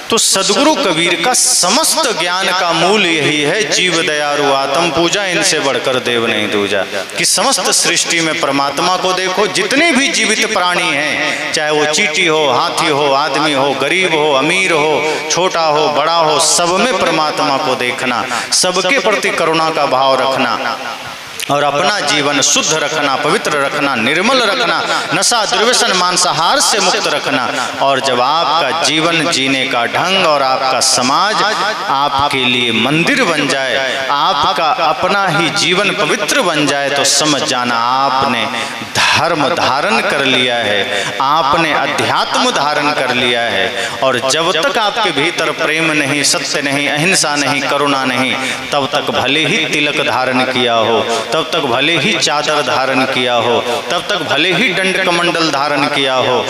[SPEAKER 1] तो सदगुरु कबीर का समस्त ज्ञान का मूल यही है, जीव दयारु आत्म पूजा, इनसे बढ़कर देव नहीं दूजा। कि समस्त सृष्टि में परमात्मा को देखो, जितने भी जीवित प्राणी हैं, चाहे वो चींटी हो, हाथी हो, आदमी हो, गरीब हो, अमीर हो, छोटा हो, बड़ा हो, सब में परमात्मा को देखना, सबके प्रति करुणा का भाव रखना। और अपना जीवन शुद्ध रखना, पवित्र रखना, निर्मल रखना, नशा दुर्व्यसन मांसाहार से मुक्त रखना। और जब आपका जीवन जीने का ढंग और आपका समाज आपके लिए मंदिर बन जाए, आपका अपना ही जीवन पवित्र बन जाए, तो समझ जाना आपने धर्म धारण कर लिया है, आपने अध्यात्म धारण कर लिया है। और जब तक आपके भीतर प्रेम नहीं, सत्य नहीं, अहिंसा नहीं, करुणा नहीं, तब तक भले ही तिलक धारण किया हो, तब तक भले ही चादर धारण किया हो, तब तक भले ही दंड कमंडल धारण किया हो,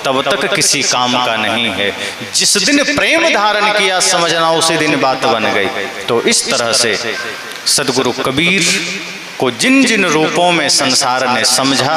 [SPEAKER 1] तब तक किसी काम का नहीं है। जिस दिन प्रेम धारण किया, समझना उसी दिन बात बन गई। तो इस तरह से सदगुरु कबीर को जिन जिन रूपों में संसार ने समझा,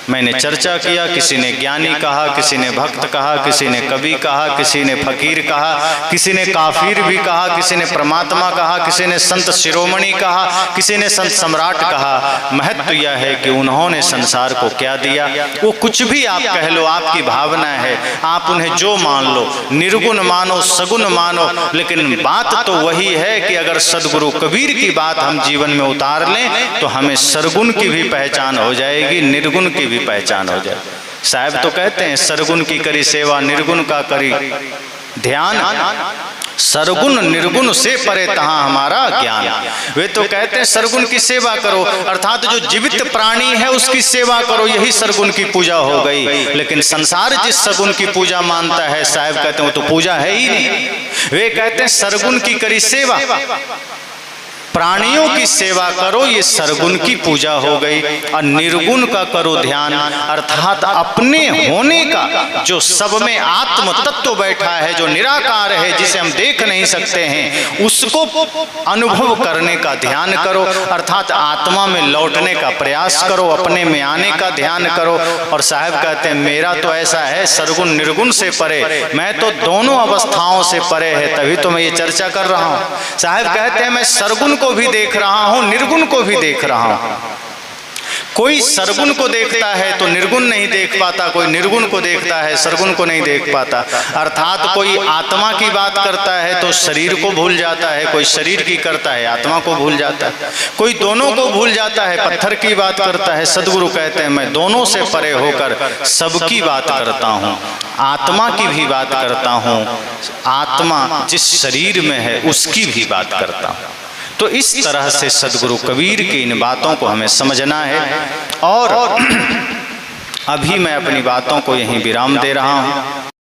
[SPEAKER 1] मैंने चर्चा किया। किसी ने ज्ञानी कहा, किसी ने भक्त कहा, किसी ने कवि कहा, किसी ने फकीर कहा, किसी ने काफिर भी कहा, किसी ने परमात्मा कहा, किसी ने संत शिरोमणि कहा, किसी ने संत सम्राट कहा। महत्व यह है कि उन्होंने संसार को क्या दिया। वो कुछ भी आप कह लो, आपकी भावना है, आप उन्हें जो मान लो, निर्गुण मानो, सगुण मानो, लेकिन बात तो वही है कि अगर सदगुरु कबीर की बात हम जीवन में उतार लें तो हमें सरगुण की भी पहचान हो जाएगी, निर्गुण की भी पहचान हो जाए। साहब तो कहते हैं सरगुण की करी सेवा, निर्गुण का करी ध्यान, सरगुण निर्गुण से परे तहाँ हमारा ज्ञान। वे तो कहते हैं सरगुण की सेवा करो, अर्थात जो जीवित प्राणी है उसकी सेवा करो, यही सरगुण की पूजा हो गई। लेकिन संसार जिस सरगुण की पूजा मानता है, साहब कहते हैं वो तो पूजा है ही नहीं। वे कहते हैं सरगुण की करी सेवा, प्राणियों की सेवा करो, ये सरगुण की पूजा हो गई। और निर्गुण का करो ध्यान, अर्थात अपने होने का, जो सब में आत्म तत्व बैठा है, जो निराकार है, जिसे हम देख नहीं सकते हैं, उसको अनुभव करने का ध्यान करो, अर्थात आत्मा में लौटने का प्रयास करो, अपने में आने का ध्यान करो। और साहब कहते हैं मेरा तो ऐसा है, सरगुण निर्गुण से परे, मैं तो दोनों अवस्थाओं से परे है, तभी तो मैं ये चर्चा कर रहा हूँ। साहब कहते हैं मैं सरगुण को भी देख रहा हूं, निर्गुण को भी देख रहा हूं। कोई सरगुण को देखता है तो निर्गुण नहीं देख पाता, कोई निर्गुण को देखता है सरगुण को नहीं देख पाता। अर्थात कोई आत्मा की बात करता है तो शरीर को भूल जाता है, कोई शरीर की करता है आत्मा को भूल जाता है, कोई दोनों को भूल जाता है, पत्थर की बात करता है। सदगुरु कहते हैं मैं दोनों से परे होकर सबकी बात करता हूँ, आत्मा की भी बात करता हूँ, आत्मा जिस शरीर में है उसकी भी बात करता हूँ। तो इस तरह से सदगुरु कबीर की इन बातों को हमें समझना है। और अभी मैं अपनी बातों को यहीं विराम दे रहा हूँ।